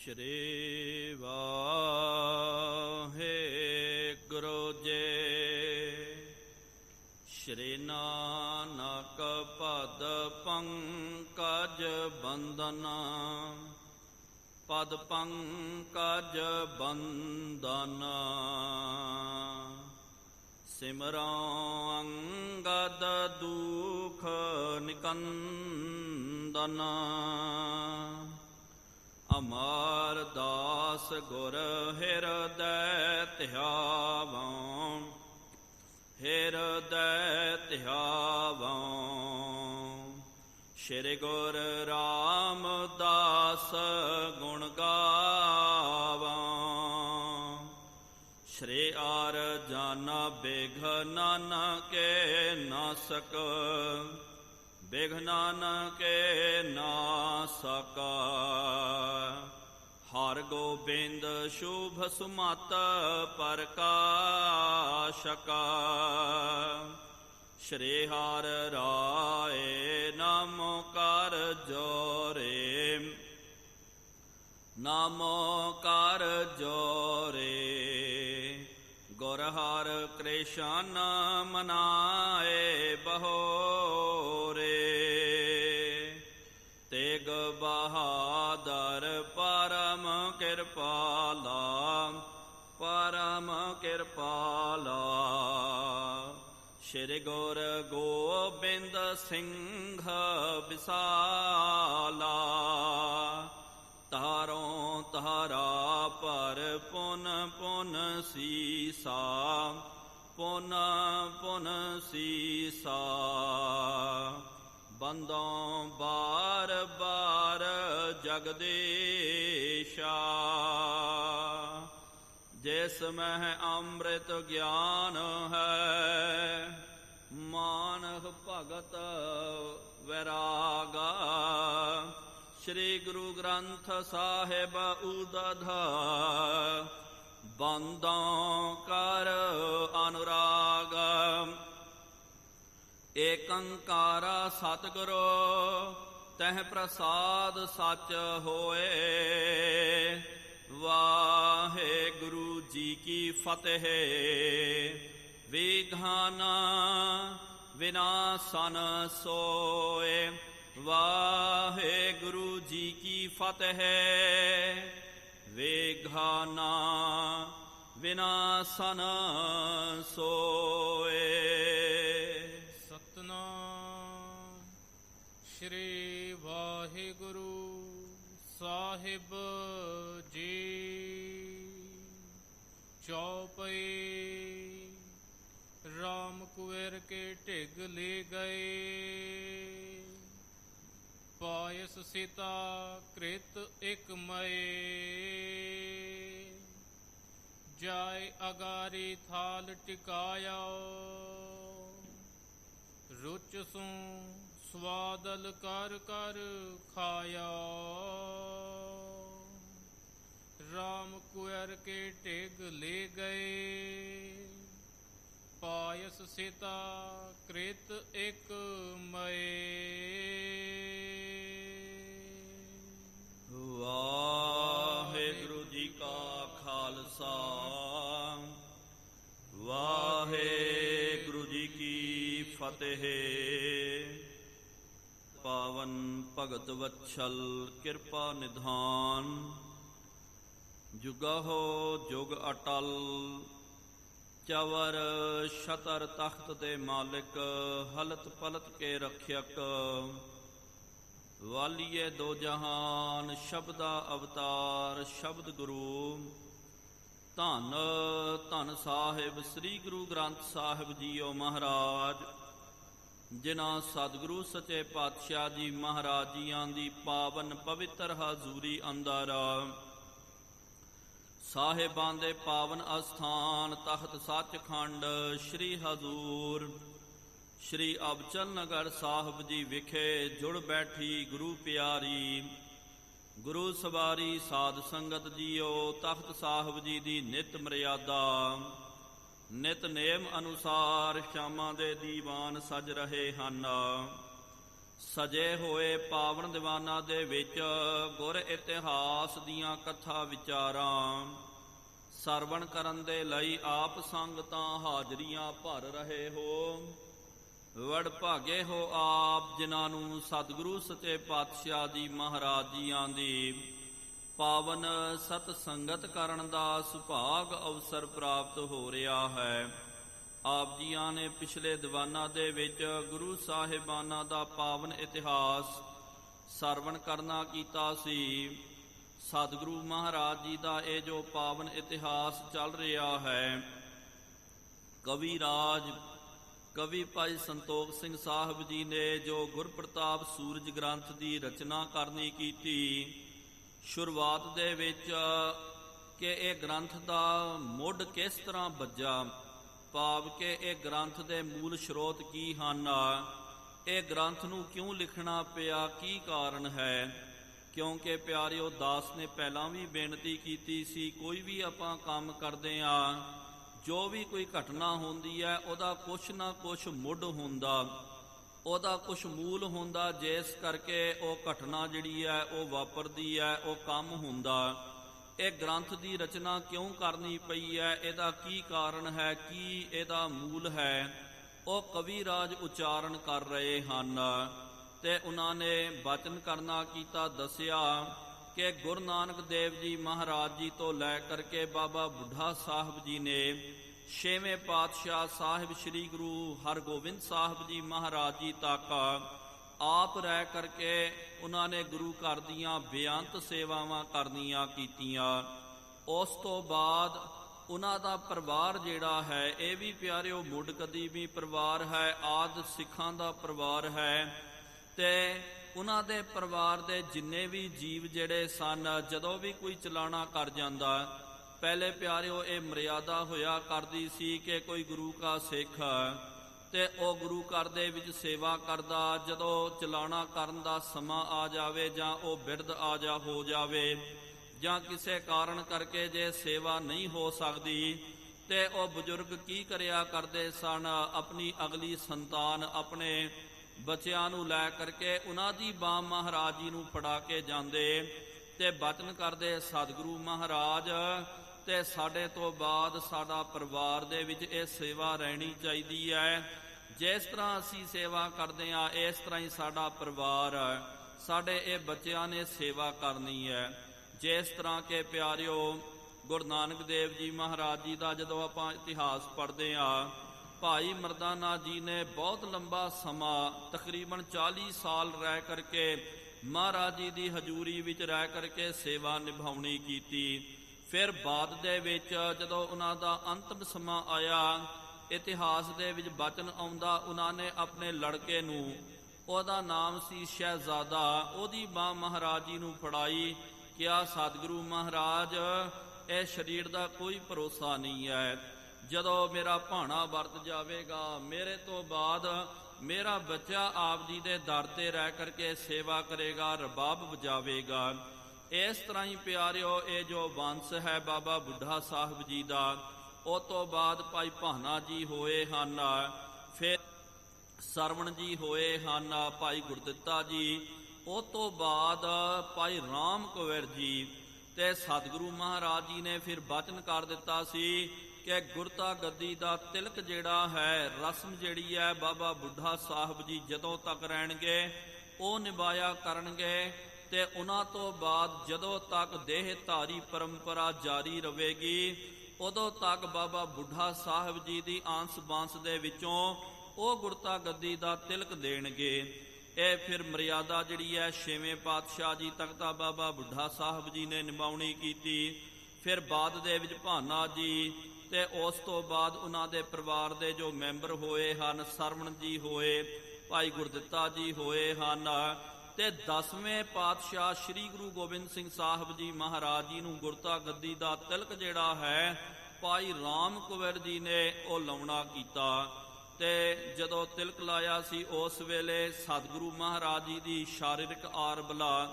ਸ਼੍ਰੀ ਵਾਹਿਗੁਰੂ ਜੀ। ਸ਼੍ਰੀ ਨਾਨਕ ਪਦ ਪੰਕਜ ਬੰਦਨਾ, ਪਦ ਪੰਕਜ ਬੰਦਨਾ। ਸਿਮਰਉ ਅੰਗਦ ਦੁਖ ਨਿਕੰਦਨਾ, ਅਮਰ ਦਾਸ ਗੁਰ ਹਿਰਦੈ ਧਿਆਵਉ, ਹਿਰਦੈ ਧਿਆਵਉ। ਸ਼੍ਰੀ ਗੁਰ ਰਾਮਦਾਸ ਗੁਣ ਗਾਵਉ, ਸ਼੍ਰੀ ਅਰਜਨ ਬਿਘਨ ਕੇ ਨਾਸਕ, ਬਿਘਨ ਕੇ ਨਾਸਕ। ਹਰਿ ਗੋਬਿੰਦ ਸ਼ੁਭ ਸੁਮਤਿ ਪ੍ਰਕਾਸ਼ਕ, ਸ਼੍ਰੀ ਹਰਿ ਰਾਇ ਨਾਮੁ ਕਰ ਜੋਰੇ, ਨਾਮੁ ਕਰ ਜੋਰੇ। ਗੁਰ ਹਰਿ ਕ੍ਰਿਸ਼ਨ ਮਨਾਏ ਬਹੋਰੇ, ਤੇਗ ਬਹਾਦਰ ਪਰਮ ਕਿਰਪਾਲਾ, ਪਰਮ ਕਿਰਪਾਲਾ। ਸ਼੍ਰੀ ਗੁਰ ਗੋਬਿੰਦ ਸਿੰਘ ਵਿਸਾਲਾ, ਤਾਰੋਂ ਤਾਰਾ ਪਰ ਪੁਨ ਪੁਨ ਸੀਸਾ, ਪੁਨ ਪੁਨ ਸੀਸਾ। ਬੰਦੋਂ ਬਾਰ ਬਾਰ ਜਗਦੀਸ਼ਾ, ਜਿਸ ਮਹਿ ਅੰਮ੍ਰਿਤ ਗਿਆਨ ਹੈ, ਮਾਨਹ ਭਗਤ ਵੈਰਾਗਾ। ਸ਼੍ਰੀ ਗੁਰੂ ਗ੍ਰੰਥ ਸਾਹਿਬ ਉਦਧ, ਬੰਦੋਂ ਕਰ ਅਨੁਰਾਗ। ਏਕੰਕਾਰ ਸਤਿਗੁਰੂ ਤਹਿ ਪ੍ਰਸਾਦ ਸਚ ਹੋਏ। ਵਾਹਿਗੁਰੂ ਜੀ ਕੀ ਫਤਿਹ। ਵਿਘਨ ਵਿਨਾਸਨ ਸੋਏ, ਵਾਹਿਗੁਰੂ ਜੀ ਕੀ ਫਤਿਹ। ਵਿਘਨ ਵਿਨਾਸਨ ਸੋਏ। ਸਤਿਨਾਮ ਸ਼੍ਰੀ ਵਾਹਿਗੁਰੂ ਸਾਹਿਬ ਜੀ। ਚੌਪਈ ਰਾਮ ਕੁਵੇਰ ਕੇ ਢਿਗ ਲੈ ਗਏ, ਪਾਇਸ ਸੀਤਾ ਕ੍ਰਿਤ ਇਕ ਮਏ। ਜਾਇ ਅਗਾਰੀ ਥਾਲ ਟਿਕਾਇਓ, ਰੁਚ ਸੂ ਸਵਾਦਲ ਕਰ ਕਰ ਖਾਇਆ। ਰਾਮ ਕੁਅਰ ਕੇ ਢਿਗ ਲੈ ਗਏ, ਪਾਇਸ ਸੀਤਾ ਕ੍ਰਿਤ ਇਕ ਮਏ। ਵਾਹਿਗੁਰੂ ਜੀ ਕਾ ਖਾਲਸਾ, ਵਾਹਿਗੁਰੂ ਜੀ ਕੀ ਫਤਿਹ। ਪਾਵਨ ਭਗਤ ਵਤਸਲ ਕਿਰਪਾ ਨਿਧਾਨ, ਜੁਗਹੁ ਜੁਗ ਅਟਲ। ਚਵਰ ਛਤਰ ਤਖਤ ਦੇ ਮਾਲਿਕ, ਹਲਤ ਪਲਤ ਕੇ ਰਖਿਅਕ। ਵਾਲੀਏ ਦੋ ਜਹਾਨ, ਸ਼ਬਦਾ ਅਵਤਾਰ ਸ਼ਬਦ ਗੁਰੂ। ਧੰਨ ਧੰਨ ਸਾਹਿਬ ਸ੍ਰੀ ਗੁਰੂ ਗ੍ਰੰਥ ਸਾਹਿਬ ਜੀਓ ਮਹਾਰਾਜ, ਜਿਨ੍ਹਾਂ ਸਤਿਗੁਰੂ ਸੱਚੇ ਪਾਤਸ਼ਾਹ ਜੀ ਮਹਾਰਾਜ ਜੀਆਂ ਦੀ ਪਾਵਨ ਪਵਿੱਤਰ ਹਜ਼ੂਰੀ ਅੰਦਰ, ਸਾਹਿਬਾਂ ਦੇ ਪਾਵਨ ਅਸਥਾਨ ਤਖਤ ਸੱਚਖੰਡ ਸ੍ਰੀ ਹਜ਼ੂਰ ਸ੍ਰੀ ਅਬਚਲ ਨਗਰ ਸਾਹਿਬ ਜੀ ਵਿਖੇ ਜੁੜ ਬੈਠੀ ਗੁਰੂ ਪਿਆਰੀ, ਗੁਰੂ ਸਵਾਰੀ ਸਾਧ ਸੰਗਤ ਜੀਓ। ਤਖਤ ਸਾਹਿਬ ਜੀ ਦੀ ਨਿਤ ਮਰਿਆਦਾ, ਨਿਤਨੇਮ ਅਨੁਸਾਰ ਸ਼ਾਮਾਂ ਦੇ ਦੀਵਾਨ ਸਜ ਰਹੇ ਹਨ। ਸਜੇ ਹੋਏ ਪਾਵਨ ਦੀਵਾਨਾਂ ਦੇ ਵਿੱਚ ਗੁਰ ਇਤਿਹਾਸ ਦੀਆਂ ਕਥਾ ਵਿਚਾਰਾਂ ਸਰਵਣ ਕਰਨ ਦੇ ਲਈ ਆਪ ਸੰਗਤਾਂ ਹਾਜ਼ਰੀਆਂ ਭਰ ਰਹੇ ਹੋ। ਵਡ ਭਾਗੇ ਹੋ ਆਪ ਜਿਨ੍ਹਾਂ ਨੂੰ ਸਤਿਗੁਰੂ ਸੱਚੇ ਪਾਤਸ਼ਾਹ ਜੀ ਮਹਾਰਾਜ ਜੀਆਂ ਦੀ ਪਾਵਨ ਸਤ ਸੰਗਤ ਕਰਨ ਦਾ ਸੁਭਾਗ ਅਵਸਰ ਪ੍ਰਾਪਤ ਹੋ ਰਿਹਾ ਹੈ। ਆਪ ਜੀਆਂ ਨੇ ਪਿਛਲੇ ਦੀਵਾਨਾਂ ਦੇ ਵਿੱਚ ਗੁਰੂ ਸਾਹਿਬਾਨਾਂ ਦਾ ਪਾਵਨ ਇਤਿਹਾਸ ਸਰਵਣ ਕਰਨਾ ਕੀਤਾ ਸੀ। ਸਤਿਗੁਰੂ ਮਹਾਰਾਜ ਜੀ ਦਾ ਇਹ ਜੋ ਪਾਵਨ ਇਤਿਹਾਸ ਚੱਲ ਰਿਹਾ ਹੈ, ਕਵੀ ਰਾਜ ਕਵੀ ਭਾਈ ਸੰਤੋਖ ਸਿੰਘ ਸਾਹਿਬ ਜੀ ਨੇ ਜੋ ਗੁਰਪ੍ਰਤਾਪ ਸੂਰਜ ਗ੍ਰੰਥ ਦੀ ਰਚਨਾ ਕਰਨੀ ਕੀਤੀ, ਸ਼ੁਰੂਆਤ ਦੇ ਵਿੱਚ ਕਿ ਇਹ ਗ੍ਰੰਥ ਦਾ ਮੁੱਢ ਕਿਸ ਤਰ੍ਹਾਂ ਬੱਝਾ, ਭਾਵ ਕਿ ਇਹ ਗ੍ਰੰਥ ਦੇ ਮੂਲ ਸਰੋਤ ਕੀ ਹਨ, ਇਹ ਗ੍ਰੰਥ ਨੂੰ ਕਿਉਂ ਲਿਖਣਾ ਪਿਆ, ਕੀ ਕਾਰਨ ਹੈ। ਕਿਉਂਕਿ ਪਿਆਰਿਓ, ਦਾਸ ਨੇ ਪਹਿਲਾਂ ਵੀ ਬੇਨਤੀ ਕੀਤੀ ਸੀ, ਕੋਈ ਵੀ ਆਪਾਂ ਕੰਮ ਕਰਦੇ ਹਾਂ, ਜੋ ਵੀ ਕੋਈ ਘਟਨਾ ਹੁੰਦੀ ਹੈ ਉਹਦਾ ਕੁਛ ਨਾ ਕੁਛ ਮੁੱਢ ਹੁੰਦਾ, ਉਹਦਾ ਕੁਛ ਮੂਲ ਹੁੰਦਾ, ਜਿਸ ਕਰਕੇ ਉਹ ਘਟਨਾ ਜਿਹੜੀ ਹੈ ਉਹ ਵਾਪਰਦੀ ਹੈ, ਉਹ ਕੰਮ ਹੁੰਦਾ। ਇਹ ਗ੍ਰੰਥ ਦੀ ਰਚਨਾ ਕਿਉਂ ਕਰਨੀ ਪਈ ਹੈ, ਇਹਦਾ ਕੀ ਕਾਰਨ ਹੈ, ਕੀ ਇਹਦਾ ਮੂਲ ਹੈ, ਉਹ ਕਵੀ ਰਾਜ ਉਚਾਰਨ ਕਰ ਰਹੇ ਹਨ। ਤੇ ਉਹਨਾਂ ਨੇ ਬਚਨ ਕਰਨਾ ਕੀਤਾ, ਦੱਸਿਆ ਕਿ ਗੁਰੂ ਨਾਨਕ ਦੇਵ ਜੀ ਮਹਾਰਾਜ ਜੀ ਤੋਂ ਲੈ ਕਰਕੇ ਬਾਬਾ ਬੁੱਢਾ ਸਾਹਿਬ ਜੀ ਨੇ, ਛੇਵੇਂ ਪਾਤਸ਼ਾਹ ਸਾਹਿਬ ਸ੍ਰੀ ਗੁਰੂ ਹਰਗੋਬਿੰਦ ਸਾਹਿਬ ਜੀ ਮਹਾਰਾਜ ਜੀ ਤੱਕ ਆਪ ਰਹਿ ਕਰਕੇ ਉਹਨਾਂ ਨੇ ਗੁਰੂ ਘਰ ਦੀਆਂ ਬੇਅੰਤ ਸੇਵਾਵਾਂ ਕਰਨੀਆਂ ਕੀਤੀਆਂ। ਉਸ ਤੋਂ ਬਾਅਦ ਉਹਨਾਂ ਦਾ ਪਰਿਵਾਰ ਜਿਹੜਾ ਹੈ, ਇਹ ਵੀ ਪਿਆਰਿਓ ਮੁੱਢ ਕਦੀਮੀ ਪਰਿਵਾਰ ਹੈ, ਆਦਿ ਸਿੱਖਾਂ ਦਾ ਪਰਿਵਾਰ ਹੈ। ਤੇ ਉਹਨਾਂ ਦੇ ਪਰਿਵਾਰ ਦੇ ਜਿੰਨੇ ਵੀ ਜੀਵ ਜਿਹੜੇ ਸਨ, ਜਦੋਂ ਵੀ ਕੋਈ ਚਲਾਣਾ ਕਰ ਜਾਂਦਾ, ਪਹਿਲੇ ਪਿਆਰਿਓ ਇਹ ਮਰਿਆਦਾ ਹੋਇਆ ਕਰਦੀ ਸੀ ਕਿ ਕੋਈ ਗੁਰੂ ਕਾ ਸਿੱਖ ਤੇ ਉਹ ਗੁਰੂ ਘਰ ਦੇ ਵਿੱਚ ਸੇਵਾ ਕਰਦਾ, ਜਦੋਂ ਚਲਾਣਾ ਕਰਨ ਦਾ ਸਮਾਂ ਆ ਜਾਵੇ ਜਾਂ ਉਹ ਬਿਰਧ ਹੋ ਜਾਵੇ ਜਾਂ ਕਿਸੇ ਕਾਰਨ ਕਰਕੇ ਜੇ ਸੇਵਾ ਨਹੀਂ ਹੋ ਸਕਦੀ, ਤੇ ਉਹ ਬਜ਼ੁਰਗ ਕੀ ਕਰਿਆ ਕਰਦੇ ਸਨ, ਆਪਣੀ ਅਗਲੀ ਸੰਤਾਨ, ਆਪਣੇ ਬੱਚਿਆਂ ਨੂੰ ਲੈ ਕਰਕੇ ਉਹਨਾਂ ਦੀ ਬਾਂਹ ਮਹਾਰਾਜ ਜੀ ਨੂੰ ਫੜਾ ਕੇ ਜਾਂਦੇ ਤੇ ਬਚਨ ਕਰਦੇ, ਸਤਿਗੁਰੂ ਮਹਾਰਾਜ ਤੇ ਸਾਡੇ ਤੋਂ ਬਾਅਦ ਸਾਡਾ ਪਰਿਵਾਰ ਦੇ ਵਿੱਚ ਇਹ ਸੇਵਾ ਰਹਿਣੀ ਚਾਹੀਦੀ ਹੈ। ਜਿਸ ਤਰ੍ਹਾਂ ਅਸੀਂ ਸੇਵਾ ਕਰਦੇ ਹਾਂ, ਇਸ ਤਰ੍ਹਾਂ ਹੀ ਸਾਡਾ ਪਰਿਵਾਰ, ਸਾਡੇ ਇਹ ਬੱਚਿਆਂ ਨੇ ਸੇਵਾ ਕਰਨੀ ਹੈ। ਜਿਸ ਤਰ੍ਹਾਂ ਕਿ ਪਿਆਰਿਓ, ਗੁਰੂ ਨਾਨਕ ਦੇਵ ਜੀ ਮਹਾਰਾਜ ਜੀ ਦਾ ਜਦੋਂ ਆਪਾਂ ਇਤਿਹਾਸ ਪੜ੍ਹਦੇ ਹਾਂ, ਭਾਈ ਮਰਦਾਨਾ ਜੀ ਨੇ ਬਹੁਤ ਲੰਬਾ ਸਮਾਂ, ਤਕਰੀਬਨ 40 ਸਾਲ ਰਹਿ ਕਰਕੇ ਮਹਾਰਾਜ ਜੀ ਦੀ ਹਜ਼ੂਰੀ ਵਿੱਚ ਰਹਿ ਕਰਕੇ ਸੇਵਾ ਨਿਭਾਉਣੀ ਕੀਤੀ। ਫਿਰ ਬਾਅਦ ਦੇ ਵਿੱਚ ਜਦੋਂ ਉਹਨਾਂ ਦਾ ਅੰਤਮ ਸਮਾਂ ਆਇਆ, ਇਤਿਹਾਸ ਦੇ ਵਿੱਚ ਬਚਨ ਆਉਂਦਾ, ਉਹਨਾਂ ਨੇ ਆਪਣੇ ਲੜਕੇ ਨੂੰ, ਉਹਦਾ ਨਾਮ ਸੀ ਸ਼ਹਿਜ਼ਾਦਾ, ਉਹਦੀ ਬਾਂਹ ਮਹਾਰਾਜ ਜੀ ਨੂੰ ਫੜਾਈ, ਕਿਹਾ ਸਤਿਗੁਰੂ ਮਹਾਰਾਜ, ਇਹ ਸਰੀਰ ਦਾ ਕੋਈ ਭਰੋਸਾ ਨਹੀਂ ਹੈ, ਜਦੋਂ ਮੇਰਾ ਭਾਣਾ ਵਰਤ ਜਾਵੇਗਾ, ਮੇਰੇ ਤੋਂ ਬਾਅਦ ਮੇਰਾ ਬੱਚਾ ਆਪ ਜੀ ਦੇ ਦਰ ਤੇ ਰਹਿ ਕਰਕੇ ਸੇਵਾ ਕਰੇਗਾ, ਰਬਾਬ ਵਜਾਵੇਗਾ। ਇਸ ਤਰ੍ਹਾਂ ਹੀ ਪਿਆਰਿਓ, ਇਹ ਜੋ ਵੰਸ਼ ਹੈ ਬਾਬਾ ਬੁੱਢਾ ਸਾਹਿਬ ਜੀ ਦਾ, ਉਹ ਤੋਂ ਬਾਅਦ ਭਾਈ ਭਾਨਾ ਜੀ ਹੋਏ ਹਨ, ਫਿਰ ਸਰਵਣ ਜੀ ਹੋਏ ਹਨ, ਭਾਈ ਗੁਰਦਿੱਤਾ ਜੀ, ਉਹ ਤੋਂ ਬਾਅਦ ਭਾਈ ਰਾਮ ਕੁਵਰ ਜੀ। ਤੇ ਸਤਿਗੁਰੂ ਮਹਾਰਾਜ ਜੀ ਨੇ ਫਿਰ ਬਚਨ ਕਰ ਦਿੱਤਾ ਸੀ ਕਿ ਗੁਰਤਾ ਗੱਦੀ ਦਾ ਤਿਲਕ ਜਿਹੜਾ ਹੈ, ਰਸਮ ਜਿਹੜੀ ਹੈ, ਬਾਬਾ ਬੁੱਢਾ ਸਾਹਿਬ ਜੀ ਜਦੋਂ ਤੱਕ ਰਹਿਣਗੇ ਉਹ ਨਿਭਾਇਆ ਕਰਨਗੇ। ਤੇ ਉਹਨਾਂ ਤੋਂ ਬਾਅਦ ਜਦੋਂ ਤੱਕ ਦੇਹ ਧਾਰੀ ਪਰੰਪਰਾ ਜਾਰੀ ਰਹੇਗੀ, ਉਦੋਂ ਤੱਕ ਬਾਬਾ ਬੁੱਢਾ ਸਾਹਿਬ ਜੀ ਦੀ ਆਂਸ ਬਾਂਸ ਦੇ ਵਿੱਚੋਂ ਉਹ ਗੁਰਤਾ ਗੱਦੀ ਦਾ ਤਿਲਕ ਦੇਣਗੇ। ਇਹ ਫਿਰ ਮਰਿਆਦਾ ਜਿਹੜੀ ਹੈ, ਛੇਵੇਂ ਪਾਤਸ਼ਾਹ ਜੀ ਤੱਕ ਤਾਂ ਬਾਬਾ ਬੁੱਢਾ ਸਾਹਿਬ ਜੀ ਨੇ ਨਿਭਾਉਣੀ ਕੀਤੀ। ਫਿਰ ਬਾਅਦ ਦੇ ਵਿੱਚ ਭਾਨਾ ਜੀ, ਤੇ ਉਸ ਤੋਂ ਬਾਅਦ ਉਹਨਾਂ ਦੇ ਪਰਿਵਾਰ ਦੇ ਜੋ ਮੈਂਬਰ ਹੋਏ ਹਨ, ਸਰਵਣ ਜੀ ਹੋਏ, ਭਾਈ ਗੁਰਦਿੱਤਾ ਜੀ ਹੋਏ ਹਨ, ਤੇ 10ਵੇਂ ਪਾਤਸ਼ਾਹ ਸ੍ਰੀ ਗੁਰੂ ਗੋਬਿੰਦ ਸਿੰਘ ਸਾਹਿਬ ਜੀ ਮਹਾਰਾਜ ਜੀ ਨੂੰ ਗੁਰਤਾ ਗੱਦੀ ਦਾ ਤਿਲਕ ਜਿਹੜਾ ਹੈ, ਭਾਈ ਰਾਮ ਕੁਵਰ ਜੀ ਨੇ ਉਹ ਲਾਉਣਾ ਕੀਤਾ। ਤੇ ਜਦੋਂ ਤਿਲਕ ਲਾਇਆ ਸੀ, ਉਸ ਵੇਲੇ ਸਤਿਗੁਰੂ ਮਹਾਰਾਜ ਜੀ ਦੀ ਸ਼ਾਰੀਰਿਕ ਆਰਬਲਾ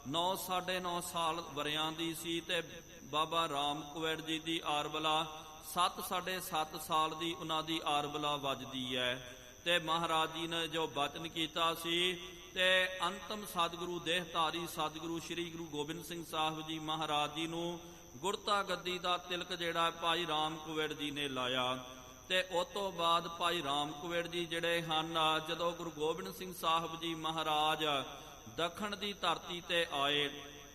9-9.5 ਸਾਲ ਵਰਿਆਂ ਦੀ ਸੀ, ਤੇ ਬਾਬਾ ਰਾਮ ਕੁਵਰ ਜੀ ਦੀ ਆਰਬਲਾ 7-7.5 ਸਾਲ ਦੀ ਉਹਨਾਂ ਦੀ ਆਰਬਲਾ ਵੱਜਦੀ ਹੈ। ਤੇ ਮਹਾਰਾਜ ਜੀ ਨੇ ਜੋ ਬਚਨ ਕੀਤਾ ਸੀ ਤੇ ਅੰਤਮ ਸਤਿਗੁਰੂ ਦੇਹਧਾਰੀ ਸਤਿਗੁਰੂ ਸ੍ਰੀ ਗੁਰੂ ਗੋਬਿੰਦ ਸਿੰਘ ਸਾਹਿਬ ਜੀ ਮਹਾਰਾਜ ਜੀ ਨੂੰ ਗੁਰਤਾ ਗੱਦੀ ਦਾ ਤਿਲਕ ਜਿਹੜਾ ਭਾਈ ਰਾਮ ਕੁਵੇੜ ਜੀ ਨੇ ਲਾਇਆ। ਤੇ ਉਸ ਤੋਂ ਬਾਅਦ ਭਾਈ ਰਾਮ ਕੁਵੇੜ ਜੀ ਜਿਹੜੇ ਹਨ, ਜਦੋਂ ਗੁਰੂ ਗੋਬਿੰਦ ਸਿੰਘ ਸਾਹਿਬ ਜੀ ਮਹਾਰਾਜ ਦੱਖਣ ਦੀ ਧਰਤੀ ਤੇ ਆਏ,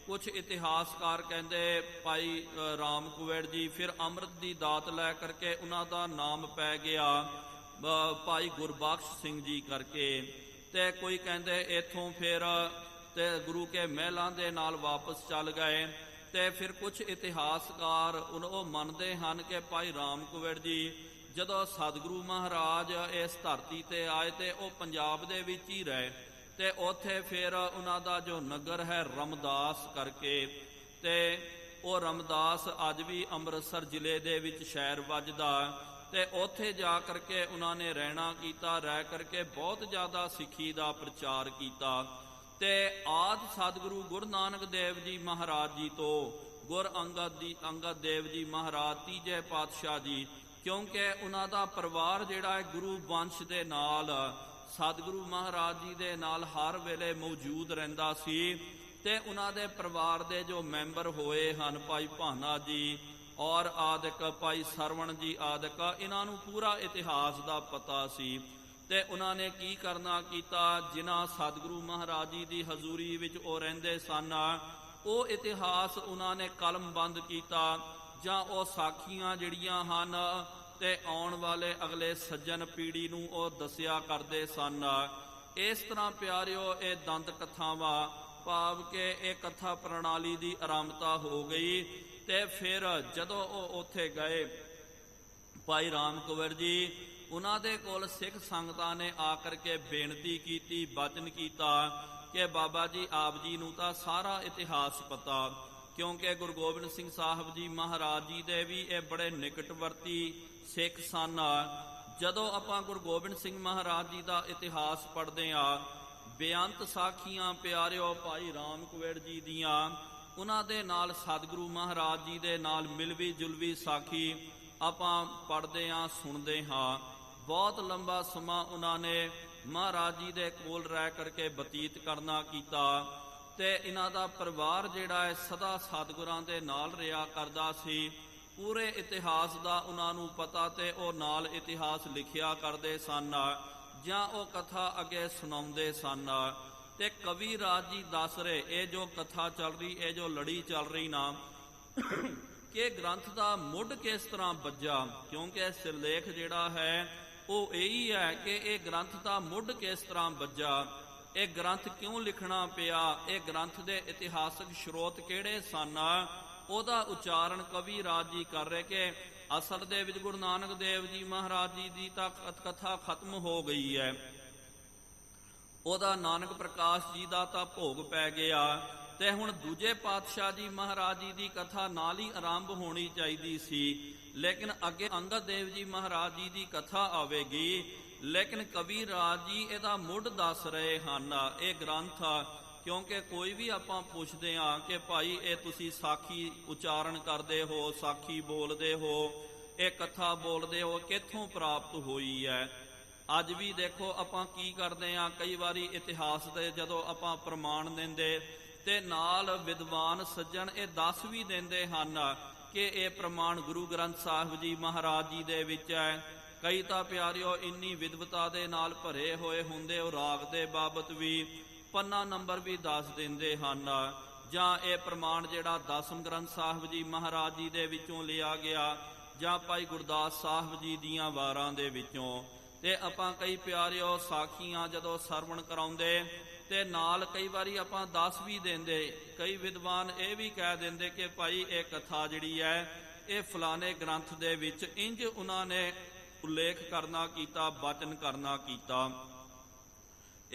ਕੁਝ ਇਤਿਹਾਸਕਾਰ ਕਹਿੰਦੇ ਭਾਈ ਰਾਮ ਕੁਵੇੜ ਜੀ ਫਿਰ ਅੰਮ੍ਰਿਤ ਦੀ ਦਾਤ ਲੈ ਕਰਕੇ ਉਹਨਾਂ ਦਾ ਨਾਮ ਪੈ ਗਿਆ ਭਾਈ ਗੁਰਬਖਸ਼ ਸਿੰਘ ਜੀ ਕਰਕੇ। ਤੇ ਕੋਈ ਕਹਿੰਦੇ ਇਥੋਂ ਫਿਰ ਤੇ ਗੁਰੂ ਕੇ ਮਹਿਲਾਂ ਦੇ ਨਾਲ ਵਾਪਸ ਚੱਲ ਗਏ। ਤੇ ਫਿਰ ਕੁਝ ਇਤਿਹਾਸਕਾਰ ਉਹ ਮੰਨਦੇ ਹਨ ਕਿ ਭਾਈ ਰਾਮ ਕੁਵੇੜ ਜੀ ਜਦੋਂ ਸਤਿਗੁਰੂ ਮਹਾਰਾਜ ਇਸ ਧਰਤੀ ਤੇ ਆਏ ਤੇ ਉਹ ਪੰਜਾਬ ਦੇ ਵਿੱਚ ਹੀ ਰਹੇ। ਤੇ ਉੱਥੇ ਫਿਰ ਉਹਨਾਂ ਦਾ ਜੋ ਨਗਰ ਹੈ ਰਮਦਾਸ ਕਰਕੇ, ਤੇ ਉਹ ਰਮਦਾਸ ਅੱਜ ਵੀ ਅੰਮ੍ਰਿਤਸਰ ਜ਼ਿਲ੍ਹੇ ਦੇ ਵਿੱਚ ਸ਼ਹਿਰ ਵੱਜਦਾ। ਤੇ ਉੱਥੇ ਜਾ ਕਰਕੇ ਉਹਨਾਂ ਨੇ ਰਹਿਣਾ ਕੀਤਾ, ਰਹਿ ਕਰਕੇ ਬਹੁਤ ਜ਼ਿਆਦਾ ਸਿੱਖੀ ਦਾ ਪ੍ਰਚਾਰ ਕੀਤਾ। ਤੇ ਆਦਿ ਸਤਿਗੁਰੂ ਗੁਰੂ ਨਾਨਕ ਦੇਵ ਜੀ ਮਹਾਰਾਜ ਜੀ ਤੋਂ ਗੁਰ ਅੰਗਦ ਦੇਵ ਜੀ ਮਹਾਰਾਜ ਤੀਜੇ ਪਾਤਸ਼ਾਹ ਜੀ, ਕਿਉਂਕਿ ਉਹਨਾਂ ਦਾ ਪਰਿਵਾਰ ਜਿਹੜਾ ਹੈ ਗੁਰੂ ਵੰਸ਼ ਦੇ ਨਾਲ ਸਤਿਗੁਰੂ ਮਹਾਰਾਜ ਜੀ ਦੇ ਨਾਲ ਹਰ ਵੇਲੇ ਮੌਜੂਦ ਰਹਿੰਦਾ ਸੀ। ਤੇ ਉਹਨਾਂ ਦੇ ਪਰਿਵਾਰ ਦੇ ਜੋ ਮੈਂਬਰ ਹੋਏ ਹਨ ਭਾਈ ਭਾਨਾ ਜੀ ਔਰ ਆਦਿਕ ਭਾਈ ਸਰਵਣ ਜੀ ਆਦਿਕ, ਇਹਨਾਂ ਨੂੰ ਪੂਰਾ ਇਤਿਹਾਸ ਦਾ ਪਤਾ ਸੀ। ਤੇ ਉਹਨਾਂ ਨੇ ਕੀ ਕਰਨਾ ਕੀਤਾ, ਜਿਨ੍ਹਾਂ ਸਤਿਗੁਰੂ ਮਹਾਰਾਜ ਜੀ ਦੀ ਹਜ਼ੂਰੀ ਵਿੱਚ ਉਹ ਰਹਿੰਦੇ ਸਨ, ਉਹ ਇਤਿਹਾਸ ਉਹਨਾਂ ਨੇ ਕਲਮਬੰਦ ਕੀਤਾ, ਜਾਂ ਉਹ ਸਾਖੀਆਂ ਜਿਹੜੀਆਂ ਹਨ ਤੇ ਆਉਣ ਵਾਲੇ ਅਗਲੇ ਸੱਜਣ ਪੀੜ੍ਹੀ ਨੂੰ ਉਹ ਦੱਸਿਆ ਕਰਦੇ ਸਨ। ਇਸ ਤਰ੍ਹਾਂ ਪਿਆਰਿਓ ਇਹ ਦੰਤ ਕਥਾਵਾਂ, ਭਾਵ ਕਿ ਇਹ ਕਥਾ ਪ੍ਰਣਾਲੀ ਦੀ ਆਰੰਭਤਾ ਹੋ ਗਈ। ਤੇ ਫਿਰ ਜਦੋਂ ਉਹ ਉੱਥੇ ਗਏ ਭਾਈ ਰਾਮ ਕੁਵੇੜ ਜੀ, ਉਹਨਾਂ ਦੇ ਕੋਲ ਸਿੱਖ ਸੰਗਤਾਂ ਨੇ ਆ ਕਰਕੇ ਬੇਨਤੀ ਕੀਤੀ, ਬਚਨ ਕੀਤਾ ਕਿ ਬਾਬਾ ਜੀ ਆਪ ਜੀ ਨੂੰ ਤਾਂ ਸਾਰਾ ਇਤਿਹਾਸ ਪਤਾ, ਕਿਉਂਕਿ ਗੁਰੂ ਗੋਬਿੰਦ ਸਿੰਘ ਸਾਹਿਬ ਜੀ ਮਹਾਰਾਜ ਜੀ ਦੇ ਵੀ ਇਹ ਬੜੇ ਨਿਕਟਵਰਤੀ ਸਿੱਖ ਸਨ। ਜਦੋਂ ਆਪਾਂ ਗੁਰੂ ਗੋਬਿੰਦ ਸਿੰਘ ਮਹਾਰਾਜ ਜੀ ਦਾ ਇਤਿਹਾਸ ਪੜ੍ਹਦੇ ਹਾਂ, ਬੇਅੰਤ ਸਾਖੀਆਂ ਪਿਆਰਿਓ ਭਾਈ ਰਾਮ ਕੁਵੇੜ ਜੀ ਦੀਆਂ, ਉਹਨਾਂ ਦੇ ਨਾਲ ਸਤਿਗੁਰੂ ਮਹਾਰਾਜ ਜੀ ਦੇ ਨਾਲ ਮਿਲਵੀ ਜੁਲਵੀ ਸਾਖੀ ਆਪਾਂ ਪੜ੍ਹਦੇ ਹਾਂ, ਸੁਣਦੇ ਹਾਂ। ਬਹੁਤ ਲੰਬਾ ਸਮਾਂ ਉਹਨਾਂ ਨੇ ਮਹਾਰਾਜ ਜੀ ਦੇ ਕੋਲ ਰਹਿ ਕਰਕੇ ਬਤੀਤ ਕਰਨਾ ਕੀਤਾ। ਤੇ ਇਹਨਾਂ ਦਾ ਪਰਿਵਾਰ ਜਿਹੜਾ ਹੈ ਸਦਾ ਸਤਿਗੁਰਾਂ ਦੇ ਨਾਲ ਰਿਹਾ ਕਰਦਾ ਸੀ। ਪੂਰੇ ਇਤਿਹਾਸ ਦਾ ਉਹਨਾਂ ਨੂੰ ਪਤਾ, ਤੇ ਉਹ ਨਾਲ ਇਤਿਹਾਸ ਲਿਖਿਆ ਕਰਦੇ ਸਨ ਜਾਂ ਉਹ ਕਥਾ ਅੱਗੇ ਸੁਣਾਉਂਦੇ ਸਨ। ਤੇ ਕਵੀ ਰਾਜ ਜੀ ਦੱਸ ਰਹੇ, ਇਹ ਜੋ ਕਥਾ ਚੱਲ ਰਹੀ, ਇਹ ਜੋ ਲੜੀ ਚੱਲ ਰਹੀ ਨਾ, ਕਿ ਗ੍ਰੰਥ ਦਾ ਮੁੱਢ ਕਿਸ ਤਰ੍ਹਾਂ ਬੱਝਾ, ਕਿਉਂਕਿ ਸਿਰਲੇਖ ਜਿਹੜਾ ਹੈ ਉਹ ਇਹੀ ਹੈ ਕਿ ਇਹ ਗ੍ਰੰਥ ਦਾ ਮੁੱਢ ਕਿਸ ਤਰ੍ਹਾਂ ਬੱਝਾ, ਇਹ ਗ੍ਰੰਥ ਕਿਉਂ ਲਿਖਣਾ ਪਿਆ, ਇਹ ਗ੍ਰੰਥ ਦੇ ਇਤਿਹਾਸਕ ਸਰੋਤ ਕਿਹੜੇ ਸਨ, ਉਹਦਾ ਉਚਾਰਨ ਕਵੀ ਰਾਜ ਜੀ ਕਰ ਰਹੇ ਕਿ ਅਸਲ ਦੇ ਵਿੱਚ ਗੁਰੂ ਨਾਨਕ ਦੇਵ ਜੀ ਮਹਾਰਾਜ ਜੀ ਦੀ ਤਾਂ ਕਥਾ ਖਤਮ ਹੋ ਗਈ ਹੈ, ਉਹਦਾ ਨਾਨਕ ਪ੍ਰਕਾਸ਼ ਜੀ ਦਾ ਤਾਂ ਭੋਗ ਪੈ ਗਿਆ। ਤੇ ਹੁਣ ਦੂਜੇ ਪਾਤਸ਼ਾਹ ਜੀ ਮਹਾਰਾਜ ਜੀ ਦੀ ਕਥਾ ਨਾਲ ਹੀ ਆਰੰਭ ਹੋਣੀ ਚਾਹੀਦੀ ਸੀ, ਲੇਕਿਨ ਅੱਗੇ ਅੰਗਦ ਦੇਵ ਜੀ ਮਹਾਰਾਜ ਜੀ ਦੀ ਕਥਾ ਆਵੇਗੀ। ਲੇਕਿਨ ਕਵੀ ਰਾਜ ਜੀ ਇਹਦਾ ਮੁੱਢ ਦੱਸ ਰਹੇ ਹਨ ਇਹ ਗ੍ਰੰਥ, ਕਿਉਂਕਿ ਕੋਈ ਵੀ ਆਪਾਂ ਪੁੱਛਦੇ ਹਾਂ ਕਿ ਭਾਈ ਇਹ ਤੁਸੀਂ ਸਾਖੀ ਉਚਾਰਨ ਕਰਦੇ ਹੋ, ਸਾਖੀ ਬੋਲਦੇ ਹੋ, ਇਹ ਕਥਾ ਬੋਲਦੇ ਹੋ, ਕਿੱਥੋਂ ਪ੍ਰਾਪਤ ਹੋਈ ਹੈ। ਅੱਜ ਵੀ ਦੇਖੋ ਆਪਾਂ ਕੀ ਕਰਦੇ ਹਾਂ, ਕਈ ਵਾਰੀ ਇਤਿਹਾਸ ਦੇ ਜਦੋਂ ਆਪਾਂ ਪ੍ਰਮਾਣ ਦਿੰਦੇ ਤੇ ਨਾਲ ਵਿਦਵਾਨ ਸੱਜਣ ਇਹ ਦੱਸ ਵੀ ਦਿੰਦੇ ਹਨ ਕਿ ਇਹ ਪ੍ਰਮਾਣ ਗੁਰੂ ਗ੍ਰੰਥ ਸਾਹਿਬ ਜੀ ਮਹਾਰਾਜ ਜੀ ਦੇ ਵਿੱਚ ਹੈ। ਕਈ ਤਾਂ ਪਿਆਰਿਓ ਇੰਨੀ ਵਿਦਵਤਾ ਦੇ ਨਾਲ ਭਰੇ ਹੋਏ ਹੁੰਦੇ, ਉਹ ਰਾਗ ਦੇ ਬਾਬਤ ਵੀ ਪੰਨਾ ਨੰਬਰ ਵੀ ਦੱਸ ਦਿੰਦੇ ਹਨ, ਜਾਂ ਇਹ ਪ੍ਰਮਾਣ ਜਿਹੜਾ ਦਸਮ ਗ੍ਰੰਥ ਸਾਹਿਬ ਜੀ ਮਹਾਰਾਜ ਜੀ ਦੇ ਵਿੱਚੋਂ ਲਿਆ ਗਿਆ, ਜਾਂ ਭਾਈ ਗੁਰਦਾਸ ਸਾਹਿਬ ਜੀ ਦੀਆਂ ਵਾਰਾਂ ਦੇ ਵਿੱਚੋਂ। ਤੇ ਆਪਾਂ ਕਈ ਪਿਆਰਿਓ ਸਾਖੀਆਂ ਜਦੋਂ ਸਰਵਣ ਕਰਾਉਂਦੇ ਤੇ ਨਾਲ ਕਈ ਵਾਰੀ ਆਪਾਂ ਦੱਸ ਵੀ ਦਿੰਦੇ, ਕਈ ਵਿਦਵਾਨ ਇਹ ਵੀ ਕਹਿ ਦਿੰਦੇ ਕਿ ਭਾਈ ਇਹ ਕਥਾ ਜਿਹੜੀ ਹੈ ਇਹ ਫਲਾਣੇ ਗ੍ਰੰਥ ਦੇ ਵਿੱਚ ਇੰਜ ਉਹਨਾਂ ਨੇ ਉਲੇਖ ਕਰਨਾ ਕੀਤਾ, ਬਚਨ ਕਰਨਾ ਕੀਤਾ।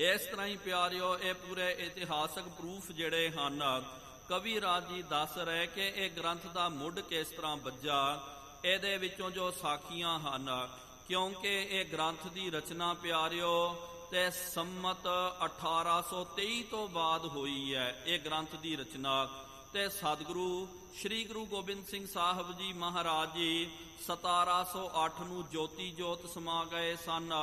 ਇਸ ਤਰ੍ਹਾਂ ਹੀ ਪਿਆਰਿਓ ਇਹ ਪੂਰੇ ਇਤਿਹਾਸਕ ਪ੍ਰੂਫ ਜਿਹੜੇ ਹਨ ਕਵੀ ਰਾਜ ਜੀ ਦੱਸ ਰਹੇ ਕਿ ਇਹ ਗ੍ਰੰਥ ਦਾ ਮੁੱਢ ਕਿਸ ਤਰ੍ਹਾਂ ਬੱਝਾ, ਇਹਦੇ ਵਿੱਚੋਂ ਜੋ ਸਾਖੀਆਂ ਹਨ, ਕਿਉਂਕਿ ਇਹ ਗ੍ਰੰਥ ਦੀ ਰਚਨਾ ਪਿਆਰਿਓ ਤੇ ਸੰਮਤ 1823 ਤੋਂ ਬਾਅਦ ਹੋਈ ਹੈ ਇਹ ਗ੍ਰੰਥ ਦੀ ਰਚਨਾ। ਤੇ ਸਤਿਗੁਰੂ ਸ੍ਰੀ ਗੁਰੂ ਗੋਬਿੰਦ ਸਿੰਘ ਸਾਹਿਬ ਜੀ ਮਹਾਰਾਜ ਜੀ 1708 ਨੂੰ ਜੋਤੀ ਜੋਤ ਸਮਾ ਗਏ ਸਨ।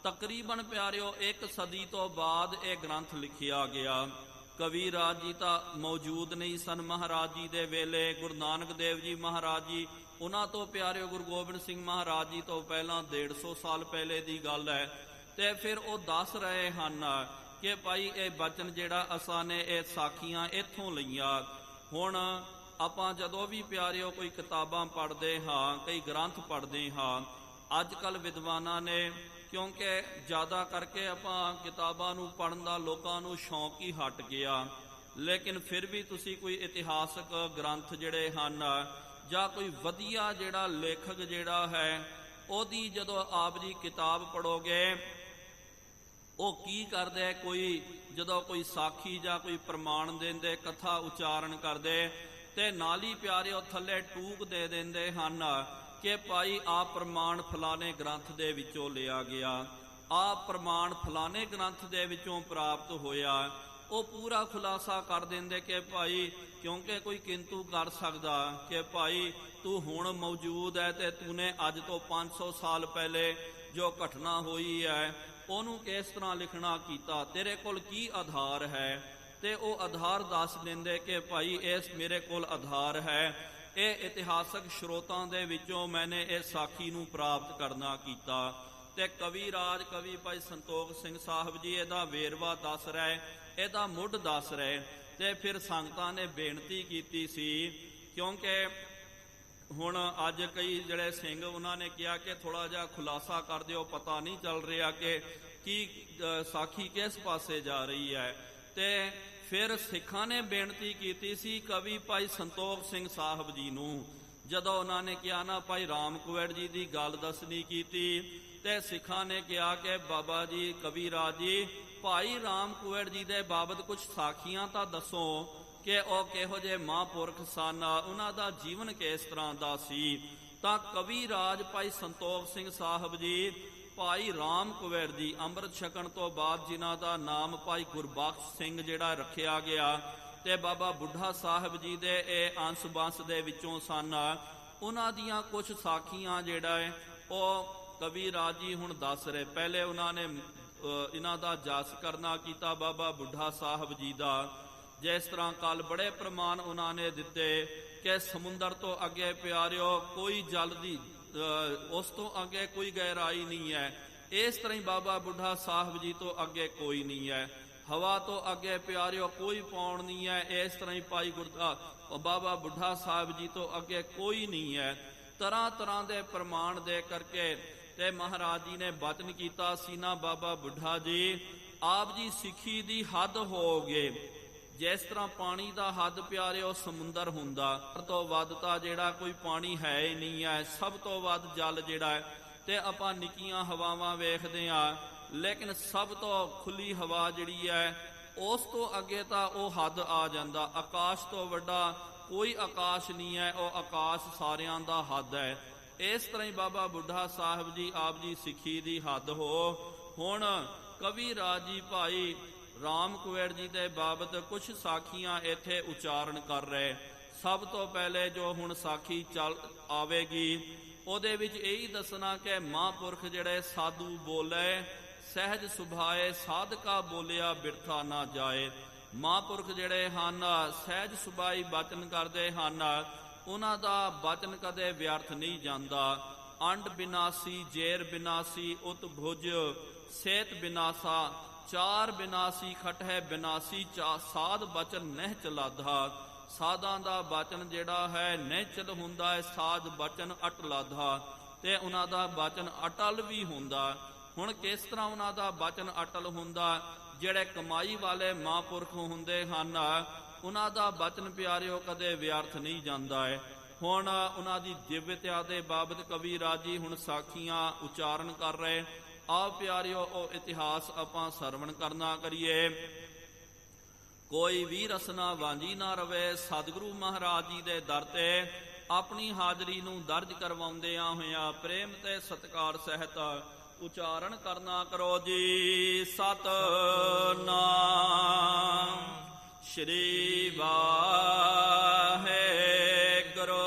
ਤਕਰੀਬਨ ਪਿਆਰਿਓ 1 ਸਦੀ ਤੋਂ ਬਾਅਦ ਇਹ ਗ੍ਰੰਥ ਲਿਖਿਆ ਗਿਆ। ਕਵੀ ਰਾਜ ਜੀ ਤਾਂ ਮੌਜੂਦ ਨਹੀਂ ਸਨ ਮਹਾਰਾਜ ਜੀ ਦੇ ਵੇਲੇ। ਗੁਰੂ ਨਾਨਕ ਦੇਵ ਜੀ ਮਹਾਰਾਜ ਜੀ, ਉਹਨਾਂ ਤੋਂ ਪਿਆਰਿਓ ਗੁਰੂ ਗੋਬਿੰਦ ਸਿੰਘ ਮਹਾਰਾਜ ਜੀ ਤੋਂ ਪਹਿਲਾਂ 150 ਸਾਲ ਪਹਿਲੇ ਦੀ ਗੱਲ ਹੈ। ਤੇ ਫਿਰ ਉਹ ਦੱਸ ਰਹੇ ਹਨ ਕਿ ਭਾਈ ਇਹ ਬਚਨ ਜਿਹੜਾ ਅਸਾਂ ਨੇ ਇਹ ਸਾਖੀਆਂ ਇੱਥੋਂ ਲਈਆਂ। ਹੁਣ ਆਪਾਂ ਜਦੋਂ ਵੀ ਪਿਆਰਿਓ ਕੋਈ ਕਿਤਾਬਾਂ ਪੜ੍ਹਦੇ ਹਾਂ, ਕਈ ਗ੍ਰੰਥ ਪੜ੍ਹਦੇ ਹਾਂ, ਅੱਜ ਕੱਲ੍ਹ ਵਿਦਵਾਨਾਂ ਨੇ, ਕਿਉਂਕਿ ਜ਼ਿਆਦਾ ਕਰਕੇ ਆਪਾਂ ਕਿਤਾਬਾਂ ਨੂੰ ਪੜ੍ਹਨ ਦਾ ਲੋਕਾਂ ਨੂੰ ਸ਼ੌਂਕ ਹੀ ਹਟ ਗਿਆ, ਲੇਕਿਨ ਫਿਰ ਵੀ ਤੁਸੀਂ ਕੋਈ ਇਤਿਹਾਸਕ ਗ੍ਰੰਥ ਜਿਹੜੇ ਹਨ ਜਾਂ ਕੋਈ ਵਧੀਆ ਜਿਹੜਾ ਲੇਖਕ ਜਿਹੜਾ ਹੈ ਉਹਦੀ ਜਦੋਂ ਆਪ ਜੀ ਕਿਤਾਬ ਪੜ੍ਹੋਗੇ, ਉਹ ਕੀ ਕਰਦੇ, ਕੋਈ ਜਦੋਂ ਕੋਈ ਸਾਖੀ ਜਾਂ ਕੋਈ ਪ੍ਰਮਾਣ ਦਿੰਦੇ, ਕਥਾ ਉਚਾਰਨ ਕਰਦੇ, ਤੇ ਨਾਲ ਹੀ ਪਿਆਰਿਓ ਥੱਲੇ ਟੂਕ ਦੇ ਦਿੰਦੇ ਹਨ ਕਿ ਭਾਈ ਆ ਪ੍ਰਮਾਣ ਫਲਾਣੇ ਗ੍ਰੰਥ ਦੇ ਵਿੱਚੋਂ ਲਿਆ ਗਿਆ, ਆ ਪ੍ਰਮਾਣ ਫਲਾਣੇ ਗ੍ਰੰਥ ਦੇ ਵਿੱਚੋਂ ਪ੍ਰਾਪਤ ਹੋਇਆ। ਉਹ ਪੂਰਾ ਖੁਲਾਸਾ ਕਰ ਦਿੰਦੇ ਕਿ ਭਾਈ, ਕਿਉਂਕਿ ਕੋਈ ਕਿੰਤੂ ਕਰ ਸਕਦਾ ਕਿ ਭਾਈ ਤੂੰ ਹੁਣ ਮੌਜੂਦ ਹੈ ਤੇ ਤੂਨੇ ਅੱਜ ਤੋਂ 500 ਸਾਲ ਪਹਿਲੇ ਜੋ ਘਟਨਾ ਹੋਈ ਹੈ ਉਹਨੂੰ ਕਿਸ ਤਰ੍ਹਾਂ ਲਿਖਣਾ ਕੀਤਾ, ਤੇਰੇ ਕੋਲ ਕੀ ਆਧਾਰ ਹੈ। ਤੇ ਉਹ ਆਧਾਰ ਦੱਸ ਦਿੰਦੇ ਕਿ ਭਾਈ ਇਸ ਮੇਰੇ ਕੋਲ ਆਧਾਰ ਹੈ, ਇਹ ਇਤਿਹਾਸਕ ਸਰੋਤਾਂ ਦੇ ਵਿੱਚੋਂ ਮੈਨੇ ਇਹ ਸਾਖੀ ਨੂੰ ਪ੍ਰਾਪਤ ਕਰਨਾ ਕੀਤਾ। ਤੇ ਕਵੀ ਰਾਜ ਕਵੀ ਭਾਈ ਸੰਤੋਖ ਸਿੰਘ ਸਾਹਿਬ ਜੀ ਇਹਦਾ ਵੇਰਵਾ ਦੱਸ ਰਹੇ, ਇਹਦਾ ਮੁੱਢ ਦੱਸ ਰਹੇ। ਤੇ ਫਿਰ ਸੰਗਤਾਂ ਨੇ ਬੇਨਤੀ ਕੀਤੀ ਸੀ, ਕਿਉਂਕਿ ਹੁਣ ਅੱਜ ਕਈ ਜਿਹੜੇ ਸਿੰਘ ਉਹਨਾਂ ਨੇ ਕਿਹਾ ਕਿ ਥੋੜਾ ਜਿਹਾ ਖੁਲਾਸਾ ਕਰ ਦਿਓ, ਪਤਾ ਨਹੀਂ ਚੱਲ ਰਿਹਾ ਕਿ ਕੀ ਸਾਖੀ ਕਿਸ ਪਾਸੇ ਜਾ ਰਹੀ ਹੈ। ਤੇ ਫਿਰ ਸਿੱਖਾਂ ਨੇ ਬੇਨਤੀ ਕੀਤੀ ਸੀ ਕਵੀ ਭਾਈ ਸੰਤੋਖ ਸਿੰਘ ਸਾਹਿਬ ਜੀ ਨੂੰ, ਜਦੋਂ ਉਹਨਾਂ ਨੇ ਕਿਹਾ ਨਾ ਭਾਈ ਰਾਮ ਕੁਵੈੜ ਜੀ ਦੀ ਗੱਲ ਦੱਸਣੀ ਕੀਤੀ, ਤੇ ਸਿੱਖਾਂ ਨੇ ਕਿਹਾ ਕਿ ਬਾਬਾ ਜੀ ਕਵੀ ਰਾਜ ਜੀ, ਭਾਈ ਰਾਮ ਕੁਵੈੜ ਜੀ ਦੇ ਬਾਬਤ ਕੁਝ ਸਾਖੀਆਂ ਤਾਂ ਦੱਸੋ ਕਿ ਉਹ ਕਿਹੋ ਜਿਹੇ ਮਹਾਂਪੁਰਖ ਸਨ, ਉਹਨਾਂ ਦਾ ਜੀਵਨ ਕਿਸ ਤਰ੍ਹਾਂ ਦਾ ਸੀ। ਤਾਂ ਕਵੀ ਰਾਜ ਭਾਈ ਸੰਤੋਖ ਸਿੰਘ ਸਾਹਿਬ ਜੀ ਭਾਈ ਰਾਮ ਕੁਵੈੜ ਜੀ ਅੰਮ੍ਰਿਤ ਛਕਣ ਤੋਂ ਬਾਅਦ ਜਿਨ੍ਹਾਂ ਦਾ ਨਾਮ ਭਾਈ ਗੁਰਬਖਸ਼ ਸਿੰਘ ਜਿਹੜਾ ਰੱਖਿਆ ਗਿਆ, ਤੇ ਬਾਬਾ ਬੁੱਢਾ ਸਾਹਿਬ ਜੀ ਦੇ ਇਹ ਅੰਸ਼ ਬੰਸ ਦੇ ਵਿੱਚੋਂ ਸਨ, ਉਹਨਾਂ ਦੀਆਂ ਕੁਝ ਸਾਖੀਆਂ ਜਿਹੜਾ ਹੈ ਉਹ ਕਵੀ ਰਾਜ ਜੀ ਹੁਣ ਦੱਸ ਰਹੇ। ਪਹਿਲੇ ਉਹਨਾਂ ਨੇ ਇਹਨਾਂ ਦਾ ਜਸ ਕਰਨਾ ਕੀਤਾ ਬਾਬਾ ਬੁੱਢਾ ਸਾਹਿਬ ਜੀ ਦਾ, ਜਿਸ ਤਰ੍ਹਾਂ ਕੱਲ ਬੜੇ ਪ੍ਰਮਾਣ ਉਹਨਾਂ ਨੇ ਦਿੱਤੇ ਕਿ ਸਮੁੰਦਰ ਤੋਂ ਅੱਗੇ ਪਿਆਰਿਓ ਕੋਈ ਜਲ ਦੀ, ਉਸ ਤੋਂ ਅੱਗੇ ਕੋਈ ਗਹਿਰਾਈ ਨਹੀਂ ਹੈ। ਇਸ ਤਰ੍ਹਾਂ ਹੀ ਬਾਬਾ ਬੁੱਢਾ ਸਾਹਿਬ ਜੀ ਤੋਂ ਅੱਗੇ ਕੋਈ ਨਹੀਂ ਹੈ। ਹਵਾ ਤੋਂ ਅੱਗੇ ਪਿਆਰਿਓ ਕੋਈ ਪੌਣ ਨਹੀਂ ਹੈ। ਇਸ ਤਰ੍ਹਾਂ ਹੀ ਭਾਈ ਬਾਬਾ ਬੁੱਢਾ ਸਾਹਿਬ ਜੀ ਤੋਂ ਅੱਗੇ ਕੋਈ ਨਹੀਂ ਹੈ। ਤਰ੍ਹਾਂ ਤਰ੍ਹਾਂ ਦੇ ਪ੍ਰਮਾਣ ਦੇ ਕਰਕੇ ਤੇ ਮਹਾਰਾਜ ਜੀ ਨੇ ਬਚਨ ਕੀਤਾ ਸੀ ਨਾ, ਬਾਬਾ ਬੁੱਢਾ ਜੀ ਆਪ ਜੀ ਸਿੱਖੀ ਦੀ ਹੱਦ ਹੋ ਗਏ। ਜਿਸ ਤਰ੍ਹਾਂ ਪਾਣੀ ਦਾ ਹੱਦ ਪਿਆਰਿਓ ਸਮੁੰਦਰ ਹੁੰਦਾ, ਸਭ ਤੋਂ ਵੱਧ ਤਾਂ ਜਿਹੜਾ ਕੋਈ ਪਾਣੀ ਹੈ ਹੀ ਨਹੀਂ ਹੈ, ਸਭ ਤੋਂ ਵੱਧ ਜਲ ਜਿਹੜਾ ਹੈ। ਤੇ ਆਪਾਂ ਨਿੱਕੀਆਂ ਹਵਾਵਾਂ ਵੇਖਦੇ ਹਾਂ, ਲੇਕਿਨ ਸਭ ਤੋਂ ਖੁੱਲੀ ਹਵਾ ਜਿਹੜੀ ਹੈ ਉਸ ਤੋਂ ਅੱਗੇ ਤਾਂ ਉਹ ਹੱਦ ਆ ਜਾਂਦਾ। ਆਕਾਸ਼ ਤੋਂ ਵੱਡਾ ਕੋਈ ਆਕਾਸ਼ ਨਹੀਂ ਹੈ, ਉਹ ਆਕਾਸ਼ ਸਾਰਿਆਂ ਦਾ ਹੱਦ ਹੈ। ਇਸ ਤਰ੍ਹਾਂ ਹੀ ਬਾਬਾ ਬੁੱਢਾ ਸਾਹਿਬ ਜੀ ਆਪ ਜੀ ਸਿੱਖੀ ਦੀ ਹੱਦ ਹੋ। ਹੁਣ ਕਵੀ ਰਾਜ ਜੀ ਭਾਈ ਰਾਮ ਕੁਵੈੜ ਜੀ ਦੇ ਬਾਬਤ ਕੁਝ ਸਾਖੀਆਂ ਇੱਥੇ ਉਚਾਰਨ ਕਰ ਰਹੇ। ਸਭ ਤੋਂ ਪਹਿਲੇ ਜੋ ਹੁਣ ਸਾਖੀ ਚੱਲ ਆਵੇਗੀ ਉਹਦੇ ਵਿੱਚ ਇਹੀ ਦੱਸਣਾ ਕਿ ਮਹਾਂਪੁਰਖ ਜਿਹੜੇ ਸਾਧੂ ਬੋਲੇ, ਸਹਿਜ ਸੁਭਾਏ ਸਾਧਕਾ ਬੋਲਿਆ ਬਿਰਥਾ ਨਾ ਜਾਏ। ਮਹਾਂਪੁਰਖ ਜਿਹੜੇ ਹਨ ਸਹਿਜ ਸੁਭਾਈ ਬਚਨ ਕਰਦੇ ਹਨ, ਉਹਨਾਂ ਦਾ ਬਚਨ ਕਦੇ ਵਿਅਰਥ ਨਹੀਂ ਜਾਂਦਾ। ਅੰਡ ਬਿਨਾਸੀ ਜੇਰ ਬਿਨਾਸੀ ਉਤ ਭੁਜ ਸੇਤ ਬਿਨਾਸਾ ਚਾਰ ਬਿਨਾਸੀ ਖਟਹਿ ਬਿਨਾਸੀ ਸਾਧ ਬਚਨ ਨਹਿ ਚਲਾਧਾ। ਸਾਧਾਂ ਦਾ ਬਚਨ ਜਿਹੜਾ ਹੈ ਨਿਹਚਲ ਹੁੰਦਾ ਹੈ, ਸਾਧ ਬਚਨ ਅਟ ਲਾਧਾ, ਤੇ ਉਹਨਾਂ ਦਾ ਬਚਨ ਅਟਲ ਵੀ ਹੁੰਦਾ। ਹੁਣ ਕਿਸ ਤਰ੍ਹਾਂ ਉਹਨਾਂ ਦਾ ਬਚਨ ਅਟਲ ਹੁੰਦਾ? ਜਿਹੜੇ ਕਮਾਈ ਵਾਲੇ ਮਹਾਂਪੁਰਖ ਹੁੰਦੇ ਹਨ ਉਹਨਾਂ ਦਾ ਬਚਨ ਪਿਆਰਿਓ ਕਦੇ ਵਿਅਰਥ ਨਹੀਂ ਜਾਂਦਾ ਹੈ। ਹੁਣ ਉਹਨਾਂ ਦੀ ਦਿਵਯਤਾ ਦੇ ਬਾਬਤ ਕਵੀ ਰਾਜੀ ਹੁਣ ਸਾਖੀਆਂ ਉਚਾਰਨ ਕਰ ਰਹੇ। ਆਓ ਪਿਆਰਿਓ ਉਹ ਇਤਿਹਾਸ ਆਪਾਂ ਸਰਵਣ ਕਰਨਾ ਕਰੀਏ। ਕੋਈ ਵੀ ਰਸਨਾ ਵਾਂਝੀ ਨਾ ਰਵੇ। ਸਤਿਗੁਰੂ ਮਹਾਰਾਜ ਜੀ ਦੇ ਦਰ ਤੇ ਆਪਣੀ ਹਾਜ਼ਰੀ ਨੂੰ ਦਰਜ ਕਰਵਾਉਂਦਿਆਂ ਹੋਇਆਂ ਪ੍ਰੇਮ ਤੇ ਸਤਿਕਾਰ ਸਹਿਤ ਉਚਾਰਨ ਕਰਨਾ ਕਰੋ ਜੀ। ਸਤਿਨਾਮ ਸ੍ਰੀ ਵਾਹਿਗੁਰੂ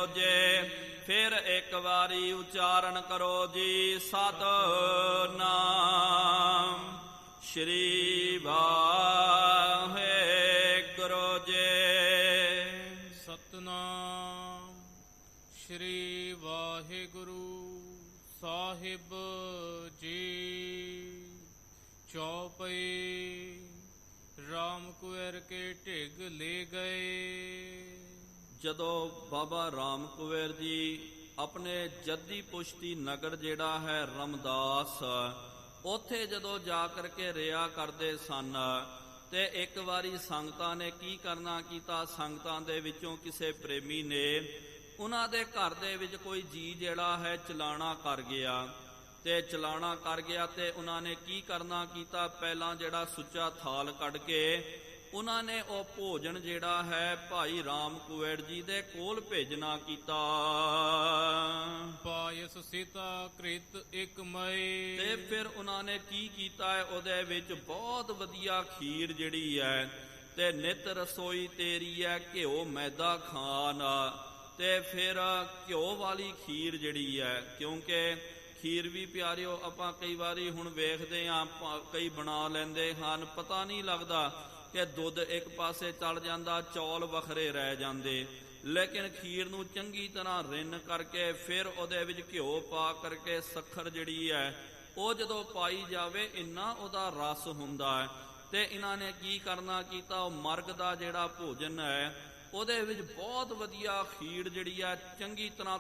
ਜੀ। ਫਿਰ ਇੱਕ ਵਾਰੀ ਉਚਾਰਨ ਕਰੋ ਜੀ ਸਤਿਨਾਮ ਸ਼੍ਰੀ ਵਾਹਿਗੁਰੂ ਜੀ। ਸਤਨਾਮ ਸ਼੍ਰੀ ਵਾਹਿਗੁਰੂ ਸਾਹਿਬ ਜੀ। ਚੌਪਈ ਰਾਮ ਕੁੰਵਰ ਕੇ ਢਿੱਗ ਲੈ ਗਏ। ਜਦੋਂ ਬਾਬਾ ਰਾਮ ਕੁੰਵਰ ਜੀ ਆਪਣੇ ਜੱਦੀ ਪੁਸ਼ਤੀ ਨਗਰ ਜਿਹੜਾ ਹੈ ਰਮਦਾਸ, ਉੱਥੇ ਜਦੋਂ ਜਾ ਕਰਕੇ ਰਿਹਾ ਕਰਦੇ ਸਨ ਤੇ ਇੱਕ ਵਾਰੀ ਸੰਗਤਾਂ ਨੇ ਕੀ ਕਰਨਾ ਕੀਤਾ, ਸੰਗਤਾਂ ਦੇ ਵਿੱਚੋਂ ਕਿਸੇ ਪ੍ਰੇਮੀ ਨੇ ਉਹਨਾਂ ਦੇ ਘਰ ਦੇ ਵਿੱਚ ਕੋਈ ਜੀ ਜਿਹੜਾ ਹੈ ਚਲਾਣਾ ਕਰ ਗਿਆ ਤੇ ਚਲਾਣਾ ਕਰ ਗਿਆ ਤੇ ਉਹਨਾਂ ਨੇ ਕੀ ਕਰਨਾ ਕੀਤਾ, ਪਹਿਲਾਂ ਜਿਹੜਾ ਸੁੱਚਾ ਥਾਲ ਕੱਢ ਕੇ ਉਹਨਾਂ ਨੇ ਉਹ ਭੋਜਨ ਜਿਹੜਾ ਹੈ ਭਾਈ ਰਾਮ ਕੁੰਵਰ ਜੀ ਦੇ ਕੋਲ ਭੇਜਣਾ ਕੀਤਾ। ਪਾਇਸ ਸੀਤਾ ਕ੍ਰਿਤ ਇਕ ਮਈ। ਤੇ ਫਿਰ ਉਹਨਾਂ ਨੇ ਕੀ ਕੀਤਾ ਹੈ, ਉਹਦੇ ਵਿੱਚ ਬਹੁਤ ਵਧੀਆ ਖੀਰ ਜਿਹੜੀ ਹੈ ਤੇ ਨਿਤ ਰਸੋਈ ਤੇਰੀ ਹੈ, ਘਿਓ ਮੈਦਾ ਖਾਨ। ਤੇ ਫਿਰ ਘਿਓ ਵਾਲੀ ਖੀਰ ਜਿਹੜੀ ਹੈ, ਕਿਉਂਕਿ ਖੀਰ ਵੀ ਪਿਆਰਿਓ ਆਪਾਂ ਕਈ ਵਾਰੀ ਹੁਣ ਵੇਖਦੇ ਹਾਂ ਕਈ ਬਣਾ ਲੈਂਦੇ ਹਨ, ਪਤਾ ਨਹੀਂ ਲੱਗਦਾ ਕਿ ਦੁੱਧ ਇੱਕ ਪਾਸੇ ਚਲ ਜਾਂਦਾ, ਚੌਲ ਵੱਖਰੇ ਰਹਿ ਜਾਂਦੇ। ਲੇਕਿਨ ਖੀਰ ਨੂੰ ਚੰਗੀ ਤਰ੍ਹਾਂ ਰਿੰਨ ਕਰਕੇ ਫਿਰ ਉਹਦੇ ਵਿੱਚ ਘਿਓ ਪਾ ਕਰਕੇ ਸ਼ੱਕਰ ਜਿਹੜੀ ਹੈ ਉਹ ਜਦੋਂ ਪਾਈ ਜਾਵੇ ਇੰਨਾ ਉਹਦਾ ਰਸ ਹੁੰਦਾ ਹੈ। ਤੇ ਇਹਨਾਂ ਨੇ ਕੀ ਕਰਨਾ ਕੀਤਾ, ਉਹ ਮਰਗ ਦਾ ਜਿਹੜਾ ਭੋਜਨ ਹੈ ਉਹਦੇ ਵਿੱਚ ਬਹੁਤ ਵਧੀਆ ਖੀਰ ਜਿਹੜੀ ਹੈ ਚੰਗੀ ਤਰ੍ਹਾਂ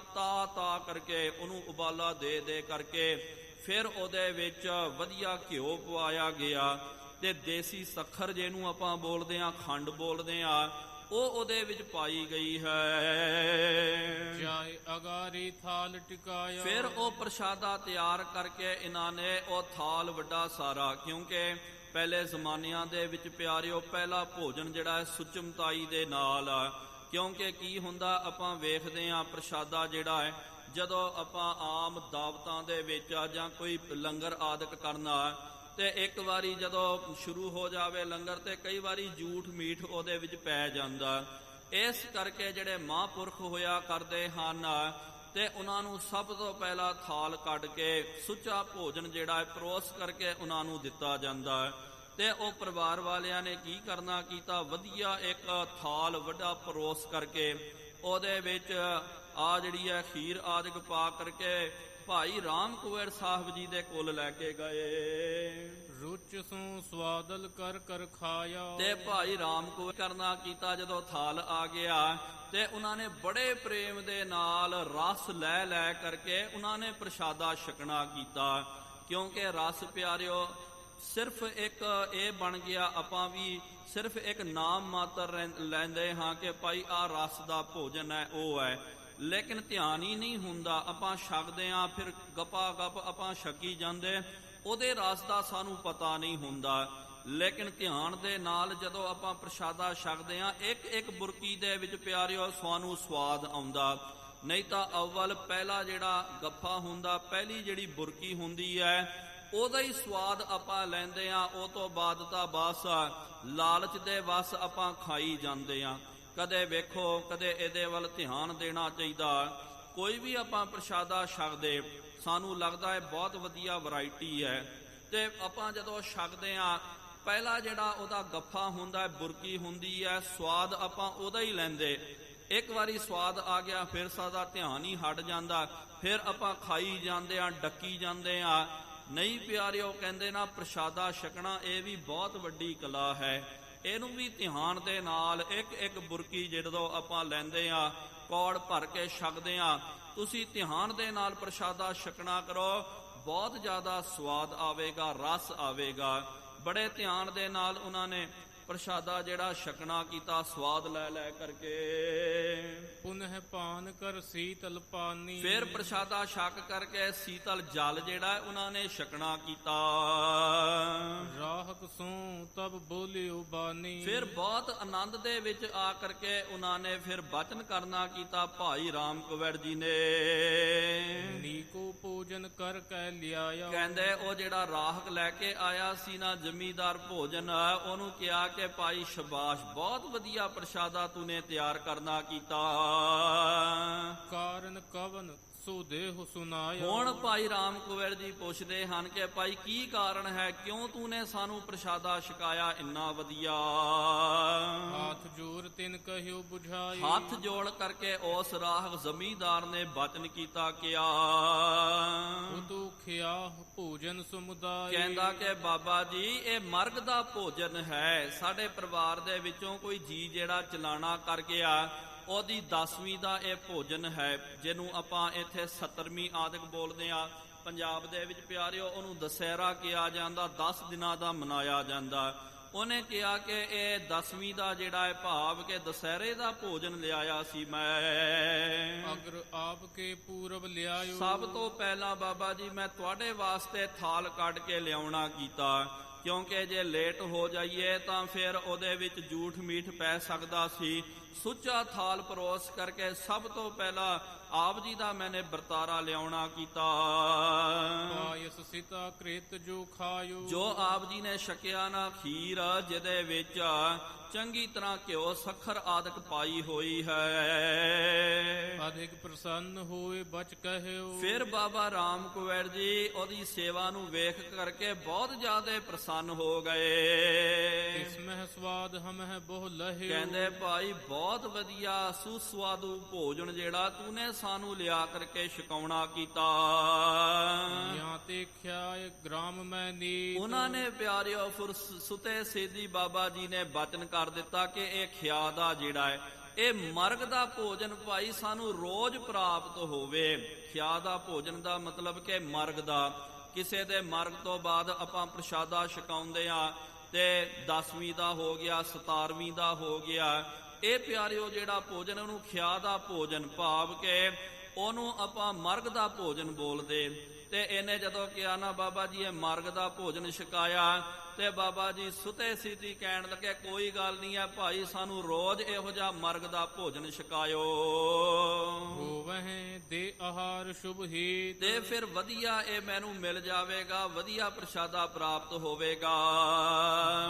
ਤਾ ਕਰਕੇ ਉਹਨੂੰ ਉਬਾਲਾ ਦੇ ਦੇ ਕਰਕੇ ਫਿਰ ਉਹਦੇ ਵਿੱਚ ਵਧੀਆ ਘਿਓ ਪਵਾਇਆ ਗਿਆ ਤੇ ਦੇਸੀ ਸ਼ੱਕਰ ਜਿਹਨੂੰ ਆਪਾਂ ਬੋਲਦੇ ਹਾਂ, ਖੰਡ ਬੋਲਦੇ ਹਾਂ, ਉਹ ਉਹਦੇ ਵਿੱਚ ਪਾਈ ਗਈ ਹੈ। ਜਾਇ ਅਗਾਰੀ ਥਾਲ ਟਿਕਾਇਆ। ਫਿਰ ਉਹ ਪ੍ਰਸ਼ਾਦਾ ਤਿਆਰ ਕਰਕੇ ਇਹਨਾਂ ਨੇ ਉਹ ਥਾਲ ਵੱਡਾ ਸਾਰਾ, ਕਿਉਂਕਿ ਪਹਿਲੇ ਜ਼ਮਾਨਿਆਂ ਦੇ ਵਿੱਚ ਪਿਆਰਿਓ ਪਹਿਲਾ ਭੋਜਨ ਜਿਹੜਾ ਹੈ ਸੁਚਮਤਾਈ ਦੇ ਨਾਲ, ਕਿਉਂਕਿ ਕੀ ਹੁੰਦਾ ਆਪਾਂ ਵੇਖਦੇ ਹਾਂ ਪ੍ਰਸ਼ਾਦਾ ਜਿਹੜਾ ਹੈ ਜਦੋਂ ਆਪਾਂ ਆਮ ਦਾਵਤਾਂ ਦੇ ਵਿੱਚ ਜਾਂ ਕੋਈ ਲੰਗਰ ਆਦਿਕ ਕਰਨਾ ਤੇ ਇੱਕ ਵਾਰੀ ਜਦੋਂ ਸ਼ੁਰੂ ਹੋ ਜਾਵੇ ਲੰਗਰ ਤੇ ਕਈ ਵਾਰੀ ਝੂਠ ਮੀਠ ਉਹਦੇ ਵਿੱਚ ਪੈ ਜਾਂਦਾ। ਇਸ ਕਰਕੇ ਜਿਹੜੇ ਮਹਾਂਪੁਰਖ ਹੋਇਆ ਕਰਦੇ ਹਨ ਤੇ ਉਹਨਾਂ ਨੂੰ ਸਭ ਤੋਂ ਪਹਿਲਾਂ ਥਾਲ ਕੱਢ ਕੇ ਸੁੱਚਾ ਭੋਜਨ ਜਿਹੜਾ ਹੈ ਪਰੋਸ ਕਰਕੇ ਉਹਨਾਂ ਨੂੰ ਦਿੱਤਾ ਜਾਂਦਾ ਤੇ ਉਹ ਪਰਿਵਾਰ ਵਾਲਿਆਂ ਨੇ ਕੀ ਕਰਨਾ ਕੀਤਾ, ਵਧੀਆ ਇੱਕ ਥਾਲ ਵੱਡਾ ਪਰੋਸ ਕਰਕੇ ਉਹਦੇ ਵਿੱਚ ਆ ਜਿਹੜੀ ਹੈ ਖੀਰ ਆਦਿਕ ਪਾ ਕਰਕੇ ਭਾਈ ਰਾਮ ਕੁੰਵਰ ਸਾਹਿਬ ਜੀ ਦੇ ਕੋਲ ਲੈ ਕੇ ਗਏ। ਰੁਚ ਸੂ ਸਵਾਦਲ ਕਰ ਕਰ ਖਾਇਆ। ਤੇ ਭਾਈ ਰਾਮ ਕੁੰਵਰ ਕਰਨਾ ਕੀਤਾ, ਜਦੋਂ ਥਾਲ ਆ ਗਿਆ ਤੇ ਉਹਨਾਂ ਨੇ ਬੜੇ ਪ੍ਰੇਮ ਦੇ ਨਾਲ ਰਸ ਲੈ ਲੈ ਕਰਕੇ ਉਹਨਾਂ ਨੇ ਪ੍ਰਸ਼ਾਦਾ ਛਕਣਾ ਕੀਤਾ, ਕਿਉਂਕਿ ਰਸ ਪਿਆਰਿਓ ਸਿਰਫ ਇੱਕ ਇਹ ਬਣ ਗਿਆ, ਆਪਾਂ ਵੀ ਸਿਰਫ ਇੱਕ ਨਾਮ ਮਾਤਰ ਲੈਂਦੇ ਹਾਂ ਕਿ ਭਾਈ ਆਹ ਰਸ ਦਾ ਭੋਜਨ ਹੈ ਉਹ ਹੈ, ਲੇਕਿਨ ਧਿਆਨ ਹੀ ਨਹੀਂ ਹੁੰਦਾ। ਆਪਾਂ ਛਕਦੇ ਹਾਂ ਫਿਰ ਗੱਪਾ ਗੱਪ ਆਪਾਂ ਛਕੀ ਜਾਂਦੇ, ਉਹਦੇ ਰਸ ਦਾ ਸਾਨੂੰ ਪਤਾ ਨਹੀਂ ਹੁੰਦਾ। ਲੇਕਿਨ ਧਿਆਨ ਦੇ ਨਾਲ ਜਦੋਂ ਆਪਾਂ ਪ੍ਰਸ਼ਾਦਾ ਛਕਦੇ ਹਾਂ ਇੱਕ ਇੱਕ ਬੁਰਕੀ ਦੇ ਵਿੱਚ ਪਿਆਰਿਓ ਸਾਨੂੰ ਸਵਾਦ ਆਉਂਦਾ। ਨਹੀਂ ਤਾਂ ਅਵਲ ਪਹਿਲਾ ਜਿਹੜਾ ਗੱਫਾ ਹੁੰਦਾ, ਪਹਿਲੀ ਜਿਹੜੀ ਬੁਰਕੀ ਹੁੰਦੀ ਹੈ ਉਹਦਾ ਹੀ ਸਵਾਦ ਆਪਾਂ ਲੈਂਦੇ ਹਾਂ, ਉਹ ਤੋਂ ਬਾਅਦ ਤਾਂ ਬਸ ਲਾਲਚ ਦੇ ਵਸ ਆਪਾਂ ਖਾਈ ਜਾਂਦੇ ਹਾਂ। ਕਦੇ ਵੇਖੋ ਕਦੇ ਇਹਦੇ ਵੱਲ ਧਿਆਨ ਦੇਣਾ ਚਾਹੀਦਾ। ਕੋਈ ਵੀ ਆਪਾਂ ਪ੍ਰਸ਼ਾਦਾ ਛਕਦੇ ਸਾਨੂੰ ਲੱਗਦਾ ਹੈ ਬਹੁਤ ਵਧੀਆ ਵੈਰਾਈਟੀ ਹੈ ਤੇ ਆਪਾਂ ਜਦੋਂ ਛਕਦੇ ਹਾਂ ਪਹਿਲਾ ਜਿਹੜਾ ਉਹਦਾ ਗੱਫਾ ਹੁੰਦਾ, ਬੁਰਕੀ ਹੁੰਦੀ ਹੈ, ਸਵਾਦ ਆਪਾਂ ਉਹਦਾ ਹੀ ਲੈਂਦੇ। ਇੱਕ ਵਾਰੀ ਸਵਾਦ ਆ ਗਿਆ ਫਿਰ ਸਾਡਾ ਧਿਆਨ ਹੀ ਹਟ ਜਾਂਦਾ, ਫਿਰ ਆਪਾਂ ਖਾਈ ਜਾਂਦੇ ਹਾਂ, ਡੱਕੀ ਜਾਂਦੇ ਹਾਂ। ਨਹੀਂ ਪਿਆਰਿਓ, ਕਹਿੰਦੇ ਨਾ ਪ੍ਰਸ਼ਾਦਾ ਛਕਣਾ ਇਹ ਵੀ ਬਹੁਤ ਵੱਡੀ ਕਲਾ ਹੈ। ਇਹਨੂੰ ਵੀ ਧਿਆਨ ਦੇ ਨਾਲ ਇੱਕ ਇੱਕ ਬੁਰਕੀ ਜਦੋਂ ਆਪਾਂ ਲੈਂਦੇ ਆ, ਕੌੜ ਭਰ ਕੇ ਛਕਦੇ ਆ, ਤੁਸੀਂ ਧਿਆਨ ਦੇ ਨਾਲ ਪ੍ਰਸ਼ਾਦਾ ਛਕਣਾ ਕਰੋ, ਬਹੁਤ ਜ਼ਿਆਦਾ ਸਵਾਦ ਆਵੇਗਾ, ਰਸ ਆਵੇਗਾ। ਬੜੇ ਧਿਆਨ ਦੇ ਨਾਲ ਉਹਨਾਂ ਨੇ ਪ੍ਰਸ਼ਾਦਾ ਜਿਹੜਾ ਛਕਣਾ ਕੀਤਾ, ਸਵਾਦ ਲੈ ਲੈ ਕਰਕੇ। ਪੁਨਹ ਪਾਨ ਕਰ ਸੀਤਲ ਪਾਨੀ। ਫਿਰ ਪ੍ਰਸ਼ਾਦਾ ਛਕ ਕਰਕੇ ਸੀਤਲ ਜਲ ਜਿਹੜਾ ਉਹਨਾਂ ਨੇ ਛਕਣਾ ਕੀਤਾ। ਰਾਹਕ ਸੂ ਤਬ ਬੋਲਿਓ ਬਾਨੀ। ਫਿਰ ਬਹੁਤ ਆਨੰਦ ਦੇ ਵਿੱਚ ਆ ਕਰਕੇ ਉਹਨਾਂ ਨੇ ਫਿਰ ਬਚਨ ਕਰਨਾ ਕੀਤਾ ਭਾਈ ਰਾਮ ਕੁੰਵਰ ਜੀ ਨੇ। ਨੀਕੋ ਭੋਜਨ ਕਰ ਕੇ ਲਿਆਇਆ। ਕਹਿੰਦੇ ਉਹ ਜਿਹੜਾ ਰਾਹਕ ਲੈ ਕੇ ਆਇਆ ਸੀ ਨਾ ਜ਼ਮੀਂਦਾਰ ਭੋਜਨ, ਉਹਨੂੰ ਕਿਹਾ ਕਿ ਭਾਈ ਸ਼ਬਾਸ਼, ਬਹੁਤ ਵਧੀਆ ਪ੍ਰਸ਼ਾਦਾ ਤੂਨੇ ਤਿਆਰ ਕਰਨਾ ਕੀਤਾ। ਕਾਰਨ ਕਵਨ ਦੇਹੁ ਸੁਨਾਇਆ। ਹੁਣ ਭਾਈ ਰਾਮ ਕੁਵੈਰ ਜੀ ਪੁੱਛਦੇ ਹਨ ਕਿ ਭਾਈ ਕੀ ਕਾਰਨ ਹੈ, ਕਿਉਂ ਤੂੰ ਨੇ ਸਾਨੂੰ ਪ੍ਰਸ਼ਾਦਾ ਛਕਾਇਆ ਇੰਨਾ ਵਧੀਆ। ਹਾਥ ਜੋਰ ਤਿਨ ਕਹਿਓ 부ਝਾਈ। ਹੱਥ ਜੋੜ ਕਰਕੇ ਉਸ ਰਾਹ ਜ਼ਮੀਂਦਾਰ ਨੇ ਬਚਨ ਕੀਤਾ ਕਿਆ, ਤੂੰ ਖਿਆ ਭੋਜਨ ਸਮੁਦਾਇ। ਕਹਿੰਦਾ ਕਿ ਬਾਬਾ ਜੀ ਇਹ ਮਰਗ ਦਾ ਭੋਜਨ ਹੈ। ਸਾਡੇ ਪਰਿਵਾਰ ਦੇ ਵਿੱਚੋਂ ਕੋਈ ਜੀ ਜਿਹੜਾ ਚਲਾਣਾ ਕਰ ਗਿਆ, ਉਹਦੀ 10ਵੀਂ ਦਾ ਇਹ ਭੋਜਨ ਹੈ, ਜਿਹਨੂੰ ਆਪਾਂ ਇੱਥੇ 70ਵੀਂ ਆਦਿਕ ਬੋਲਦੇ ਆ। ਪੰਜਾਬ ਦੇ ਵਿੱਚ ਪਿਆਰਿਓ ਉਹਨੂੰ ਦੁਸਹਿਰਾ ਕਿਹਾ ਜਾਂਦਾ, 10 ਦਿਨਾਂ ਦਾ ਮਨਾਇਆ ਜਾਂਦਾ। ਉਹਨੇ ਕਿਹਾ ਕਿ ਇਹ 10ਵੀਂ ਦਾ ਜਿਹੜਾ ਹੈ ਭਾਵ ਕਿ ਦੁਸਹਿਰੇ ਦਾ ਭੋਜਨ ਲਿਆਇਆ ਸੀ ਮੈਂ। ਅਗਰ ਆਪ ਕੇ ਪੂਰਬ ਲਿਆਇਓ। ਸਭ ਤੋਂ ਪਹਿਲਾਂ ਬਾਬਾ ਜੀ ਮੈਂ ਤੁਹਾਡੇ ਵਾਸਤੇ ਥਾਲ ਕੱਢ ਕੇ ਲਿਆਉਣਾ ਕੀਤਾ, ਕਿਉਂਕਿ ਜੇ ਲੇਟ ਹੋ ਜਾਈਏ ਤਾਂ ਫਿਰ ਉਹਦੇ ਵਿੱਚ ਝੂਠ ਮੀਠ ਪੈ ਸਕਦਾ ਸੀ। ਸੁੱਚਾ ਥਾਲ ਪਰੋਸ ਕਰਕੇ ਸਭ ਤੋਂ ਪਹਿਲਾਂ ਆਪ ਜੀ ਦਾ ਮੈਨੇ ਵਰਤਾਰਾ ਲਿਆਉਣਾ ਕੀਤਾ। ਪਾਇਸ ਸਿਤਾ ਕ੍ਰਿਤ ਜੋ ਖਾਇਓ। ਜੋ ਆਪ ਜੀ ਨੇ ਛਕਿਆ ਨਾ ਖੀਰ, ਜਿਹਦੇ ਵਿੱਚ ਚੰਗੀ ਤਰ੍ਹਾਂ ਘਿਓ ਸੱਖਰ ਆਦਿਕ ਪਾਈ ਹੋਈ ਹੈ। ਅਧਿਕ ਪ੍ਰਸੰਨ ਹੋਏ ਬਚ ਕਹਿਓ। ਫਿਰ ਬਾਬਾ ਰਾਮ ਕੁਵੈਰ ਜੀ ਉਹਦੀ ਸੇਵਾ ਨੂੰ ਵੇਖ ਕਰਕੇ ਬਹੁਤ ਜ਼ਿਆਦਾ ਪ੍ਰਸੰਨ ਹੋ ਗਏ। ਇਸ ਮਹਿ ਸਵਾਦ ਹਮਹਿ ਬਹੁ ਲਹਿਓ। ਕਹਿੰਦੇ ਭਾਈ ਬਹੁਤ ਵਧੀਆ ਸੁਸਵਾਦੂ ਭੋਜਨ ਜਿਹੜਾ ਤੂੰ ਨੇ ਸਾਨੂੰ ਲਿਆ ਕਰਕੇ ਛਕਾਉਣਾ ਕੀਤਾ। ਜਾਂ ਤੇ ਖਿਆਏ ਗ੍ਰਾਮ ਮੈਂ ਨੀਤ। ਉਹਨਾਂ ਨੇ ਪਿਆਰਿਓ ਫਿਰ ਸੁਤੇ ਸੇਦੀ ਬਾਬਾ ਜੀ ਨੇ ਬਚਨ ਕਰ ਦਿੱਤਾ ਕਿ ਇਹ ਖਿਆ ਦਾ ਜਿਹੜਾ ਹੈ ਇਹ ਮਰਗ ਦਾ ਭੋਜਨ ਭਾਈ ਸਾਨੂੰ ਰੋਜ਼ ਪ੍ਰਾਪਤ ਹੋਵੇ। ਖਿਆ ਦਾ ਭੋਜਨ ਦਾ ਮਤਲਬ ਕਿ ਮਰਗ ਦਾ, ਕਿਸੇ ਦੇ ਮਰਗ ਤੋਂ ਬਾਅਦ ਆਪਾਂ ਪ੍ਰਸ਼ਾਦਾ ਛਕਾਉਂਦੇ ਆ, ਤੇ 10ਵੀਂ ਦਾ ਹੋ ਗਿਆ, 17ਵੀਂ ਦਾ ਹੋ ਗਿਆ। ਇਹ ਪਿਆਰਿਓ ਜਿਹੜਾ ਭੋਜਨ ਉਹਨੂੰ ਖਿਆ ਦਾ ਭੋਜਨ ਭਾਵ ਕਿ ਉਹਨੂੰ ਆਪਾਂ ਮਰਗ ਦਾ ਭੋਜਨ ਬੋਲਦੇ। ਤੇ ਇਹਨੇ ਜਦੋਂ ਕਿਹਾ ਨਾ ਬਾਬਾ ਜੀ ਇਹ ਮਰਗ ਦਾ ਭੋਜਨ ਛਕਾਇਆ, ਤੇ ਬਾਬਾ ਜੀ ਸੁਤੇ ਸੀਤੀ ਕਹਿਣ ਲੱਗੇ ਕੋਈ ਗੱਲ ਨਹੀਂ ਹੈ ਭਾਈ, ਸਾਨੂੰ ਰੋਜ਼ ਇਹੋ ਜਿਹਾ ਮਰਗ ਦਾ ਭੋਜਨ ਛਕਾਇਓ। ਹੋਵਹਿ ਦੇ ਆਹਾਰ ਸ਼ੁਭ ਹੀਤ। ਤੇ ਫਿਰ ਵਧੀਆ ਇਹ ਮੈਨੂੰ ਮਿਲ ਜਾਵੇਗਾ, ਵਧੀਆ ਪ੍ਰਸ਼ਾਦਾ ਪ੍ਰਾਪਤ ਹੋਵੇਗਾ।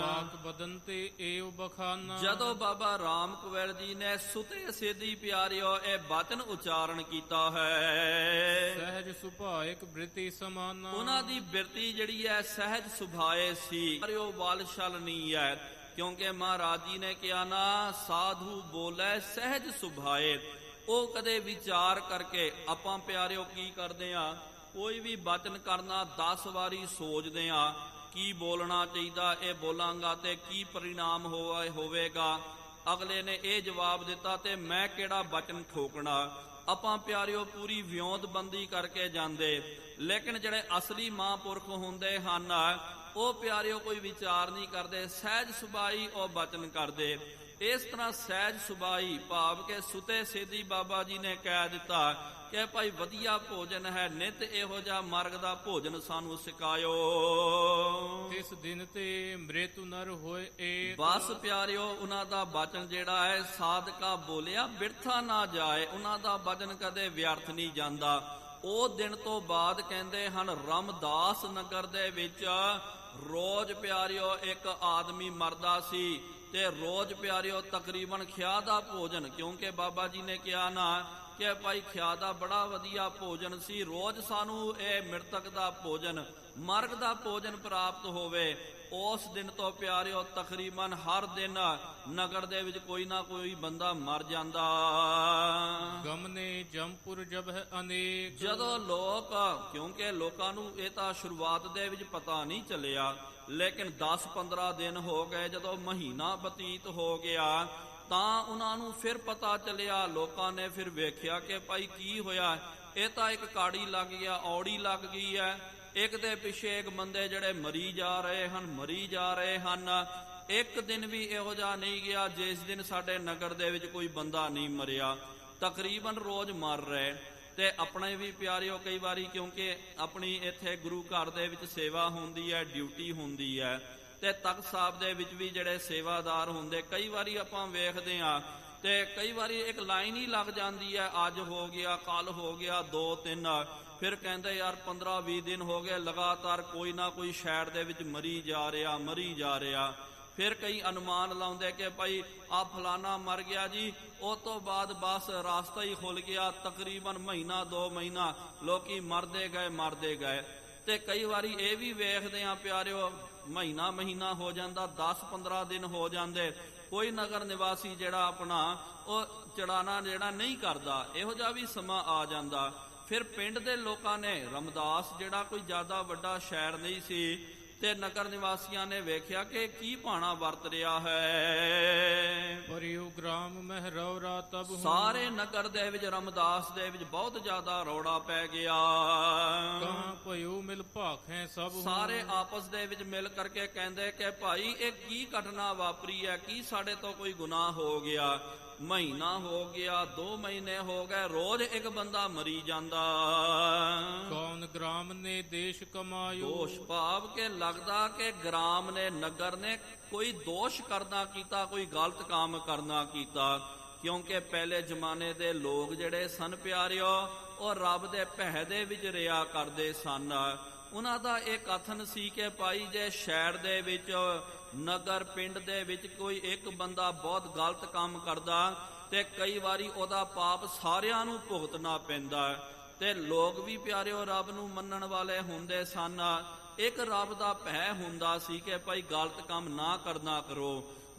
ਪਾਕ ਬਦਨ ਤੇ ਏਵ ਬਖਾਨਾ। ਜਦੋਂ ਬਾਬਾ ਰਾਮ ਕੁਵੈਰ ਜੀ ਨੇ ਸੁਤੇ ਸੇਦੀ ਪਿਆਰਿਓ ਇਹ ਬਚਨ ਉਚਾਰਨ ਕੀਤਾ ਹੈ, ਸਹਿਜ ਸੁਭਾਇਕ ਬ੍ਰਿਤੀ ਸਮਾਨਾ। ਉਹਨਾਂ ਦੀ ਬਿਰਤੀ ਜਿਹੜੀ ਹੈ ਸਹਿਜ ਸੁਭਾਏ ਸੀ, ਪਰ ਉਹ ਵਾਲਸ਼ਲ ਨਹੀਂ ਹੈ, ਕਿਉਂਕਿ ਮਹਾਰਾਜ ਜੀ ਨੇ ਕਿਹਾ ਨਾ ਸਾਧੂ ਬੋਲੇ ਸਹਿਜ ਸੁਭਾਏ। ਉਹ ਕਦੇ ਵਿਚਾਰ ਕਰਕੇ ਆਪਾਂ ਪਿਆਰਿਓ ਕੀ ਕਰਦੇ ਆ, ਕੋਈ ਵੀ ਬਚਨ ਕਰਨਾ 10 ਵਾਰੀ ਸੋਚਦੇ ਆ ਕੀ ਬੋਲਣਾ ਚਾਹੀਦਾ, ਇਹ ਬੋਲਾਂਗਾ ਤੇ ਕੀ ਪਰਿਣਾਮ ਹੋਵੇਗਾ। ਅਗਲੇ ਨੇ ਇਹ ਜਵਾਬ ਦਿੱਤਾ ਤੇ ਮੈਂ ਕਿਹੜਾ ਬਚਨ ਠੋਕਣਾ। ਆਪਾਂ ਪਿਆਰਿਓ ਪੂਰੀ ਵਿਉਂਤਬੰਦੀ ਕਰਕੇ ਜਾਂਦੇ, ਲੇਕਿਨ ਜਿਹੜੇ ਅਸਲੀ ਮਹਾਂਪੁਰਖ ਹੁੰਦੇ ਹਨ ਉਹ ਪਿਆਰਿਓ ਕੋਈ ਵਿਚਾਰ ਨਹੀਂ ਕਰਦੇ, ਸਹਿਜ ਸੁਭਾਈ ਉਹ ਬਚਨ ਕਰਦੇ। ਇਸ ਤਰ੍ਹਾਂ ਸਹਿਜ ਸੁਭਾਈ ਭਾਵ ਕਿ ਸੁਤੇ ਸੇਦੀ ਬਾਬਾ ਜੀ ਨੇ ਕਹਿ ਦਿੱਤਾ ਕਿ ਭਾਈ ਵਧੀਆ ਭੋਜਨ ਹੈ, ਨਿਤ ਇਹੋ ਜਿਹਾ ਮਰਗ ਦਾ ਭੋਜਨ ਸਾਨੂੰ ਸਿਖਾਇਓ। ਇਸ ਦਿਨ ਤੇ ਮ੍ਰਿਤੂ ਨਰ ਹੋਏ ਏਕ। ਬਸ ਪਿਆਰਿਓ ਉਹਨਾਂ ਦਾ ਬਚਨ ਜਿਹੜਾ ਹੈ ਸਾਧਕਾ ਬੋਲਿਆ ਬਿਰਥਾ ਨਾ ਜਾਏ, ਉਹਨਾਂ ਦਾ ਬਚਨ ਕਦੇ ਵਿਅਰਥ ਨਹੀਂ ਜਾਂਦਾ। ਉਹ ਦਿਨ ਤੋਂ ਬਾਅਦ ਕਹਿੰਦੇ ਹਨ ਰਾਮਦਾਸ ਨਗਰ ਦੇ ਵਿੱਚ ਰੋਜ਼ ਪਿਆਰਿਓ ਇੱਕ ਆਦਮੀ ਮਰਦਾ ਸੀ, ਤੇ ਰੋਜ਼ ਪਿਆਰਿਓ ਤਕਰੀਬਨ ਖਿਆ ਦਾ ਭੋਜਨ, ਕਿਉਂਕਿ ਬਾਬਾ ਜੀ ਨੇ ਕਿਹਾ ਨਾ ਕਿ ਭਾਈ ਖਿਆ ਦਾ ਬੜਾ ਵਧੀਆ ਭੋਜਨ ਸੀ, ਰੋਜ਼ ਸਾਨੂੰ ਇਹ ਮ੍ਰਿਤਕ ਦਾ ਭੋਜਨ ਮਰਗ ਦਾ ਭੋਜਨ ਪ੍ਰਾਪਤ ਹੋਵੇ। ਉਸ ਦਿਨ ਤੋਂ ਪਿਆਰਿਓ ਤਕਰੀਬਨ ਹਰ ਦਿਨ ਨਗਰ ਦੇ ਵਿੱਚ ਕੋਈ ਨਾ ਕੋਈ ਬੰਦਾ ਮਰ ਜਾਂਦਾ। ਗਮਨੇ ਜੰਪੁਰ ਜਬ ਹੈ ਅਨੇਕ। ਜਦੋਂ ਲੋਕ, ਕਿਉਂਕਿ ਲੋਕਾਂ ਨੂੰ ਇਹ ਤਾਂ ਸ਼ੁਰੂਆਤ ਦੇ ਵਿੱਚ ਪਤਾ ਨਹੀਂ ਚੱਲਿਆ, ਲੇਕਿਨ 10-15 ਦਿਨ ਹੋ ਗਏ, ਜਦੋਂ ਮਹੀਨਾ ਬਤੀਤ ਹੋ ਗਿਆ ਤਾਂ ਉਹਨਾਂ ਨੂੰ ਫਿਰ ਪਤਾ ਚੱਲਿਆ। ਲੋਕਾਂ ਨੇ ਫਿਰ ਵੇਖਿਆ ਕਿ ਭਾਈ ਕੀ ਹੋਇਆ, ਇਹ ਤਾਂ ਇੱਕ ਕਾੜੀ ਲੱਗ ਗਿਆ, ਔੜੀ ਲੱਗ ਗਈ ਹੈ, ਇੱਕ ਦੇ ਪਿੱਛੇ ਇੱਕ ਬੰਦੇ ਜਿਹੜੇ ਮਰੀ ਜਾ ਰਹੇ ਹਨ। ਇੱਕ ਦਿਨ ਵੀ ਇਹੋ ਜਿਹਾ ਨਹੀਂ ਗਿਆ ਜਿਸ ਦਿਨ ਸਾਡੇ ਨਗਰ ਦੇ ਵਿੱਚ ਕੋਈ ਬੰਦਾ ਨਹੀਂ ਮਰਿਆ, ਤਕਰੀਬਨ ਰੋਜ਼ ਮਰ ਰਹੇ। ਤੇ ਆਪਣੇ ਵੀ ਪਿਆਰਿਓ ਕਈ ਵਾਰੀ, ਕਿਉਂਕਿ ਆਪਣੀ ਇੱਥੇ ਗੁਰੂ ਘਰ ਦੇ ਵਿੱਚ ਸੇਵਾ ਹੁੰਦੀ ਹੈ, ਡਿਊਟੀ ਹੁੰਦੀ ਹੈ, ਤੇ ਤਖਤ ਸਾਹਿਬ ਦੇ ਵਿੱਚ ਵੀ ਜਿਹੜੇ ਸੇਵਾਦਾਰ ਹੁੰਦੇ, ਕਈ ਵਾਰੀ ਆਪਾਂ ਵੇਖਦੇ ਆ ਤੇ ਕਈ ਵਾਰੀ ਇੱਕ ਲਾਈਨ ਹੀ ਲੱਗ ਜਾਂਦੀ ਹੈ, ਅੱਜ ਹੋ ਗਿਆ, ਕੱਲ ਹੋ ਗਿਆ, 2-3, ਫਿਰ ਕਹਿੰਦੇ ਯਾਰ 15-20 ਦਿਨ ਹੋ ਗਏ ਲਗਾਤਾਰ ਕੋਈ ਨਾ ਕੋਈ ਸ਼ਹਿਰ ਦੇ ਵਿੱਚ ਮਰੀ ਜਾ ਰਿਹਾ। ਫਿਰ ਕਈ ਅਨੁਮਾਨ ਲਾਉਂਦੇ ਕਿ ਭਾਈ ਆ ਫਲਾਣਾ ਮਰ ਗਿਆ ਜੀ, ਉਹ ਤੋਂ ਬਾਅਦ ਬਸ ਰਾਸਤਾ ਹੀ ਖੁੱਲ ਗਿਆ, ਤਕਰੀਬਨ ਮਹੀਨਾ 2 ਮਹੀਨਾ ਲੋਕੀ ਮਰਦੇ ਗਏ। ਤੇ ਕਈ ਵਾਰੀ ਇਹ ਵੀ ਵੇਖਦੇ ਆ ਪਿਆਰਿਓ, ਮਹੀਨਾ ਹੋ ਜਾਂਦਾ, 10-15 ਦਿਨ ਹੋ ਜਾਂਦੇ, ਕੋਈ ਨਗਰ ਨਿਵਾਸੀ ਜਿਹੜਾ ਆਪਣਾ ਉਹ ਚੜਾਣਾ ਜਿਹੜਾ ਨਹੀਂ ਕਰਦਾ, ਇਹੋ ਜਿਹਾ ਵੀ ਸਮਾਂ ਆ ਜਾਂਦਾ। ਫਿਰ ਪਿੰਡ ਦੇ ਲੋਕਾਂ ਨੇ, ਰਮਦਾਸ ਜਿਹੜਾ ਕੋਈ ਜ਼ਿਆਦਾ ਵੱਡਾ ਸ਼ਹਿਰ ਨਹੀਂ ਸੀ, ਤੇ ਨਗਰ ਨਿਵਾਸੀਆਂ ਨੇ ਵੇਖਿਆ ਕਿ ਕੀ ਭਾਣਾ ਵਰਤ ਰਿਹਾ ਹੈ। ਪਰਿਉ ਗ੍ਰਾਮ ਮਹਿ ਰੌਰਾ ਤਬ ਹੂੰ। ਸਾਰੇ ਨਗਰ ਦੇ ਵਿੱਚ, ਰਮਦਾਸ ਦੇ ਵਿੱਚ ਬਹੁਤ ਜ਼ਿਆਦਾ ਰੌਲਾ ਪੈ ਗਿਆ। ਕਾਂ ਭਇਓ ਮਿਲ ਭਾਖੈ ਸਭ ਹੂੰ। ਸਾਰੇ ਆਪਸ ਦੇ ਵਿੱਚ ਮਿਲ ਕਰਕੇ ਕਹਿੰਦੇ ਕਿ ਭਾਈ ਇਹ ਕੀ ਘਟਨਾ ਵਾਪਰੀ ਹੈ, ਕੀ ਸਾਡੇ ਤੋਂ ਕੋਈ ਗੁਨਾਹ ਹੋ ਗਿਆ। ਮਹੀਨਾ ਹੋ ਗਿਆ, 2 ਮਹੀਨੇ ਹੋ ਗਏ, ਰੋਜ਼ ਇੱਕ ਬੰਦਾ ਮਰੀ ਜਾਂਦਾ। ਕੌਣ ਗ੍ਰਾਮ ਨੇ ਦੇਸ਼ ਕਮਾਇਓ। ਦੋਸ਼ ਭਾਵ ਕਿ ਲੱਗਦਾ ਕਿ ਗ੍ਰਾਮ ਨੇ, ਨਗਰ ਨੇ ਕੋਈ ਦੋਸ਼ ਕਰਨਾ ਕੀਤਾ, ਕੋਈ ਗਲਤ ਕੰਮ ਕਰਨਾ ਕੀਤਾ। ਕਿਉਂਕਿ ਪਹਿਲੇ ਜ਼ਮਾਨੇ ਦੇ ਲੋਕ ਜਿਹੜੇ ਸਨ ਪਿਆਰਿਓ, ਉਹ ਰੱਬ ਦੇ ਭੈ ਦੇ ਵਿੱਚ ਰਿਹਾ ਕਰਦੇ ਸਨ। ਉਹਨਾਂ ਦਾ ਇਹ ਕਥਨ ਸੀ ਕਿ ਭਾਈ ਜੇ ਸ਼ਹਿਰ ਦੇ ਵਿੱਚ, ਨਗਰ ਪਿੰਡ ਦੇ ਵਿੱਚ ਕੋਈ ਇੱਕ ਬੰਦਾ ਬਹੁਤ ਗਲਤ ਕੰਮ ਕਰਦਾ ਤੇ ਕਈ ਵਾਰੀ ਉਹਦਾ ਪਾਪ ਸਾਰਿਆਂ ਨੂੰ ਭੁਗਤਣਾ ਪੈਂਦਾ। ਤੇ ਲੋਕ ਵੀ ਪਿਆਰਿਓ ਰੱਬ ਨੂੰ ਮੰਨਣ ਵਾਲੇ ਹੁੰਦੇ ਸਨ। ਇੱਕ ਰੱਬ ਦਾ ਭੈ ਹੁੰਦਾ ਸੀ ਕਿ ਭਾਈ ਗਲਤ ਕੰਮ ਨਾ ਕਰਨਾ ਕਰੋ।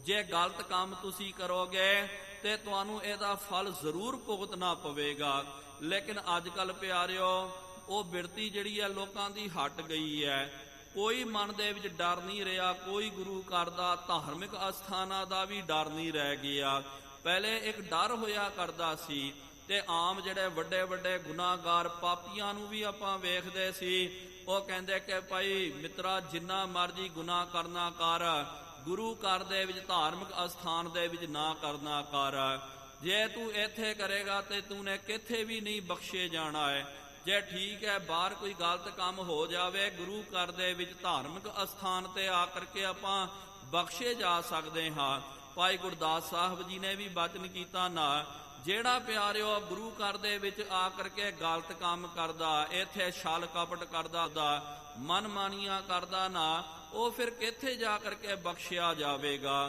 ਜੇ ਗਲਤ ਕੰਮ ਤੁਸੀਂ ਕਰੋਗੇ ਤੇ ਤੁਹਾਨੂੰ ਇਹਦਾ ਫਲ ਜ਼ਰੂਰ ਭੁਗਤਣਾ ਪਵੇਗਾ। ਲੇਕਿਨ ਅੱਜ ਕੱਲ ਪਿਆਰਿਓ ਉਹ ਬਿਰਤੀ ਜਿਹੜੀ ਹੈ ਲੋਕਾਂ ਦੀ ਹਟ ਗਈ ਹੈ। ਕੋਈ ਮਨ ਦੇ ਵਿੱਚ ਡਰ ਨਹੀਂ ਰਿਹਾ, ਕੋਈ ਗੁਰੂ ਘਰ ਦਾ, ਧਾਰਮਿਕ ਅਸਥਾਨਾਂ ਦਾ ਵੀ ਡਰ ਨਹੀਂ ਰਹਿ ਗਿਆ। ਪਹਿਲੇ ਇੱਕ ਡਰ ਹੋਇਆ ਕਰਦਾ ਸੀ ਤੇ ਆਮ ਜਿਹੜੇ ਵੱਡੇ ਵੱਡੇ ਗੁਨਾਹਗਾਰ ਪਾਪੀਆਂ ਨੂੰ ਵੀ ਆਪਾਂ ਵੇਖਦੇ ਸੀ, ਉਹ ਕਹਿੰਦੇ ਕਿ ਭਾਈ ਮਿੱਤਰਾ ਜਿੰਨਾ ਮਰਜੀ ਗੁਨਾਹ ਕਰਨਾ ਕਰ, ਗੁਰੂ ਘਰ ਦੇ ਵਿੱਚ, ਧਾਰਮਿਕ ਅਸਥਾਨ ਦੇ ਵਿੱਚ ਨਾ ਕਰਨਾ ਕਰ। ਜੇ ਤੂੰ ਇੱਥੇ ਕਰੇਗਾ ਤੇ ਤੂੰ ਕਿੱਥੇ ਵੀ ਨਹੀਂ ਬਖਸ਼ੇ ਜਾਣਾ ਹੈ। ਜੇ ਠੀਕ ਹੈ ਬਾਹਰ ਕੋਈ ਗਲਤ ਕੰਮ ਹੋ ਜਾਵੇ, ਗੁਰੂ ਘਰ ਦੇ ਵਿੱਚ, ਧਾਰਮਿਕ ਅਸਥਾਨ ਤੇ ਆ ਕਰਕੇ ਆਪਾਂ ਬਖਸ਼ੇ ਜਾ ਸਕਦੇ ਹਾਂ। ਭਾਈ ਗੁਰਦਾਸ ਸਾਹਿਬ ਜੀ ਨੇ ਵੀ ਬਚਨ ਕੀਤਾ ਨਾ, ਜਿਹੜਾ ਪਿਆਰਿਓ ਗੁਰੂ ਘਰ ਦੇ ਵਿੱਚ ਆ ਕਰਕੇ ਗਲਤ ਕੰਮ ਕਰਦਾ, ਇੱਥੇ ਛਲ ਕਪਟ ਕਰਦਾ, ਮਨਮਾਨੀਆਂ ਕਰਦਾ ਨਾ, ਉਹ ਫਿਰ ਕਿੱਥੇ ਜਾ ਕਰਕੇ ਬਖਸ਼ਿਆ ਜਾਵੇਗਾ।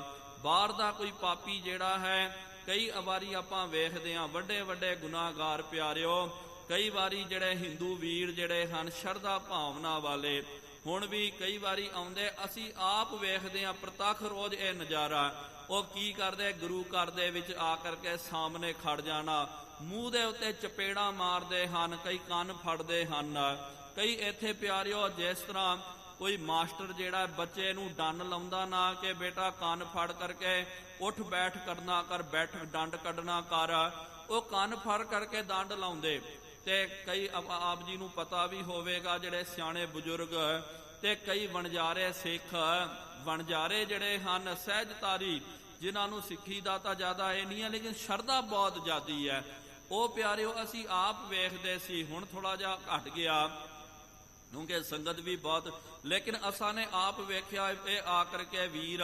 ਬਾਹਰ ਦਾ ਕੋਈ ਪਾਪੀ ਜਿਹੜਾ ਹੈ, ਕਈ ਵਾਰੀ ਆਪਾਂ ਵੇਖਦੇ ਹਾਂ ਵੱਡੇ ਵੱਡੇ ਗੁਨਾਹਗਾਰ ਪਿਆਰਿਓ, ਕਈ ਵਾਰੀ ਜਿਹੜੇ ਹਿੰਦੂ ਵੀਰ ਜਿਹੜੇ ਹਨ ਸ਼ਰਧਾ ਭਾਵਨਾ ਵਾਲੇ, ਹੁਣ ਵੀ ਕਈ ਵਾਰੀ ਆਉਂਦੇ, ਅਸੀਂ ਆਪ ਵੇਖਦੇ ਹਾਂ ਪ੍ਰਤੱਖ ਰੋਜ਼ ਇਹ ਨਜ਼ਾਰਾ। ਉਹ ਕੀ ਕਰਦੇ, ਗੁਰੂ ਘਰ ਦੇ ਵਿੱਚ ਆ ਕਰਕੇ ਸਾਹਮਣੇ ਖੜ ਜਾਣਾ, ਮੂੰਹ ਦੇ ਉੱਤੇ ਚਪੇੜਾਂ ਮਾਰਦੇ ਹਨ, ਕਈ ਕੰਨ ਫੜਦੇ ਹਨ। ਕਈ ਇੱਥੇ ਪਿਆਰਿਓ ਜਿਸ ਤਰ੍ਹਾਂ ਕੋਈ ਮਾਸਟਰ ਜਿਹੜਾ ਬੱਚੇ ਨੂੰ ਡੰਨ ਲਾਉਂਦਾ ਨਾ ਕਿ ਬੇਟਾ ਕੰਨ ਫੜ ਕਰਕੇ ਉੱਠ ਬੈਠ ਕਰਨਾ ਕਰ, ਬੈਠ ਡੰਡ ਕੱਢਣਾ ਕਰ, ਉਹ ਕੰਨ ਫੜ ਕਰਕੇ ਡੰਡ ਲਾਉਂਦੇ। ਤੇ ਕਈ ਆਪ ਜੀ ਨੂੰ ਪਤਾ ਵੀ ਹੋਵੇਗਾ ਜਿਹੜੇ ਸਿਆਣੇ ਬਜ਼ੁਰਗ ਤੇ ਕਈ ਵਣਜਾਰੇ ਸਿੱਖ, ਵਣਜਾਰੇ ਜਿਹੜੇ ਹਨ ਸਹਿਜਧਾਰੀ, ਜਿਨ੍ਹਾਂ ਨੂੰ ਸਿੱਖੀ ਦਾ ਤਾਂ ਜ਼ਿਆਦਾ ਇਹ ਨਹੀਂ ਹੈ ਲੇਕਿਨ ਸ਼ਰਧਾ ਬਹੁਤ ਜ਼ਿਆਦੀ ਹੈ, ਉਹ ਪਿਆਰਿਓ ਅਸੀਂ ਆਪ ਵੇਖਦੇ ਸੀ। ਹੁਣ ਥੋੜਾ ਜਿਹਾ ਘਟ ਗਿਆ ਕਿਉਂਕਿ ਸੰਗਤ ਵੀ ਬਹੁਤ, ਲੇਕਿਨ ਅਸਾਂ ਨੇ ਆਪ ਵੇਖਿਆ ਇਹ ਆ ਕਰਕੇ ਵੀਰ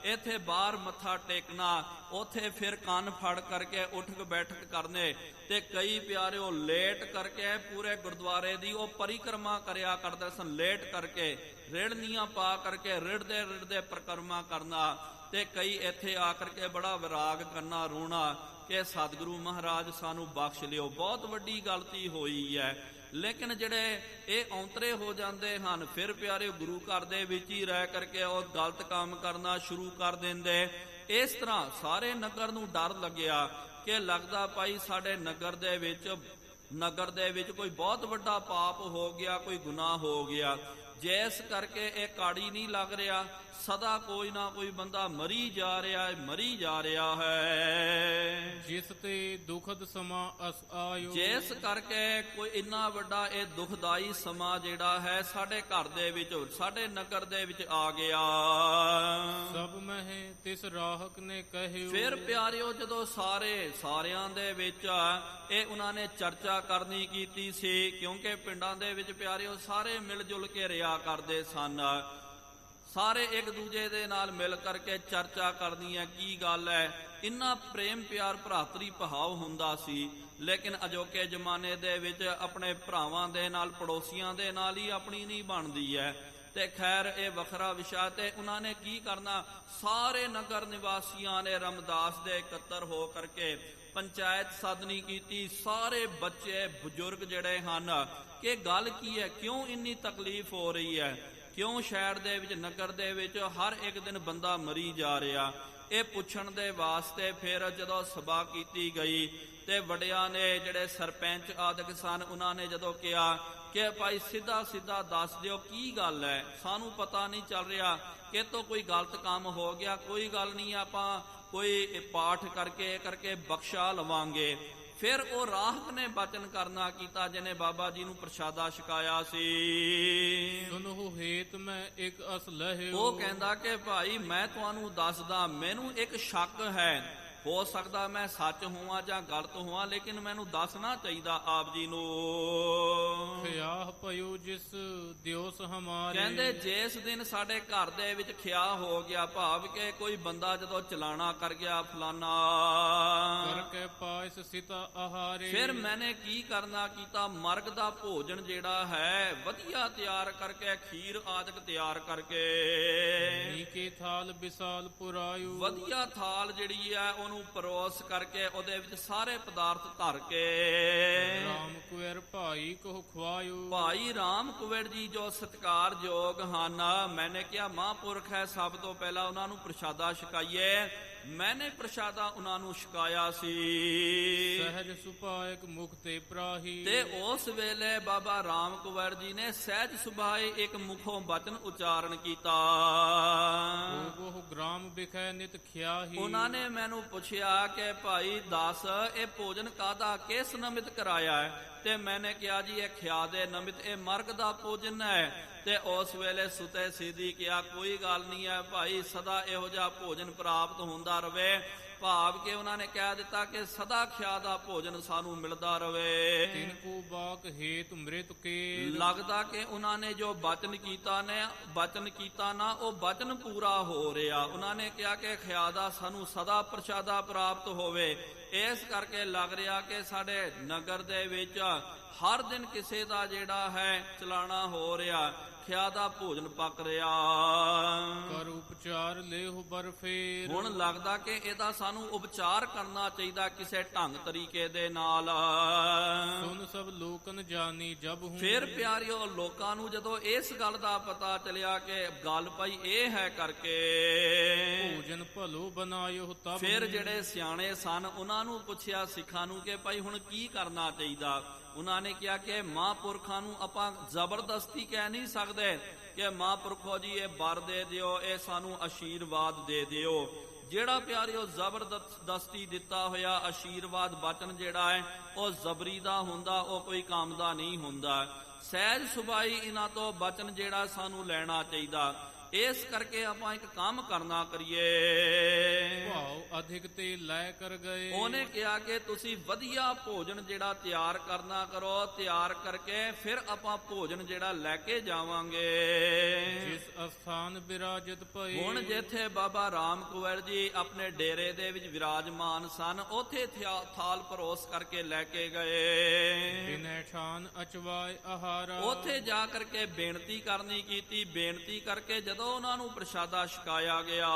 ਇੱਥੇ ਬਾਹਰ ਮੱਥਾ ਟੇਕਣਾ, ਉੱਥੇ ਫਿਰ ਕੰਨ ਫੜ ਕਰਕੇ ਉੱਠਕ ਬੈਠਕ ਕਰਨੇ। ਤੇ ਕਈ ਪਿਆਰਿਓ ਲੇਟ ਕਰਕੇ ਪੂਰੇ ਗੁਰਦੁਆਰੇ ਦੀ ਉਹ ਪਰਿਕਰਮਾ ਕਰਿਆ ਕਰਦੇ ਸਨ, ਲੇਟ ਕਰਕੇ ਰਿੜਨੀਆਂ ਪਾ ਕਰਕੇ ਰਿੜਦੇ ਰਿੜਦੇ ਪਰਿਕਰਮਾ ਕਰਨਾ। ਤੇ ਕਈ ਇੱਥੇ ਆ ਕਰਕੇ ਬੜਾ ਵਿਰਾਗ ਕਰਨਾ, ਰੋਣਾ ਕਿ ਸਤਿਗੁਰੂ ਮਹਾਰਾਜ ਸਾਨੂੰ ਬਖਸ਼ ਲਿਓ। ਬਹੁਤ ਵੱਡੀ ਗਲਤੀ ਹੋਈ ਹੈ। ਲੇਕਿਨ ਜਿਹੜੇ ਇਹ ਔਂਤਰੇ ਹੋ ਜਾਂਦੇ ਹਨ, ਫਿਰ ਪਿਆਰੇ ਗੁਰੂ ਘਰ ਦੇ ਵਿੱਚ ਹੀ ਰਹਿ ਕਰਕੇ ਉਹ ਗਲਤ ਕੰਮ ਕਰਨਾ ਸ਼ੁਰੂ ਕਰ ਦਿੰਦੇ। ਇਸ ਤਰ੍ਹਾਂ ਸਾਰੇ ਨਗਰ ਨੂੰ ਡਰ ਲੱਗਿਆ ਕਿ ਲੱਗਦਾ ਭਾਈ ਸਾਡੇ ਨਗਰ ਦੇ ਵਿੱਚ ਕੋਈ ਬਹੁਤ ਵੱਡਾ ਪਾਪ ਹੋ ਗਿਆ, ਕੋਈ ਗੁਨਾਹ ਹੋ ਗਿਆ। ਜਿਸ ਕਰਕੇ ਇਹ ਕਾੜੀ ਨਹੀਂ ਲੱਗ ਰਿਹਾ, ਸਦਾ ਕੋਈ ਨਾ ਕੋਈ ਬੰਦਾ ਮਰੀ ਜਾ ਰਿਹਾ ਹੈ। ਜਿਸ ਤੇ ਦੁਖਦ ਸਮਾਂ ਅਸ ਆਇਓ, ਜਿਸ ਕਰਕੇ ਕੋਈ ਇੰਨਾ ਵੱਡਾ ਇਹ ਦੁਖਦਾਈ ਸਮਾਂ ਜਿਹੜਾ ਹੈ ਸਾਡੇ ਘਰ ਦੇ ਵਿੱਚ, ਸਾਡੇ ਨਗਰ ਦੇ ਵਿੱਚ ਆ ਗਿਆ। ਸਭ ਮਹਿ ਤਿਸ ਰਾਹਕ ਨੇ ਕਹਿਓ, ਫਿਰ ਪਿਆਰਿਓ ਜਦੋਂ ਸਾਰਿਆਂ ਦੇ ਵਿੱਚ ਇਹ ਉਹਨਾਂ ਨੇ ਚਰਚਾ ਕਰਨੀ ਕੀਤੀ ਸੀ, ਕਿਉਂਕਿ ਪਿੰਡਾਂ ਦੇ ਵਿੱਚ ਪਿਆਰਿਓ ਸਾਰੇ ਮਿਲ ਜੁਲ ਕੇ ਰਿਹਾ ਕਰਦੇ ਸਨ। ਸਾਰੇ ਇੱਕ ਦੂਜੇ ਦੇ ਨਾਲ ਮਿਲ ਕਰਕੇ ਚਰਚਾ ਕਰਨੀ ਹੈ ਕੀ ਗੱਲ ਹੈ। ਇੰਨਾ ਪ੍ਰੇਮ ਪਿਆਰ ਭਰਾਤਰੀ ਭਾਵ ਹੁੰਦਾ ਸੀ। ਲੇਕਿਨ ਅਜੋਕੇ ਜ਼ਮਾਨੇ ਦੇ ਵਿੱਚ ਆਪਣੇ ਭਰਾਵਾਂ ਦੇ ਨਾਲ, ਪੜੋਸੀਆਂ ਦੇ ਨਾਲ ਹੀ ਆਪਣੀ ਨਹੀਂ ਬਣਦੀ ਹੈ। ਤੇ ਖੈਰ ਇਹ ਵੱਖਰਾ ਵਿਸ਼ਾ। ਤੇ ਉਹਨਾਂ ਨੇ ਕੀ ਕਰਨਾ, ਸਾਰੇ ਨਗਰ ਨਿਵਾਸੀਆਂ ਨੇ ਰਮਦਾਸ ਦੇ ਇਕੱਤਰ ਹੋ ਕਰਕੇ ਪੰਚਾਇਤ ਸਾਧਨੀ ਕੀਤੀ। ਸਾਰੇ ਬੱਚੇ ਬਜ਼ੁਰਗ ਜਿਹੜੇ ਹਨ ਕਿ ਗੱਲ ਕੀ ਹੈ, ਕਿਉਂ ਇੰਨੀ ਤਕਲੀਫ ਹੋ ਰਹੀ ਹੈ, ਕਿਉਂ ਸ਼ਹਿਰ ਦੇ ਵਿੱਚ ਨਗਰ ਦੇ ਵਿੱਚ ਹਰ ਇੱਕ ਦਿਨ ਬੰਦਾ ਮਰੀ ਜਾ ਰਿਹਾ, ਇਹ ਪੁੱਛਣ ਦੇ ਵਾਸਤੇ ਫਿਰ ਜਦੋਂ ਸਭਾ ਕੀਤੀ ਗਈ ਤੇ ਵੱਡਿਆਂ ਨੇ ਜਿਹੜੇ ਸਰਪੰਚ ਆਦਿਕ ਸਨ ਉਹਨਾਂ ਨੇ ਜਦੋਂ ਕਿਹਾ ਕਿ ਭਾਈ ਸਿੱਧਾ ਸਿੱਧਾ ਦੱਸ ਦਿਓ ਕੀ ਗੱਲ ਹੈ, ਸਾਨੂੰ ਪਤਾ ਨਹੀਂ ਚੱਲ ਰਿਹਾ ਕਿ ਤੋਂ ਕੋਈ ਗਲਤ ਕੰਮ ਹੋ ਗਿਆ, ਕੋਈ ਗੱਲ ਨਹੀਂ ਆਪਾਂ ਕੋਈ ਪਾਠ ਕਰਕੇ ਬਖਸ਼ਾ ਲਵਾਂਗੇ। ਫਿਰ ਉਹ ਰਾਹਤ ਨੇ ਬਚਨ ਕਰਨਾ ਕੀਤਾ ਜਿਹਨੇ ਬਾਬਾ ਜੀ ਨੂੰ ਪ੍ਰਸ਼ਾਦਾ ਛਕਾਇਆ ਸੀ। ਸੁਨਹੁ ਹੇਤ ਮੈਂ ਇੱਕ ਅਸ ਲਹਿਓ, ਉਹ ਕਹਿੰਦਾ ਕਿ ਭਾਈ ਮੈਂ ਤੁਹਾਨੂੰ ਦੱਸਦਾ, ਮੈਨੂੰ ਇੱਕ ਸ਼ੱਕ ਹੈ, ਹੋ ਸਕਦਾ ਮੈਂ ਸੱਚ ਹੋਵਾਂ ਜਾਂ ਗਲਤ ਹੋਵਾਂ, ਲੇਕਿਨ ਮੈਨੂੰ ਦੱਸਣਾ ਚਾਹੀਦਾ ਆਪ ਜੀ ਨੂੰ। ਖਿਆਹ ਭਇਓ ਜਿਸ ਦਿਓਸ ਹਮਾਰੇ, ਕਹਿੰਦੇ ਜਿਸ ਦਿਨ ਸਾਡੇ ਘਰ ਦੇ ਵਿੱਚ ਖਿਆ ਹੋ ਗਿਆ, ਭਾਵ ਕਿ ਕੋਈ ਬੰਦਾ ਜਦੋਂ ਚਲਾਣਾ ਕਰ ਗਿਆ ਫਲਾਨਾ, ਕਰਕੇ ਪਾਇਸ ਸਿਤਾ ਆਹਾਰੇ, ਫਿਰ ਮੈਨੇ ਕੀ ਕਰਨਾ ਕੀਤਾ, ਮਰਗ ਦਾ ਭੋਜਨ ਜਿਹੜਾ ਹੈ ਵਧੀਆ ਤਿਆਰ ਕਰਕੇ, ਖੀਰ ਆਦਿਕ ਤਿਆਰ ਕਰਕੇ, ਨੀਕੇ ਥਾਲ ਵਿਸਾਲ ਪੁਰਾਇਓ, ਵਧੀਆ ਥਾਲ ਜਿਹੜੀ ਹੈ ਉਹਨੂੰ ਪਰੋਸ ਕਰਕੇ ਉਹਦੇ ਵਿੱਚ ਸਾਰੇ ਪਦਾਰਥ ਧਰ ਕੇ ਰਾਮ ਕੁਵਰ ਭਾਈ ਕੋ ਖਵਾਇਓ, ਭਾਈ ਰਾਮ ਕੁਵਰ ਜੀ ਜੋ ਸਤਿਕਾਰਯੋਗ ਹਨ, ਮੈਨੇ ਕਿਹਾ ਮਹਾਂਪੁਰਖ ਹੈ, ਸਭ ਤੋਂ ਪਹਿਲਾਂ ਉਹਨਾਂ ਨੂੰ ਪ੍ਰਸ਼ਾਦਾ ਛਕਾਈਏ। ਮੈਨੇ ਪ੍ਰਸ਼ਾਦਾ ਉਹਨਾਂ ਨੂੰ ਛਕਾਇਆ ਸੀ। ਸਹਿਜ ਸੁਭਾਇਕ ਮੁਖ ਤੇ ਪ੍ਰਾਹੀ, ਤੇ ਉਸ ਵੇਲੇ ਬਾਬਾ ਰਾਮ ਕੁਵਰ ਜੀ ਨੇ ਸਹਿਜ ਸੁਭਾਏ ਇੱਕ ਮੁਖੋਂ ਬਚਨ ਉਚਾਰਨ ਕੀਤਾ। ਉਹ ਗ੍ਰਾਮ ਵਿਖੇ ਨਿਤ ਖਿਆਹੀ, ਉਹਨਾਂ ਨੇ ਮੈਨੂੰ ਪੁੱਛਿਆ ਕਿ ਭਾਈ ਦੱਸ ਇਹ ਭੋਜਨ ਕਾਹਦਾ, ਕਿਸ ਨਿਮਿਤ ਕਰਾਇਆ ਹੈ? ਤੇ ਮੈਨੇ ਕਿਹਾ ਜੀ ਇਹ ਖਿਆ ਦੇ ਨਿਮਿਤ, ਇਹ ਮਰਗ ਦਾ ਭੋਜਨ ਹੈ। ਤੇ ਉਸ ਵੇਲੇ ਸੁਤੇ ਸਿੱਧੀ ਕਿਹਾ ਕੋਈ ਗੱਲ ਨਹੀਂ ਹੈ ਭਾਈ, ਸਦਾ ਇਹੋ ਜਿਹਾ ਭੋਜਨ ਪ੍ਰਾਪਤ ਹੁੰਦਾ ਰਵੇ, ਭਾਵ ਕਿ ਉਹਨਾਂ ਨੇ ਕਹਿ ਦਿੱਤਾ ਕਿ ਸਦਾ ਖਿਆ ਦਾ ਭੋਜਨ ਸਾਨੂੰ ਮਿਲਦਾ ਰਵੇ। ਤਿਨ ਕੋ ਬਾਕ ਹੇਤ ਮ੍ਰਿਤ ਕੇ, ਲੱਗਦਾ ਕਿ ਉਹਨਾਂ ਨੇ ਜੋ ਬਚਨ ਕੀਤਾ ਨਾ ਉਹ ਬਚਨ ਪੂਰਾ ਹੋ ਰਿਹਾ। ਉਹਨਾਂ ਨੇ ਕਿਹਾ ਕਿ ਖਿਆ ਦਾ ਸਾਨੂੰ ਸਦਾ ਪ੍ਰਸ਼ਾਦਾ ਪ੍ਰਾਪਤ ਹੋਵੇ। ਇਸ ਕਰਕੇ ਲੱਗ ਰਿਹਾ ਕਿ ਸਾਡੇ ਨਗਰ ਦੇ ਵਿੱਚ ਹਰ ਦਿਨ ਕਿਸੇ ਦਾ ਜਿਹੜਾ ਹੈ ਚਲਾਣਾ ਹੋ ਰਿਹਾ, ਖਿਆ ਦਾ ਭੋਜਨ ਪੱਕ ਰਿਹਾ। ਕਰ ਉਪਚਾਰ ਲੇਹੁ ਬਰਫੇਰ, ਹੁਣ ਲੱਗਦਾ ਕਿ ਇਹਦਾ ਸਾਨੂੰ ਉਪਚਾਰ ਕਰਨਾ ਚਾਹੀਦਾ ਕਿਸੇ ਢੰਗ ਤਰੀਕੇ ਦੇ ਨਾਲ। ਸੁਨ ਸਭ ਲੋਕਨ ਜਾਣੀ ਜਬ ਹੂੰ, ਫਿਰ ਪਿਆਰਿਓ ਲੋਕਾਂ ਨੂੰ ਜਦੋਂ ਇਸ ਗੱਲ ਦਾ ਪਤਾ ਚੱਲਿਆ ਕਿ ਗੱਲ ਭਾਈ ਇਹ ਹੈ ਕਰਕੇ, ਭੋਜਨ ਭਲੋ ਬਨਾਇਓ ਤਬ, ਫਿਰ ਜਿਹੜੇ ਸਿਆਣੇ ਸਨ ਉਹਨਾਂ ਨੂੰ ਪੁੱਛਿਆ ਸਿੱਖਾਂ ਨੂੰ ਕਿ ਭਾਈ ਹੁਣ ਕੀ ਕਰਨਾ ਚਾਹੀਦਾ। ਉਹਨਾਂ ਨੇ ਕਿਹਾ ਕਿ ਮਹਾਂਪੁਰਖਾਂ ਨੂੰ ਆਪਾਂ ਜ਼ਬਰਦਸਤੀ ਕਹਿ ਨਹੀਂ ਸਕਦੇ ਕਿ ਮਹਾਂਪੁਰਖੋ ਜੀ ਇਹ ਵਰ ਦੇ ਦਿਓ, ਇਹ ਸਾਨੂੰ ਆਸ਼ੀਰਵਾਦ ਦੇ ਦਿਓ। ਜਿਹੜਾ ਪਿਆਰਿਓ ਜ਼ਬਰਦਸਤੀ ਦਿੱਤਾ ਹੋਇਆ ਆਸ਼ੀਰਵਾਦ ਬਚਨ ਜਿਹੜਾ ਹੈ ਉਹ ਜ਼ਬਰੀ ਦਾ ਹੁੰਦਾ, ਉਹ ਕੋਈ ਕੰਮ ਦਾ ਨਹੀਂ ਹੁੰਦਾ। ਸਹਿਜ ਸੁਭਾਈ ਇਹਨਾਂ ਤੋਂ ਬਚਨ ਜਿਹੜਾ ਸਾਨੂੰ ਲੈਣਾ ਚਾਹੀਦਾ। ਇਸ ਕਰਕੇ ਆਪਾਂ ਇੱਕ ਕੰਮ ਕਰਨਾ ਕਰੀਏ। ਭਾਵ ਅਧਿਕ ਤੇ ਲੈ ਕਰ ਗਏ, ਉਹਨੇ ਕਿਹਾ ਕਿ ਤੁਸੀਂ ਵਧੀਆ ਭੋਜਨ ਜਿਹੜਾ ਤਿਆਰ ਕਰਨਾ ਕਰੋ, ਤਿਆਰ ਕਰਕੇ ਫਿਰ ਆਪਾਂ ਭੋਜਨ ਜਿਹੜਾ ਲੈ ਕੇ ਜਾਵਾਂਗੇ। ਜਿਸ ਅਸਥਾਨ ਬਿਰਾਜਤ ਪਏ, ਹੁਣ ਜਿੱਥੇ ਬਾਬਾ ਰਾਮ ਕੁਵਰ ਜੀ ਆਪਣੇ ਡੇਰੇ ਦੇ ਵਿੱਚ ਵਿਰਾਜਮਾਨ ਸਨ ਉੱਥੇ ਥਾਲ ਪਰੋਸ ਕਰਕੇ ਲੈ ਕੇ ਗਏ। ਬਿਨੈ ਠਾਨ ਅਚਵਾਏ ਆਹਾਰਾ, ਉੱਥੇ ਜਾ ਕਰਕੇ ਬੇਨਤੀ ਕਰਨੀ ਕੀਤੀ। ਬੇਨਤੀ ਕਰਕੇ ਜਦੋਂ ਉਹਨਾਂ ਨੂੰ ਪ੍ਰਸ਼ਾਦਾ ਛਕਾਇਆ ਗਿਆ,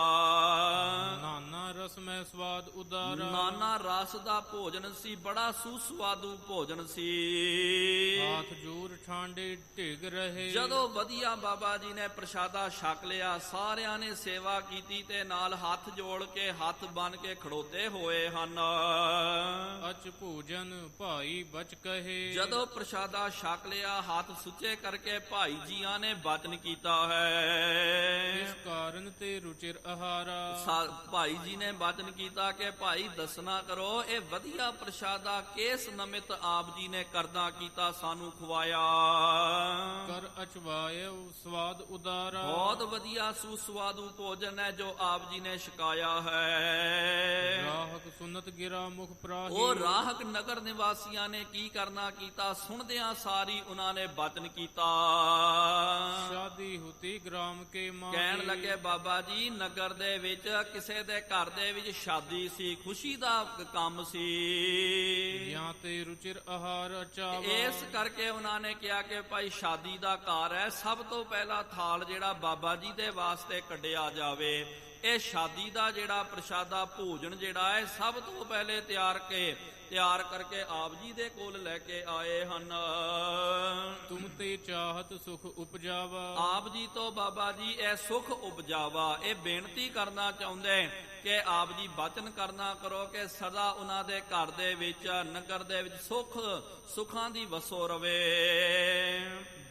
ਨਾਨਾ ਰਸ ਮੈਂ ਸਵਾਦ ਉਦਾਰਾ, ਨਾਨਾ ਰਸ ਦਾ ਭੋਜਨ ਸੀ, ਬੜਾ ਸੁਸਵਾਦੂ ਭੋਜਨ ਸੀ। ਹਾਥ ਜੋਰ ਠਾਂਡੇ ਢਿਗ ਰਹੇ, ਜਦੋਂ ਵਧੀਆ ਬਾਬਾ ਜੀ ਨੇ ਪ੍ਰਸ਼ਾਦਾ ਛਕ ਲਿਆ, ਸਾਰਿਆਂ ਨੇ ਸੇਵਾ ਕੀਤੀ ਤੇ ਨਾਲ ਹੱਥ ਜੋੜ ਕੇ ਹੱਥ ਬੰਨ ਕੇ ਖੜੋਤੇ ਹੋਏ ਹਨ। ਅਚ ਭੋਜਨ ਭਾਈ ਬਚ ਕਹੇ, ਜਦੋਂ ਪ੍ਰਸ਼ਾਦਾ ਛਕ ਲਿਆ ਹੱਥ ਸੁੱਚੇ ਕਰਕੇ ਭਾਈ ਜੀਆਂ ਨੇ ਬਚਨ ਕੀਤਾ ਹੈ। ਇਸ ਕਾਰਨ ਤੇ ਰੁਚਿਰ ਆਹਾਰਾ, ਭਾਈ ਜੀ ਨੇ ਬਚਨ ਕੀਤਾ ਕਿ ਭਾਈ ਦੱਸਣਾ ਕਰੋ ਇਹ ਵਧੀਆ ਪ੍ਰਸ਼ਾਦਾ ਕਿਸ ਨਿਮਿਤ ਆਪ ਜੀ ਨੇ ਕਰਦਾ ਕੀਤਾ ਸਾਨੂੰ ਖਵਾਇਆ। ਕਰ ਅਚਵਾਇਓ ਸਵਾਦ ਉਦਾਰਾ, ਬਹੁਤ ਵਧੀਆ ਸੁਸਵਾਦੂ ਭੋਜਨ ਹੈ ਜੋ ਆਪ ਜੀ ਨੇ ਛਕਾਇਆ ਹੈ। ਰਾਹਕ ਸੁਨਤ ਗਿਰਾ ਮੁਖ ਪ੍ਰਾਹੀ, ਉਹ ਰਾਹਕ ਨਗਰ ਨਿਵਾਸੀਆਂ ਨੇ ਕੀ ਕਰਨਾ ਕੀਤਾ, ਸੁਣਦਿਆਂ ਸਾਰੀ ਉਹਨਾਂ ਨੇ ਬਚਨ ਕੀਤਾ। ਸ਼ਾਦੀ ਹੁਤੀ ਗ੍ਰਾਮ ਕੇ ਮਾਹੀ। ਕਹਿਣ ਲੱਗੇ ਬਾਬਾ ਜੀ ਨਗਰ ਦੇ ਵਿੱਚ ਕਿਸੇ ਦੇ ਘਰ ਦੇ ਵਿੱਚ ਸ਼ਾਦੀ ਸੀ, ਖੁਸ਼ੀ ਦਾ ਕੰਮ ਸੀ, ਜਾਂ ਤੇ ਰੁਚਿਰ ਆਹਾਰ ਚਾਵਾ। ਇਸ ਕਰਕੇ ਉਹਨਾਂ ਨੇ ਕਿਹਾ ਕਿ ਭਾਈ ਸ਼ਾਦੀ ਦਾ ਘਰ ਹੈ, ਸਭ ਤੋਂ ਪਹਿਲਾ ਥਾਲ ਜਿਹੜਾ ਬਾਬਾ ਜੀ ਦੇ ਵਾਸਤੇ ਕੱਢਿਆ ਜਾਵੇ। ਇਹ ਸ਼ਾਦੀ ਦਾ ਜਿਹੜਾ ਪ੍ਰਸ਼ਾਦਾ ਭੋਜਨ ਜਿਹੜਾ ਹੈ ਸਭ ਤੋਂ ਪਹਿਲੇ ਤਿਆਰ ਕਰਕੇ ਆਪ ਜੀ ਦੇ ਕੋਲ ਲੈ ਕੇ ਆਏ ਹਨ। ਤੁਮ ਤੇ ਚਾਹਤ ਸੁਖ ਉਪਜਾਵਾ। ਆਪ ਜੀ ਤੋਂ ਬਾਬਾ ਜੀ ਇਹ ਸੁਖ ਉਪਜਾਵਾ, ਇਹ ਬੇਨਤੀ ਕਰਨਾ ਚਾਹੁੰਦੇ ਕਿ ਆਪ ਜੀ ਬਚਨ ਕਰਨਾ ਕਰੋ ਕਿ ਸਦਾ ਉਹਨਾਂ ਦੇ ਘਰ ਦੇ ਵਿੱਚ ਨਗਰ ਦੇ ਵਿੱਚ ਸੁਖਾਂ ਦੀ ਵਸੋ ਰਵੇ।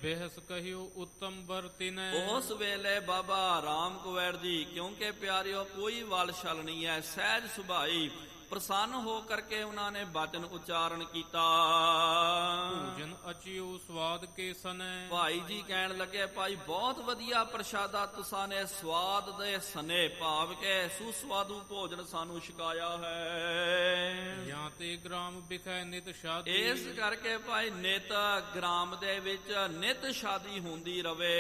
ਬਹਿਸ ਕਹਿਓ ਉੱਤਮ ਵਰਤਿਨੈ। ਉਸ ਵੇਲੇ ਬਾਬਾ ਰਾਮ ਕੁਵੈਰ ਜੀ, ਕਿਉਂਕਿ ਪਿਆਰਿਓ ਕੋਈ ਵਲ ਛਲ ਨਹੀਂ ਹੈ, ਸਹਿਜ ਸੁਭਾਈ ਪ੍ਰਸੰਨ ਹੋ ਕਰਕੇ ਉਹਨਾਂ ਨੇ ਬਚਨ ਉਚਾਰਨ ਕੀਤਾ। ਭੋਜਨ ਅਚਿਓ ਸਵਾਦ ਕੇ ਸਨੈ। ਭਾਈ ਜੀ ਕਹਿਣ ਲੱਗੇ ਭਾਈ ਬਹੁਤ ਵਧੀਆ ਪ੍ਰਸ਼ਾਦਾ ਤੁਸਾਂ ਨੇ ਸਵਾਦ ਦੇ ਸਨੇ ਭਾਵ ਕੇ ਸੁਸਵਾਦੂ ਭੋਜਨ ਸਾਨੂੰ ਛਕਾਇਆ ਹੈ। ਜਾਂ ਤੇ ਗ੍ਰਾਮ ਵਿਖੇ ਨਿਤ ਸ਼ਾਦੀ। ਇਸ ਕਰਕੇ ਭਾਈ ਨਿਤ ਗ੍ਰਾਮ ਦੇ ਵਿੱਚ ਨਿਤ ਸ਼ਾਦੀ ਹੁੰਦੀ ਰਵੇ।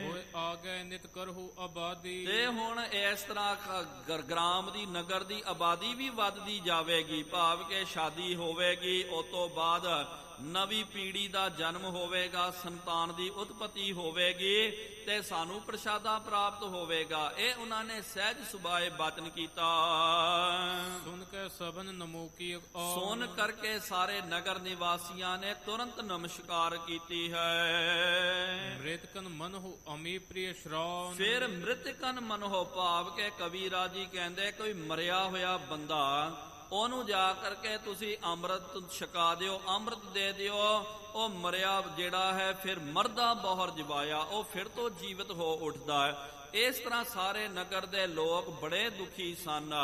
ਹੋਏ ਆਗੇ ਨਿਤ ਕਰਹੁ ਆਬਾਦੀ। ਤੇ ਹੁਣ ਇਸ ਤਰ੍ਹਾਂ ਗ੍ਰਾਮ ਦੀ ਨਗਰ ਦੀ ਆਬਾਦੀ ਵੀ ਵੱਧਦੀ ਜਾਵੇਗੀ, ਭਾਵ ਕਿ ਸ਼ਾਦੀ ਹੋਵੇਗੀ, ਉਸ ਤੋਂ ਬਾਅਦ ਨਵੀਂ ਪੀੜ੍ਹੀ ਦਾ ਜਨਮ ਹੋਵੇਗਾ, ਸੰਤਾਨ ਦੀ ਉਤਪਤੀ ਹੋਵੇਗੀ ਤੇ ਸਾਨੂੰ ਪ੍ਰਸ਼ਾਦਾ ਪ੍ਰਾਪਤ ਹੋਵੇਗਾ। ਇਹ ਉਹਨਾਂ ਨੇ ਸਹਿਜ ਸੁਭਾਏ ਬਚਨ ਕੀਤਾ। ਸੁਨ ਕੇ ਸਭਨ ਨਮੋ ਕੀ। ਸੁਣ ਕਰਕੇ ਸਾਰੇ ਨਗਰ ਨਿਵਾਸੀਆਂ ਨੇ ਤੁਰੰਤ ਨਮਸਕਾਰ ਕੀਤੀ ਹੈ। ਮ੍ਰਿਤਕਨ ਮਨਹੁ ਅਮੀ ਪ੍ਰਿਯ ਸ਼ਰਾਨ। ਫਿਰ ਮ੍ਰਿਤਕਨ ਮਨਹੁ ਭਾਵ ਕੇ ਕਬੀਰਾ ਜੀ ਕਹਿੰਦੇ ਕੋਈ ਮਰਿਆ ਹੋਇਆ ਬੰਦਾ, ਉਹਨੂੰ ਜਾ ਕਰਕੇ ਤੁਸੀਂ ਅੰਮ੍ਰਿਤ ਛਕਾ ਦਿਓ, ਅੰਮ੍ਰਿਤ ਦੇ ਦਿਓ। ਉਹ ਮਰਿਆ ਜਿਹੜਾ ਹੈ ਫਿਰ ਮਰਦਾ ਬਹੁਰ ਜਵਾਇਆ, ਉਹ ਫਿਰ ਤੋਂ ਜੀਵਿਤ ਹੋ ਉੱਠਦਾ ਹੈ। ਇਸ ਤਰ੍ਹਾਂ ਸਾਰੇ ਨਗਰ ਦੇ ਲੋਕ ਬੜੇ ਦੁਖੀ ਸਨ।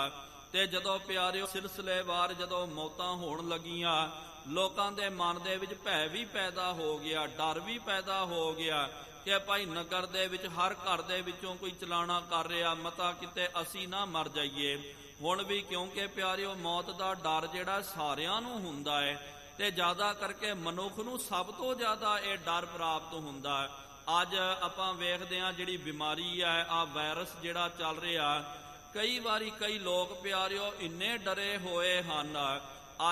ਤੇ ਜਦੋਂ ਪਿਆਰਿਓ ਸਿਲਸਿਲੇਵਾਰ ਜਦੋਂ ਮੌਤਾਂ ਹੋਣ ਲੱਗੀਆਂ, ਲੋਕਾਂ ਦੇ ਮਨ ਦੇ ਵਿੱਚ ਭੈ ਵੀ ਪੈਦਾ ਹੋ ਗਿਆ, ਡਰ ਵੀ ਪੈਦਾ ਹੋ ਗਿਆ ਕਿ ਭਾਈ ਨਗਰ ਦੇ ਵਿੱਚ ਹਰ ਘਰ ਦੇ ਵਿੱਚੋਂ ਕੋਈ ਚਲਾਣਾ ਕਰ ਰਿਹਾ, ਮਤਾ ਕਿਤੇ ਅਸੀਂ ਨਾ ਮਰ ਜਾਈਏ। ਹੁਣ ਵੀ ਕਿਉਂਕਿ ਪਿਆਰਿਓ ਮੌਤ ਦਾ ਡਰ ਜਿਹੜਾ ਸਾਰਿਆਂ ਨੂੰ ਹੁੰਦਾ ਹੈ ਤੇ ਜ਼ਿਆਦਾ ਕਰਕੇ ਮਨੁੱਖ ਨੂੰ ਸਭ ਤੋਂ ਜ਼ਿਆਦਾ ਇਹ ਡਰ ਪ੍ਰਾਪਤ ਹੁੰਦਾ ਹੈ। ਅੱਜ ਆਪਾਂ ਵੇਖਦੇ ਹਾਂ ਜਿਹੜੀ ਬਿਮਾਰੀ ਹੈ, ਆ ਵਾਇਰਸ ਜਿਹੜਾ ਚੱਲ ਰਿਹਾ, ਕਈ ਵਾਰੀ ਕਈ ਲੋਕ ਪਿਆਰਿਓ ਇੰਨੇ ਡਰੇ ਹੋਏ ਹਨ।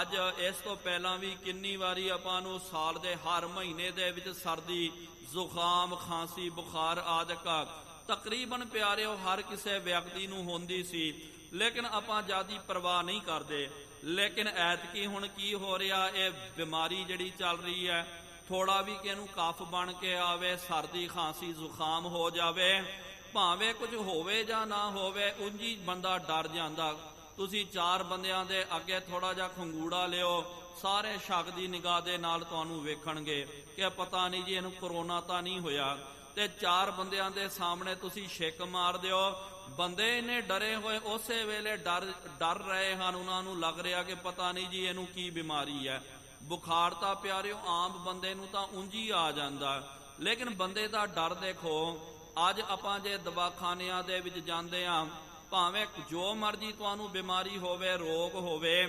ਅੱਜ ਇਸ ਤੋਂ ਪਹਿਲਾਂ ਵੀ ਕਿੰਨੀ ਵਾਰੀ ਆਪਾਂ ਨੂੰ ਸਾਲ ਦੇ ਹਰ ਮਹੀਨੇ ਦੇ ਵਿੱਚ ਸਰਦੀ, ਜ਼ੁਕਾਮ, ਖਾਂਸੀ, ਬੁਖਾਰ ਆਦਿਕ ਤਕਰੀਬਨ ਪਿਆਰਿਓ ਹਰ ਕਿਸੇ ਵਿਅਕਤੀ ਨੂੰ ਹੁੰਦੀ ਸੀ, ਲੇਕਿਨ ਆਪਾਂ ਜ਼ਿਆਦਾ ਪਰਵਾਹ ਨਹੀਂ ਕਰਦੇ। ਲੇਕਿਨ ਐਤਕੀ ਹੁਣ ਕੀ ਹੋ ਰਿਹਾ, ਇਹ ਬਿਮਾਰੀ ਜਿਹੜੀ ਚੱਲ ਰਹੀ ਹੈ, ਥੋੜਾ ਵੀ ਕਿ ਇਹਨੂੰ ਕਫ ਬਣ ਕੇ ਆਵੇ, ਸਰਦੀ ਖਾਂਸੀ ਜ਼ੁਕਾਮ ਹੋ ਜਾਵੇ, ਭਾਵੇਂ ਕੁਝ ਹੋਵੇ ਜਾਂ ਨਾ ਹੋਵੇ, ਉਂਝ ਬੰਦਾ ਡਰ ਜਾਂਦਾ। ਤੁਸੀਂ 4 ਬੰਦਿਆਂ ਦੇ ਅੱਗੇ ਥੋੜਾ ਜਿਹਾ ਖੰਗੂੜਾ ਲਿਓ, ਸਾਰੇ ਸ਼ੱਕ ਦੀ ਨਿਗਾਹ ਦੇ ਨਾਲ ਤੁਹਾਨੂੰ ਵੇਖਣਗੇ ਕਿ ਪਤਾ ਨਹੀਂ ਜੀ ਇਹਨੂੰ ਕਰੋਨਾ ਤਾਂ ਨਹੀਂ ਹੋਇਆ। ਤੇ 4 ਬੰਦਿਆਂ ਦੇ ਸਾਹਮਣੇ ਤੁਸੀਂ ਛਿੱਕ ਮਾਰ ਦਿਓ, ਬੰਦੇ ਇਹਨੇ ਡਰੇ ਹੋਏ ਉਸੇ ਵੇਲੇ ਡਰ ਰਹੇ ਹਨ, ਉਹਨਾਂ ਨੂੰ ਲੱਗ ਰਿਹਾ ਕਿ ਪਤਾ ਨਹੀਂ ਜੀ ਇਹਨੂੰ ਕੀ ਬਿਮਾਰੀ ਹੈ। ਬੁਖਾਰ ਤਾਂ ਪਿਆਰਿਓ ਆਮ ਬੰਦੇ ਨੂੰ ਤਾਂ ਉਂਝ ਹੀ ਆ ਜਾਂਦਾ, ਲੇਕਿਨ ਬੰਦੇ ਦਾ ਡਰ ਦੇਖੋ। ਅੱਜ ਆਪਾਂ ਜੇ ਦਵਾਖਾਨਿਆਂ ਦੇ ਵਿੱਚ ਜਾਂਦੇ ਹਾਂ, ਭਾਵੇਂ ਜੋ ਮਰਜੀ ਤੁਹਾਨੂੰ ਬਿਮਾਰੀ ਹੋਵੇ, ਰੋਗ ਹੋਵੇ,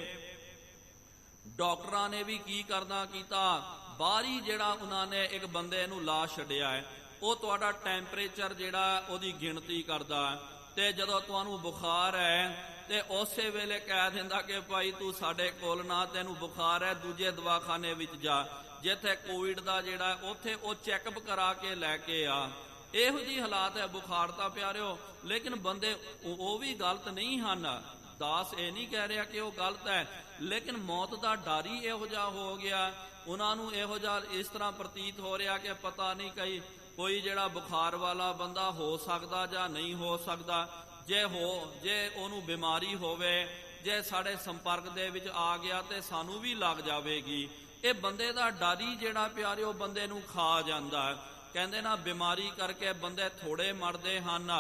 ਡਾਕਟਰਾਂ ਨੇ ਵੀ ਕੀ ਕਰਨਾ ਕੀਤਾ, ਬਾਹਰੀ ਜਿਹੜਾ ਉਹਨਾਂ ਨੇ ਇੱਕ ਬੰਦੇ ਨੂੰ ਲਾ ਛੱਡਿਆ ਹੈ, ਉਹ ਤੁਹਾਡਾ ਟੈਂਪਰੇਚਰ ਜਿਹੜਾ ਉਹਦੀ ਗਿਣਤੀ ਕਰਦਾ, ਤੇ ਜਦੋਂ ਤੁਹਾਨੂੰ ਬੁਖਾਰ ਹੈ ਤੇ ਉਸੇ ਵੇਲੇ ਕਹਿ ਦਿੰਦਾ ਕਿ ਭਾਈ ਤੂੰ ਸਾਡੇ ਕੋਲ ਨਾ, ਤੈਨੂੰ ਬੁਖਾਰ ਹੈ ਦੂਜੇ ਦਵਾਖਾਨੇ ਵਿੱਚ ਜਾ, ਜਿੱਥੇ ਕੋਵਿਡ ਦਾ ਜਿਹੜਾ ਉੱਥੇ ਉਹ ਚੈੱਕਅਪ ਕਰਾ ਕੇ ਲੈ ਕੇ ਆ। ਇਹੋ ਜਿਹੀ ਹਾਲਾਤ ਹੈ ਬੁਖਾਰ ਤਾਂ ਪਿਆਰਿਓ। ਲੇਕਿਨ ਬੰਦੇ ਉਹ ਵੀ ਗਲਤ ਨਹੀਂ ਹਨ, ਦਾਸ ਇਹ ਨਹੀਂ ਕਹਿ ਰਿਹਾ ਕਿ ਉਹ ਗਲਤ ਹੈ, ਲੇਕਿਨ ਮੌਤ ਦਾ ਡਰ ਹੀ ਇਹੋ ਜਿਹਾ ਹੋ ਗਿਆ। ਉਹਨਾਂ ਨੂੰ ਇਹੋ ਜਿਹਾ ਇਸ ਤਰ੍ਹਾਂ ਪ੍ਰਤੀਤ ਹੋ ਰਿਹਾ ਕਿ ਪਤਾ ਨਹੀਂ ਕੋਈ ਜਿਹੜਾ ਬੁਖਾਰ ਵਾਲਾ ਬੰਦਾ ਹੋ ਸਕਦਾ ਜਾਂ ਨਹੀਂ ਹੋ ਸਕਦਾ। ਜੇ ਉਹਨੂੰ ਬਿਮਾਰੀ ਹੋਵੇ, ਜੇ ਸਾਡੇ ਸੰਪਰਕ ਦੇ ਵਿੱਚ ਆ ਗਿਆ ਤੇ ਸਾਨੂੰ ਵੀ ਲੱਗ ਜਾਵੇਗੀ। ਇਹ ਬੰਦੇ ਦਾ ਡਰ ਹੀ ਜਿਹੜਾ ਪਿਆਰਿਓ ਬੰਦੇ ਨੂੰ ਖਾ ਜਾਂਦਾ। ਕਹਿੰਦੇ ਨਾ ਬਿਮਾਰੀ ਕਰਕੇ ਬੰਦੇ ਥੋੜੇ ਮਰਦੇ ਹਨ,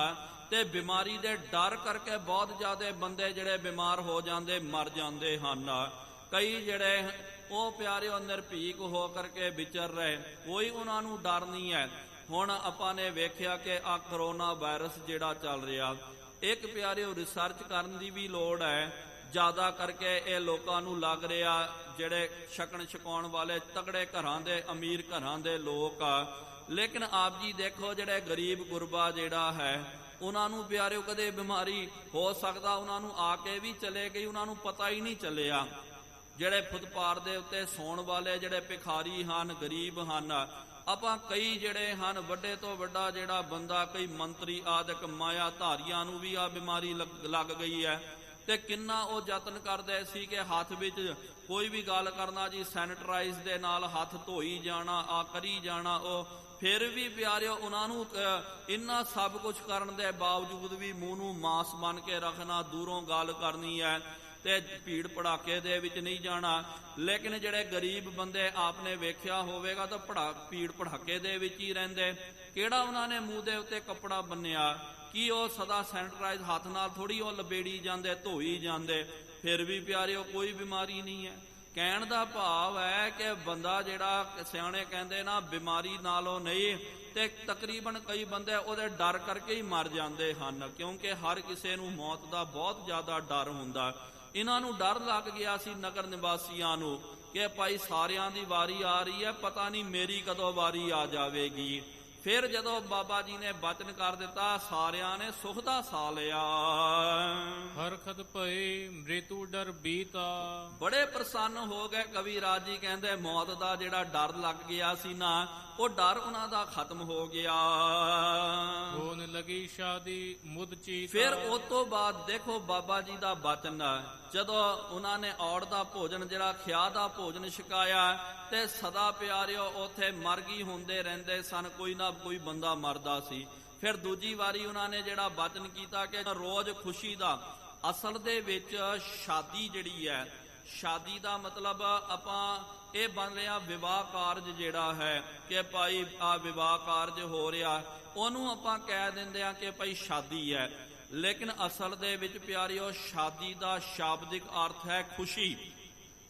ਤੇ ਬਿਮਾਰੀ ਦੇ ਡਰ ਕਰਕੇ ਬਹੁਤ ਜ਼ਿਆਦਾ ਬੰਦੇ ਜਿਹੜੇ ਬਿਮਾਰ ਹੋ ਜਾਂਦੇ, ਮਰ ਜਾਂਦੇ ਹਨ। ਕਈ ਜਿਹੜੇ ਉਹ ਪਿਆਰਿਓ ਨਿਰਭੀਕ ਹੋ ਕਰਕੇ ਵਿਚਰ ਰਹੇ, ਕੋਈ ਉਹਨਾਂ ਨੂੰ ਡਰ ਨਹੀਂ ਹੈ। ਹੁਣ ਆਪਾਂ ਨੇ ਵੇਖਿਆ ਕਿ ਆ ਕਰੋਨਾ ਵਾਇਰਸ ਜਿਹੜਾ ਚੱਲ ਰਿਹਾ, ਇੱਕ ਪਿਆਰਿਓ ਰਿਸਰਚ ਕਰਨ ਦੀ ਵੀ ਲੋੜ ਹੈ। ਜ਼ਿਆਦਾ ਕਰਕੇ ਇਹ ਲੋਕਾਂ ਨੂੰ ਲੱਗ ਰਿਹਾ ਜਿਹੜੇ ਛਕਣ ਛਕਾਉਣ ਵਾਲੇ ਤਕੜੇ ਘਰਾਂ ਦੇ ਅਮੀਰ ਘਰਾਂ ਦੇ ਲੋਕ ਆ। ਲੇਕਿਨ ਆਪ ਜੀ ਦੇਖੋ ਜਿਹੜੇ ਗਰੀਬ ਗੁਰਬਾ ਜਿਹੜਾ ਹੈ ਉਹਨਾਂ ਨੂੰ ਪਿਆਰਿਓ ਕਦੇ ਬਿਮਾਰੀ ਹੋ ਸਕਦਾ ਉਹਨਾਂ ਨੂੰ ਆ ਕੇ ਵੀ ਚਲੇ ਗਈ, ਉਹਨਾਂ ਨੂੰ ਪਤਾ ਹੀ ਨਹੀਂ ਚੱਲਿਆ। ਜਿਹੜੇ ਫੁੱਟਪਾਥ ਦੇ ਉੱਤੇ ਸੌਣ ਵਾਲੇ ਜਿਹੜੇ ਭਿਖਾਰੀ ਹਨ, ਗਰੀਬ ਹਨ, ਆਪਾਂ ਕਈ ਜਿਹੜੇ ਹਨ ਵੱਡੇ ਤੋਂ ਵੱਡਾ ਜਿਹੜਾ ਬੰਦਾ, ਕਈ ਮੰਤਰੀ ਆਦਿਕ ਮਾਇਆ ਧਾਰੀਆਂ ਨੂੰ ਵੀ ਆ ਬਿਮਾਰੀ ਲੱਗ ਗਈ ਹੈ। ਤੇ ਕਿੰਨਾ ਉਹ ਯਤਨ ਕਰਦੇ ਸੀ ਕਿ ਹੱਥ ਵਿੱਚ ਕੋਈ ਵੀ ਗੱਲ ਕਰਨਾ ਜੀ ਸੈਨੀਟਾਈਜ਼ ਦੇ ਨਾਲ ਹੱਥ ਧੋਈ ਜਾਣਾ, ਆ ਕਰੀ ਜਾਣਾ। ਉਹ ਫਿਰ ਵੀ ਪਿਆਰਿਓ ਉਹਨਾਂ ਨੂੰ ਇੰਨਾ ਸਭ ਕੁਝ ਕਰਨ ਦੇ ਬਾਵਜੂਦ ਵੀ ਮੂੰਹ ਨੂੰ ਮਾਸ ਬਣ ਕੇ ਰੱਖਣਾ, ਦੂਰੋਂ ਗੱਲ ਕਰਨੀ ਹੈ ਤੇ ਭੀੜ ਭੜਾਕੇ ਦੇ ਵਿੱਚ ਨਹੀਂ ਜਾਣਾ। ਲੇਕਿਨ ਜਿਹੜੇ ਗਰੀਬ ਬੰਦੇ ਆਪਨੇ ਵੇਖਿਆ ਹੋਵੇਗਾ ਤਾਂ ਭੀੜ ਭੜਾਕੇ ਦੇ ਵਿੱਚ ਹੀ ਰਹਿੰਦੇ। ਕਿਹੜਾ ਉਹਨਾਂ ਨੇ ਮੂੰਹ ਦੇ ਉੱਤੇ ਕੱਪੜਾ ਬੰਨਿਆ? ਕੀ ਉਹ ਸਦਾ ਸੈਨੀਟਾਈਜ਼ ਹੱਥ ਨਾਲ ਥੋੜੀ ਉਹ ਲਬੇੜੀ ਜਾਂਦੇ, ਧੋਈ ਜਾਂਦੇ? ਫਿਰ ਵੀ ਪਿਆਰਿਓ ਕੋਈ ਬਿਮਾਰੀ ਨਹੀਂ ਹੈ। ਕਹਿਣ ਦਾ ਭਾਵ ਹੈ ਕਿ ਬੰਦਾ ਜਿਹੜਾ ਸਿਆਣੇ ਕਹਿੰਦੇ ਨਾ ਬਿਮਾਰੀ ਨਾਲੋਂ ਨਹੀਂ, ਤੇ ਤਕਰੀਬਨ ਕਈ ਬੰਦੇ ਉਹਦੇ ਡਰ ਕਰਕੇ ਹੀ ਮਰ ਜਾਂਦੇ ਹਨ, ਕਿਉਂਕਿ ਹਰ ਕਿਸੇ ਨੂੰ ਮੌਤ ਦਾ ਬਹੁਤ ਜ਼ਿਆਦਾ ਡਰ ਹੁੰਦਾ। ਇਹਨਾਂ ਨੂੰ ਡਰ ਲੱਗ ਗਿਆ ਸੀ ਨਗਰ ਨਿਵਾਸੀਆਂ ਨੂੰ ਕਿ ਭਾਈ ਸਾਰਿਆਂ ਦੀ ਵਾਰੀ ਆ ਰਹੀ ਹੈ, ਪਤਾ ਨਹੀਂ ਮੇਰੀ ਕਦੋਂ ਵਾਰੀ ਆ ਜਾਵੇਗੀ। ਫਿਰ ਜਦੋਂ ਬਾਬਾ ਜੀ ਨੇ ਬਚਨ ਕਰ ਦਿੱਤਾ, ਸਾਰਿਆਂ ਨੇ ਸੁਖ ਦਾ ਸਾਹ ਲਿਆ। ਹਰਖਤ ਭਏ ਮ੍ਰਿਤੂ ਡਰ ਬੀਤਾ। ਬੜੇ ਪ੍ਰਸੰਨ ਹੋ ਗਏ। ਕਵੀ ਰਾਜ ਜੀ ਕਹਿੰਦੇ ਮੌਤ ਦਾ ਜਿਹੜਾ ਡਰ ਲੱਗ ਗਿਆ ਸੀ ਨਾ, ਉਹ ਡਰ ਉਹਨਾਂ ਦਾ ਖਤਮ ਹੋ ਗਿਆ। ਹੋਣ ਲਗੀ ਸ਼ਾਦੀ ਮੁਦ ਚੀਤਾ। ਫਿਰ ਉਸ ਤੋਂ ਬਾਅਦ ਦੇਖੋ ਬਾਬਾ ਜੀ ਦਾ ਬਚਨ, ਜਦੋਂ ਉਹਨਾਂ ਨੇ ਔੜ ਦਾ ਭੋਜਨ ਜਿਹੜਾ ਖਿਆ ਦਾ ਭੋਜਨ ਛਕਾਇਆ ਤੇ ਸਦਾ ਪਿਆਰਿਓ ਉੱਥੇ ਮਰਗੀ ਹੁੰਦੇ ਰਹਿੰਦੇ ਸਨ, ਕੋਈ ਨਾ ਕੋਈ ਬੰਦਾ ਮਰਦਾ ਸੀ। ਫਿਰ ਦੂਜੀ ਵਾਰੀ ਉਹਨਾਂ ਨੇ ਜਿਹੜਾ ਬਚਨ ਕੀਤਾ ਕਿ ਰੋਜ਼ ਖੁਸ਼ੀ ਦਾ, ਅਸਲ ਦੇ ਵਿੱਚ ਸ਼ਾਦੀ ਜਿਹੜੀ ਹੈ, ਸ਼ਾਦੀ ਦਾ ਮਤਲਬ ਆਪਾਂ ਇਹ ਬਣ ਰਿਹਾ ਵਿਵਾਹ ਕਾਰਜ ਜਿਹੜਾ ਹੈ ਕਿ ਭਾਈ ਆ ਵਿਵਾਹ ਕਾਰਜ ਹੋ ਰਿਹਾ, ਉਹਨੂੰ ਆਪਾਂ ਕਹਿ ਦਿੰਦੇ ਆ ਕਿ ਭਾਈ ਸ਼ਾਦੀ ਹੈ। ਲੇਕਿਨ ਅਸਲ ਦੇ ਵਿੱਚ ਪਿਆਰਿਓ ਸ਼ਾਦੀ ਦਾ ਸ਼ਾਬਦਿਕ ਅਰਥ ਹੈ ਖੁਸ਼ੀ।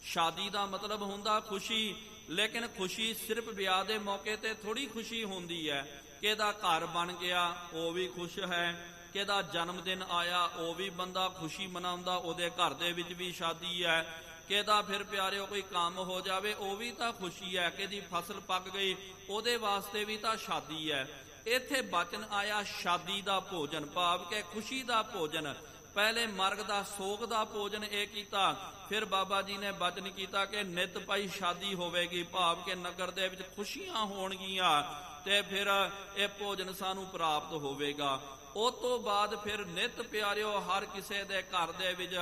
ਸ਼ਾਦੀ ਦਾ ਮਤਲਬ ਹੁੰਦਾ ਖੁਸ਼ੀ, ਲੇਕਿਨ ਖੁਸ਼ੀ ਸਿਰਫ ਵਿਆਹ ਦੇ ਮੌਕੇ ਤੇ ਥੋੜੀ ਖੁਸ਼ੀ ਹੁੰਦੀ ਹੈ। ਕਿਹਦਾ ਘਰ ਬਣ ਗਿਆ ਉਹ ਵੀ ਖੁਸ਼ ਹੈ, ਕਿਹਦਾ ਜਨਮ ਦਿਨ ਆਇਆ ਉਹ ਵੀ ਬੰਦਾ ਖੁਸ਼ੀ ਮਨਾਉਂਦਾ, ਉਹਦੇ ਘਰ ਦੇ ਵਿੱਚ ਵੀ ਸ਼ਾਦੀ ਹੈ। ਕਿਹਦਾ ਫਿਰ ਪਿਆਰਿਓ ਕੋਈ ਕੰਮ ਹੋ ਜਾਵੇ ਉਹ ਵੀ ਤਾਂ ਖੁਸ਼ੀ ਹੈ, ਕਿਹਦੀ ਫਸਲ ਪੱਕ ਗਈ ਉਹਦੇ ਵਾਸਤੇ ਵੀ ਤਾਂ ਸ਼ਾਦੀ ਹੈ। ਇੱਥੇ ਬਚਨ ਆਇਆ ਸ਼ਾਦੀ ਦਾ ਭੋਜਨ, ਭਾਵ ਕਿ ਖੁਸ਼ੀ ਦਾ ਭੋਜਨ। ਪਹਿਲੇ ਮਰਗ ਦਾ ਸੋਗ ਦਾ ਭੋਜਨ ਇਹ ਕੀਤਾ, ਫਿਰ ਬਾਬਾ ਜੀ ਨੇ ਬਚਨ ਕੀਤਾ ਕਿ ਨਿਤ ਭਾਈ ਸ਼ਾਦੀ ਹੋਵੇਗੀ, ਭਾਵ ਕਿ ਨਗਰ ਦੇ ਵਿੱਚ ਖੁਸ਼ੀਆਂ ਹੋਣਗੀਆਂ ਤੇ ਫਿਰ ਇਹ ਭੋਜਨ ਸਾਨੂੰ ਪ੍ਰਾਪਤ ਹੋਵੇਗਾ। ਉਸ ਤੋਂ ਬਾਅਦ ਫਿਰ ਨਿਤ ਪਿਆਰਿਓ ਹਰ ਕਿਸੇ ਦੇ ਘਰ ਦੇ ਵਿੱਚ,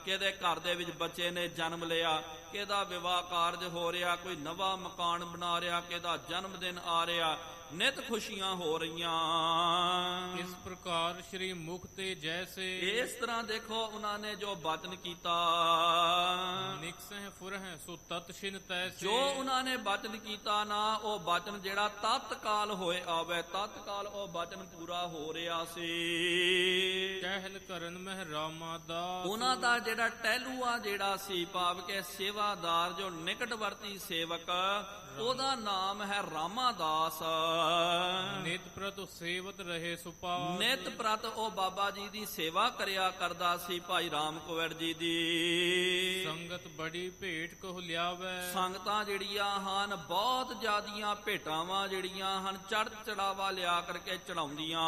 ਕਿਹਦੇ ਘਰ ਦੇ ਵਿੱਚ ਬੱਚੇ ਨੇ ਜਨਮ ਲਿਆ, ਕਿਹਦਾ ਵਿਵਾਹ ਕਾਰਜ ਹੋ ਰਿਹਾ, ਕੋਈ ਨਵਾਂ ਮਕਾਨ ਬਣਾ ਰਿਹਾ, ਕਿਹਦਾ ਜਨਮ ਦਿਨ ਆ ਰਿਹਾ, ਨਿਤ ਖੁਸ਼ੀਆਂ ਹੋ ਰਹੀਆਂ। ਇਸ ਪ੍ਰਕਾਰ ਸ਼੍ਰੀ ਮੁਖ ਤੇ ਜੈਸੇ। ਇਸ ਤਰ੍ਹਾਂ ਦੇਖੋ ਉਹਨਾਂ ਨੇ ਜੋ ਬਚਨ ਕੀਤਾ, ਨਿਕਸਹਿ ਫੁਰਹਿ ਸੋ ਤਤ ਛਿਨ ਤੈਸੇ। ਜੋ ਉਹਨਾਂ ਨੇ ਬਚਨ ਕੀਤਾ ਨਾ, ਉਹ ਬਚਨ ਜਿਹੜਾ ਤਤਕਾਲ ਹੋਏ ਆਵੇ, ਤਤਕਾਲ ਉਹ ਬਚਨ ਪੂਰਾ ਹੋ ਰਿਹਾ ਸੀ। ਕਹਿਲ ਕਰਨ ਮਹਿ ਰਾਮਾ ਦਾ। ਉਹਨਾਂ ਦਾ ਜਿਹੜਾ ਟਹਿਲੂਆ ਜਿਹੜਾ ਸੀ, ਭਾਵ ਕਿ ਸੇਵਾਦਾਰ ਜੋ ਨਿਕਟਵਰਤੀ ਸੇਵਕ, ਉਹਦਾ ਨਾਮ ਹੈ ਰਾਮਾਦਾਸ। ਨਿਤ ਪ੍ਰਤ ਸੇਵਤ ਰਹੇ ਸੁਪਾ। ਨਿਤ ਪ੍ਰਤ ਉਹ ਬਾਬਾ ਜੀ ਦੀ ਸੇਵਾ ਕਰਿਆ ਕਰਦਾ ਸੀ, ਭਾਈ ਰਾਮ ਕੁਵਰ ਜੀ ਦੀ। ਸੰਗਤ ਬੜੀ ਭੇਟ ਕਹੁ ਲਿਆਵੈ। ਸੰਗਤਾਂ ਜਿਹੜੀਆਂ ਹਨ ਬਹੁਤ ਜ਼ਿਆਦੀਆਂ ਭੇਟਾਵਾਂ ਜਿਹੜੀਆਂ ਹਨ ਚੜ੍ਹ ਚੜਾਵਾ ਲਿਆ ਕਰਕੇ ਚੜਾਉਂਦੀਆਂ।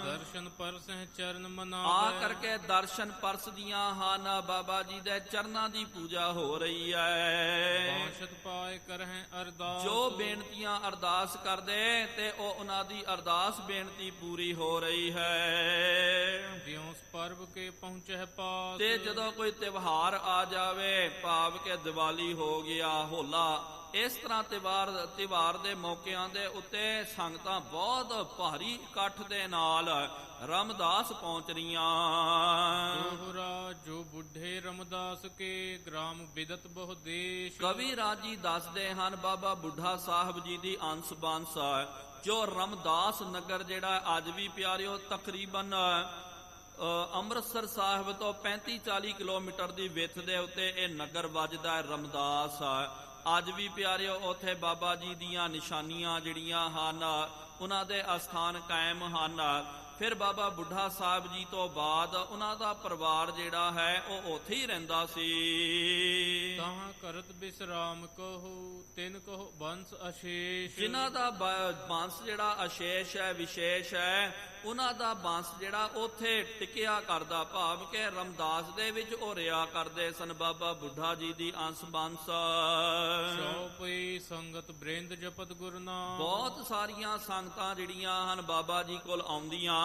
ਦਰਸ਼ਨ ਪਰਸਹਿ ਚਰਨ ਮਨਾਵੈ। ਆ ਕਰਕੇ ਦਰਸ਼ਨ ਪਰਸਦੀਆਂ ਹਨ, ਬਾਬਾ ਜੀ ਦੇ ਚਰਨਾਂ ਦੀ ਪੂਜਾ ਹੋ ਰਹੀ ਹੈ। ਬਾਸ਼ਤ ਪਾਏ ਕਰਹਿ ਅਰਦਾਸ। ਜੋ ਬੇਨਤੀਆਂ ਅਰਦਾਸ ਕਰਦੇ ਤੇ ਉਹ ਉਹਨਾਂ ਦੀ ਅਰਦਾਸ ਬੇਨਤੀ ਪੂਰੀ ਹੋ ਰਹੀ ਹੈ। ਦਿਉਸ ਪਰਬ ਕੇ ਪਹੁੰਚੈ ਪਾਸ। ਤੇ ਜਦੋਂ ਕੋਈ ਤਿਉਹਾਰ ਆ ਜਾਵੇ, ਭਾਵ ਕਿ ਦੀਵਾਲੀ ਹੋ ਗਿਆ, ਹੋਲਾ, ਇਸ ਤਰ੍ਹਾਂ ਤਿਉਹਾਰ ਦੇ ਮੌਕਿਆਂ ਦੇ ਉੱਤੇ ਸੰਗਤਾਂ ਬਹੁਤ ਭਾਰੀ ਇਕੱਠ ਦੇ ਨਾਲ ਰਾਮਦਾਸ ਪਹੁੰਚ ਰਹੀਆਂ। ਦੋਹਰਾ ਜੋ ਬੁੱਢੇ ਰਾਮਦਾਸ ਕੇ ਗ੍ਰਾਮ ਬਿਦਤ ਬਹੁ ਦੇਸ਼। ਕਵੀ ਰਾਜ ਜੀ ਦੱਸਦੇ ਹਨ ਬਾਬਾ ਬੁੱਢਾ ਸਾਹਿਬ ਜੀ ਦੀ ਅੰਸ ਬੰਸ, ਜੋ ਰਾਮਦਾਸ ਨਗਰ ਜਿਹੜਾ ਅੱਜ ਵੀ ਪਿਆਰਿਓ ਤਕਰੀਬਨ ਅੰਮ੍ਰਿਤਸਰ ਸਾਹਿਬ ਤੋਂ 35-40 ਕਿਲੋਮੀਟਰ ਦੀ ਵਿੱਥ ਦੇ ਉੱਤੇ ਇਹ ਨਗਰ ਵੱਜਦਾ ਹੈ ਰਾਮਦਾਸ। ਅੱਜ ਵੀ ਪਿਆਰਿਓ ਉੱਥੇ ਬਾਬਾ ਜੀ ਦੀਆਂ ਨਿਸ਼ਾਨੀਆਂ ਜਿਹੜੀਆਂ ਹਨ, ਉਹਨਾਂ ਦੇ ਅਸਥਾਨ ਕਾਇਮ ਹਨ। ਫਿਰ ਬਾਬਾ ਬੁੱਢਾ ਸਾਹਿਬ ਜੀ ਤੋਂ ਬਾਅਦ ਉਹਨਾਂ ਦਾ ਪਰਿਵਾਰ ਜਿਹੜਾ ਹੈ ਉਹ ਉੱਥੇ ਹੀ ਰਹਿੰਦਾ ਸੀ। ਤਾਹਾਂ ਕਰਤ ਬਿਸਰਾਮ ਕਹੋ ਤਿਨ ਕਹੋ ਬੰਸ ਅਸ਼ੇਸ਼। ਜਿਨ੍ਹਾਂ ਦਾ ਬੰਸ ਜਿਹੜਾ ਅਸ਼ੇਸ਼ ਹੈ, ਵਿਸ਼ੇਸ਼ ਹੈ, ਉਹਨਾਂ ਦਾ ਬੰਸ ਜਿਹੜਾ ਉੱਥੇ ਟਿਕਿਆ ਕਰਦਾ, ਭਾਵ ਕਿ ਰਮਦਾਸ ਦੇ ਵਿੱਚ ਉਹ ਰਿਆ ਕਰਦੇ ਸਨ ਬਾਬਾ ਬੁੱਢਾ ਜੀ ਦੀ ਅੰਸ ਬੰਸ। ਸੋ ਪਈ ਸੰਗਤ ਬ੍ਰਿੰਦ ਜਪਤ ਗੁਰ ਨਾਮ। ਬਹੁਤ ਸਾਰੀਆਂ ਸੰਗਤਾਂ ਜਿਹੜੀਆਂ ਹਨ ਬਾਬਾ ਜੀ ਕੋਲ ਆਉਂਦੀਆਂ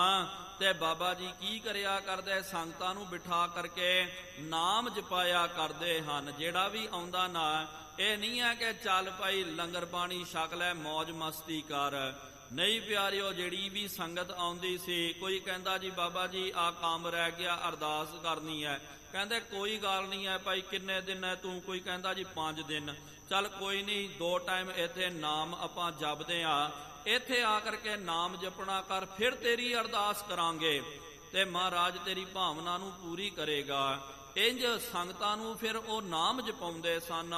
ਤੇ ਬਾਬਾ ਜੀ ਕੀ ਕਰਿਆ ਕਰਦੇ, ਸੰਗਤਾਂ ਨੂੰ ਬਿਠਾ ਕਰਕੇ ਨਾਮ ਜਪਾਇਆ ਕਰਦੇ ਹਨ। ਜਿਹੜਾ ਵੀ ਆਉਂਦਾ ਨਾ, ਇਹ ਨਹੀਂ ਹੈ ਕਿ ਚੱਲ ਭਾਈ ਲੰਗਰ ਪਾਣੀ ਛਕ ਲੈ ਮੌਜ ਮਸਤੀ ਕਰ, ਨਹੀਂ ਪਿਆਰਿਓ। ਜਿਹੜੀ ਵੀ ਸੰਗਤ ਆਉਂਦੀ ਸੀ, ਕੋਈ ਕਹਿੰਦਾ ਜੀ ਬਾਬਾ ਜੀ ਆ ਕੰਮ ਰਹਿ ਗਿਆ, ਅਰਦਾਸ ਕਰਨੀ ਹੈ, ਕਹਿੰਦੇ ਕੋਈ ਗੱਲ ਨਹੀਂ ਹੈ ਭਾਈ, ਕਿੰਨੇ ਦਿਨ ਹੈ ਤੂੰ? ਕੋਈ ਕਹਿੰਦਾ ਜੀ 5 ਦਿਨ। ਚੱਲ ਕੋਈ ਨਹੀਂ, 2 ਟਾਈਮ ਇੱਥੇ ਨਾਮ ਆਪਾਂ ਜਪਦੇ ਆ, ਇੱਥੇ ਆ ਕਰਕੇ ਨਾਮ ਜਪਣਾ ਕਰ, ਫਿਰ ਤੇਰੀ ਅਰਦਾਸ ਕਰਾਂਗੇ ਤੇ ਮਹਾਰਾਜ ਤੇਰੀ ਭਾਵਨਾ ਨੂੰ ਪੂਰੀ ਕਰੇਗਾ। ਇੰਜ ਸੰਗਤਾਂ ਨੂੰ ਫਿਰ ਉਹ ਨਾਮ ਜਪਾਉਂਦੇ ਸਨ।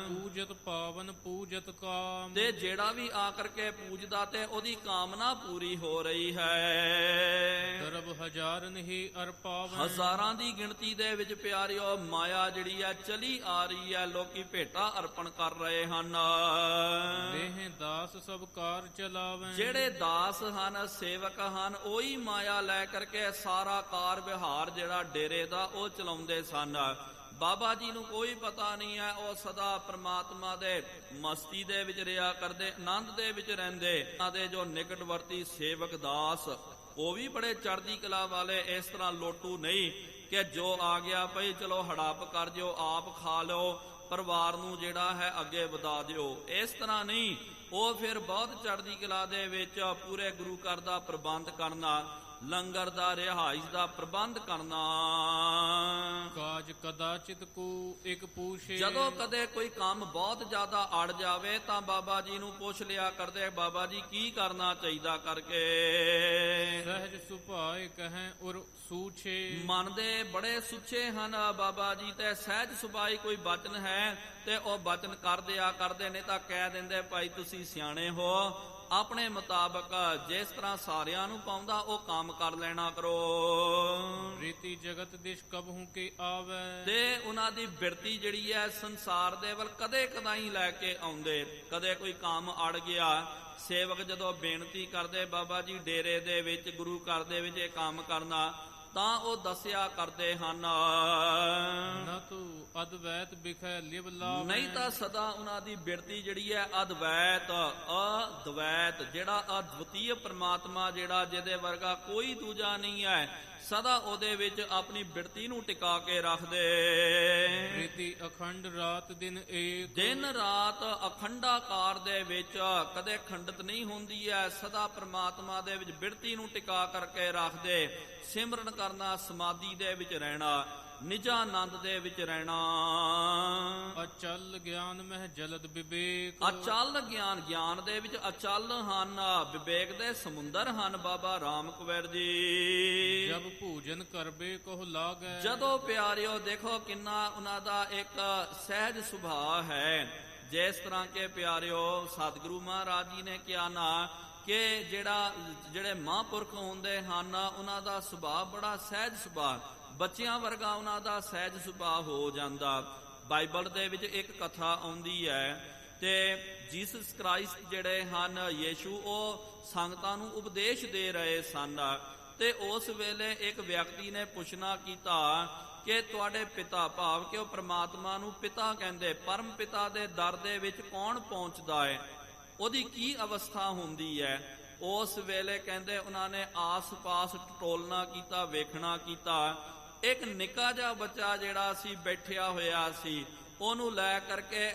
ਪੂਜਤ ਪਾਵਨ ਪੂਜਤ ਕਾਮ। ਤੇ ਜਿਹੜਾ ਵੀ ਆ ਕਰਕੇ ਪੂਜਦਾ ਤੇ ਉਹਦੀ ਕਾਮਨਾ ਪੂਰੀ ਹੋ ਰਹੀ ਹੈ। ਦਰਬ ਹਜ਼ਾਰਨ ਹੀ ਅਰ ਪਾਵਨ। ਹਜ਼ਾਰਾਂ ਦੀ ਗਿਣਤੀ ਦੇ ਵਿੱਚ ਪਿਆਰਿਓ ਮਾਇਆ ਜਿਹੜੀ ਹੈ ਚਲੀ ਆ ਰਹੀ ਹੈ, ਲੋਕੀ ਭੇਟਾ ਅਰਪਣ ਕਰ ਰਹੇ ਹਨ। ਵੇਹ ਦਾਸ ਸਭ ਕਾਰ ਚਲਾਵਨ। ਜਿਹੜੇ ਦਾਸ ਹਨ, ਸੇਵਕ ਹਨ, ਉਹੀ ਮਾਇਆ ਲੈ ਕਰਕੇ ਸਾਰਾ ਕਾਰ ਵਿਹਾਰ ਜਿਹੜਾ ਡੇਰੇ ਦਾ ਉਹ ਚਲਾਉਂਦੇ ਸਨ। ਬਾਬਾ ਜੀ ਨੂੰ ਕੋਈ ਪਤਾ ਨਹੀਂ ਹੈ, ਉਹ ਸਦਾ ਪ੍ਰਮਾਤਮਾ ਦੇ ਮਸਤੀ ਦੇ ਵਿੱਚ ਰਿਹਾ ਕਰਦੇ, ਆਨੰਦ ਦੇ ਵਿੱਚ ਰਹਿੰਦੇ। ਉਹਨਾਂ ਦੇ ਜੋ ਨਿਕਟਵਰਤੀ ਸੇਵਕ ਦਾਸ ਉਹ ਵੀ ਬੜੇ ਚੜ੍ਹਦੀ ਕਲਾ ਵਾਲੇ, ਇਸ ਤਰ੍ਹਾਂ ਲੋਟੂ ਨਹੀਂ ਕਿ ਜੋ ਆ ਗਿਆ ਭਈ ਚਲੋ ਹੜੱਪ ਕਰ ਦਿਓ, ਆਪ ਖਾ ਲਓ, ਪਰਿਵਾਰ ਨੂੰ ਜਿਹੜਾ ਹੈ ਅੱਗੇ ਵਧਾ ਦਿਓ, ਇਸ ਤਰ੍ਹਾਂ ਨਹੀਂ। ਉਹ ਫਿਰ ਬਹੁਤ ਚੜ੍ਹਦੀ ਕਲਾ ਦੇ ਵਿੱਚ ਪੂਰੇ ਗੁਰੂ ਘਰ ਦਾ ਪ੍ਰਬੰਧ ਕਰਨਾ, ਲੰਗਰ ਦਾ, ਰਿਹਾਇਸ਼ ਦਾ ਪ੍ਰਬੰਧ ਕਰਨਾ। ਕਾਜ ਕਦਾਚਿਤ ਕੋ ਇੱਕ ਪੂਛੇ। ਜਦੋਂ ਕਦੇ ਕੋਈ ਕੰਮ ਬਹੁਤ ਜ਼ਿਆਦਾ ਅੜ ਜਾਵੇ ਤਾਂ ਬਾਬਾ ਜੀ ਨੂੰ ਪੁੱਛ ਲਿਆ ਕਰਦੇ, ਬਾਬਾ ਜੀ ਕੀ ਕਰਨਾ ਚਾਹੀਦਾ ਕਰਕੇ। ਸਹਿਜ ਸੁਭਾਏ ਕਹੈ ਉਰ ਸੂਛੇ। ਮਨ ਦੇ ਬੜੇ ਸੁੱਚੇ ਹਨ ਬਾਬਾ ਜੀ, ਤੇ ਸਹਿਜ ਸੁਭਾਈ ਕੋਈ ਬਚਨ ਹੈ ਤੇ ਉਹ ਬਚਨ ਕਰਦੇ ਨੇ ਤਾਂ ਕਹਿ ਦਿੰਦੇ ਭਾਈ ਤੁਸੀਂ ਸਿਆਣੇ ਹੋ, ਆਪਣੇ ਮੁਤਾਬਕ ਜਿਸ ਤਰ੍ਹਾਂ ਸਾਰਿਆਂ ਨੂੰ ਪਾਉਂਦਾ ਉਹ ਕੰਮ ਕਰ ਲੈਣਾ ਕਰੋ। ਰੀਤੀ ਜਗਤ ਦਿਸ਼ ਕਬਹੂ ਕੇ ਆਵੇ। ਤੇ ਉਹਨਾਂ ਦੀ ਬਿਰਤੀ ਜਿਹੜੀ ਹੈ ਸੰਸਾਰ ਦੇ ਵੱਲ ਕਦੇ ਕਦਾਈ ਲੈ ਕੇ ਆਉਂਦੇ। ਕਦੇ ਕੋਈ ਕੰਮ ਅੜ ਗਿਆ, ਸੇਵਕ ਜਦੋਂ ਬੇਨਤੀ ਕਰਦੇ ਬਾਬਾ ਜੀ ਡੇਰੇ ਦੇ ਵਿੱਚ, ਗੁਰੂ ਘਰ ਦੇ ਵਿੱਚ ਇਹ ਕੰਮ ਕਰਨਾ, ਤਾਂ ਉਹ ਦੱਸਿਆ ਕਰਦੇ ਹਨ। ਨਾ ਤੂੰ ਅਦਵੈਤ ਬਿਖੈ ਲਿਵ ਲਾਵੈ। ਨਹੀਂ ਤਾਂ ਸਦਾ ਉਹਨਾਂ ਦੀ ਬਿਰਤੀ ਜਿਹੜੀ ਹੈ ਅਦਵੈਤ, ਅਦਵੈਤ, ਜਿਹੜਾ ਅਦਵਿਤੀय ਪ੍ਰਮਾਤਮਾ, ਜਿਹੜਾ ਜਿਹਦੇ ਵਰਗਾ ਕੋਈ ਦੂਜਾ ਨਹੀਂ ਹੈ, ਸਦਾ ਉਹਦੇ ਵਿੱਚ ਆਪਣੀ ਬਿਰਤੀ ਨੂੰ ਟਿਕਾ ਕੇ ਰੱਖਦੇ। ਰੀਤੀ ਅਖੰਡ ਰਾਤ ਦਿਨ ਏਕ। ਦਿਨ ਰਾਤ ਅਖੰਡਾਕਾਰ ਦੇ ਵਿੱਚ ਕਦੇ ਖੰਡਿਤ ਨਹੀਂ ਹੁੰਦੀ ਹੈ, ਸਦਾ ਪ੍ਰਮਾਤਮਾ ਦੇ ਵਿੱਚ ਬਿਰਤੀ ਨੂੰ ਟਿਕਾ ਕਰਕੇ ਰੱਖਦੇ। ਸਿਮਰਨ ਕਰਨਾ, ਸਮਾਧੀ ਦੇ ਵਿੱਚ ਰਹਿਣਾ, ਨਿਜਾਨੰਦ ਦੇ ਵਿੱਚ ਰਹਿਣਾ। ਅਚਲ ਗਿਆਨ ਮਹਿ ਜਲਦ ਵਿਵੇਕ। ਅਚਲ ਗਿਆਨ, ਗਿਆਨ ਦੇ ਵਿੱਚ ਅਚਲ ਹਨ, ਵਿਵੇਕ ਦੇ ਸਮੁੰਦਰ ਹਨ ਬਾਬਾ ਰਾਮ ਕੁਵੈਰ ਜੀ। ਜਬ ਭੋਜਨ ਕਰਬੇ ਕੋ ਲਾਗੈ। ਜਦੋਂ ਪਿਆਰਿਓ ਦੇਖੋ ਕਿੰਨਾ ਉਹਨਾਂ ਦਾ ਇੱਕ ਸਹਿਜ ਸੁਭਾਅ ਹੈ। ਜਿਸ ਤਰ੍ਹਾਂ ਕੇ ਪਿਆਰਿਓ ਸਤਿਗੁਰੂ ਮਹਾਰਾਜ ਜੀ ਨੇ ਕਿਹਾ ਨਾ ਕਿ ਜਿਹੜੇ ਮਹਾਂਪੁਰਖ ਹੁੰਦੇ ਹਨ ਉਹਨਾਂ ਦਾ ਸੁਭਾਅ ਬੜਾ ਸਹਿਜ ਸੁਭਾਅ, ਬੱਚਿਆਂ ਵਰਗਾ ਉਹਨਾਂ ਦਾ ਸਹਿਜ ਸੁਭਾਅ ਹੋ ਜਾਂਦਾ। ਬਾਈਬਲ ਦੇ ਵਿੱਚ ਇੱਕ ਕਥਾ ਆਉਂਦੀ ਹੈ ਤੇ ਜੀਸਸ ਕ੍ਰਾਈਸਟ ਜਿਹੜੇ ਹਨ, ਯੀਸ਼ੂ, ਉਹ ਸੰਗਤਾਂ ਨੂੰ ਉਪਦੇਸ਼ ਦੇ ਰਹੇ ਸਨ ਤੇ ਉਸ ਵੇਲੇ ਇੱਕ ਵਿਅਕਤੀ ਨੇ ਪੁੱਛਣਾ ਕੀਤਾ ਕਿ ਤੁਹਾਡੇ ਪਿਤਾ, ਭਾਵ ਕਿ ਉਹ ਪ੍ਰਮਾਤਮਾ ਨੂੰ ਪਿਤਾ ਕਹਿੰਦੇ, ਪਰਮ ਪਿਤਾ ਦੇ ਦਰ ਦੇ ਵਿੱਚ ਕੌਣ ਪਹੁੰਚਦਾ ਹੈ, ਉਹਦੀ ਕੀ ਅਵਸਥਾ ਹੁੰਦੀ ਹੈ। ਉਸ ਵੇਲੇ ਕਹਿੰਦੇ ਉਹਨਾਂ ਨੇ ਆਸ-ਪਾਸ ਟਟੋਲਣਾ ਕੀਤਾ, ਵੇਖਣਾ ਕੀਤਾ। ਇੱਕ ਨਿੱਕਾ ਜਿਹਾ ਬੱਚਾ ਜਿਹੜਾ ਸੀ ਬੈਠਿਆ ਹੋਇਆ ਸੀ, ਉਹਨੂੰ ਲੈ ਕਰਕੇ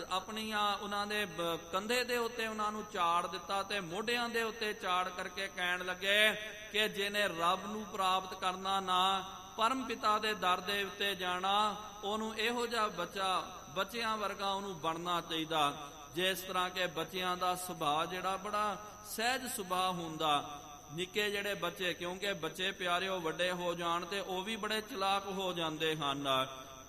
ਆਪਣੀਆਂ ਉਹਨਾਂ ਦੇ ਕੰਧੇ ਦੇ ਉੱਤੇ ਉਹਨਾਂ ਨੂੰ ਚਾੜ ਦਿੱਤਾ ਤੇ ਮੋਢਿਆਂ ਦੇ ਉੱਤੇ ਚਾੜ ਕਰਕੇ ਕਹਿਣ ਲੱਗੇ ਕਿ ਜਿਹਨੇ ਰੱਬ ਨੂੰ ਪ੍ਰਾਪਤ ਕਰਨਾ ਨਾ ਪਰਮ ਪਿਤਾ ਦੇ ਦਰ ਦੇ ਉੱਤੇ ਜਾਣਾ, ਉਹਨੂੰ ਇਹੋ ਜਿਹਾ ਬੱਚਿਆਂ ਵਰਗਾ ਉਹਨੂੰ ਬਣਨਾ ਚਾਹੀਦਾ। ਜਿਸ ਤਰ੍ਹਾਂ ਕਿ ਬੱਚਿਆਂ ਦਾ ਸੁਭਾਅ ਜਿਹੜਾ ਬੜਾ ਸਹਿਜ ਸੁਭਾਅ ਹੁੰਦਾ। ਨਿੱਕੇ ਜਿਹੜੇ ਬੱਚੇ, ਕਿਉਂਕਿ ਬੱਚੇ ਪਿਆਰਿਓ ਵੱਡੇ ਹੋ ਜਾਣ ਤੇ ਉਹ ਵੀ ਬੜੇ ਚਲਾਕ ਹੋ ਜਾਂਦੇ ਹਨ।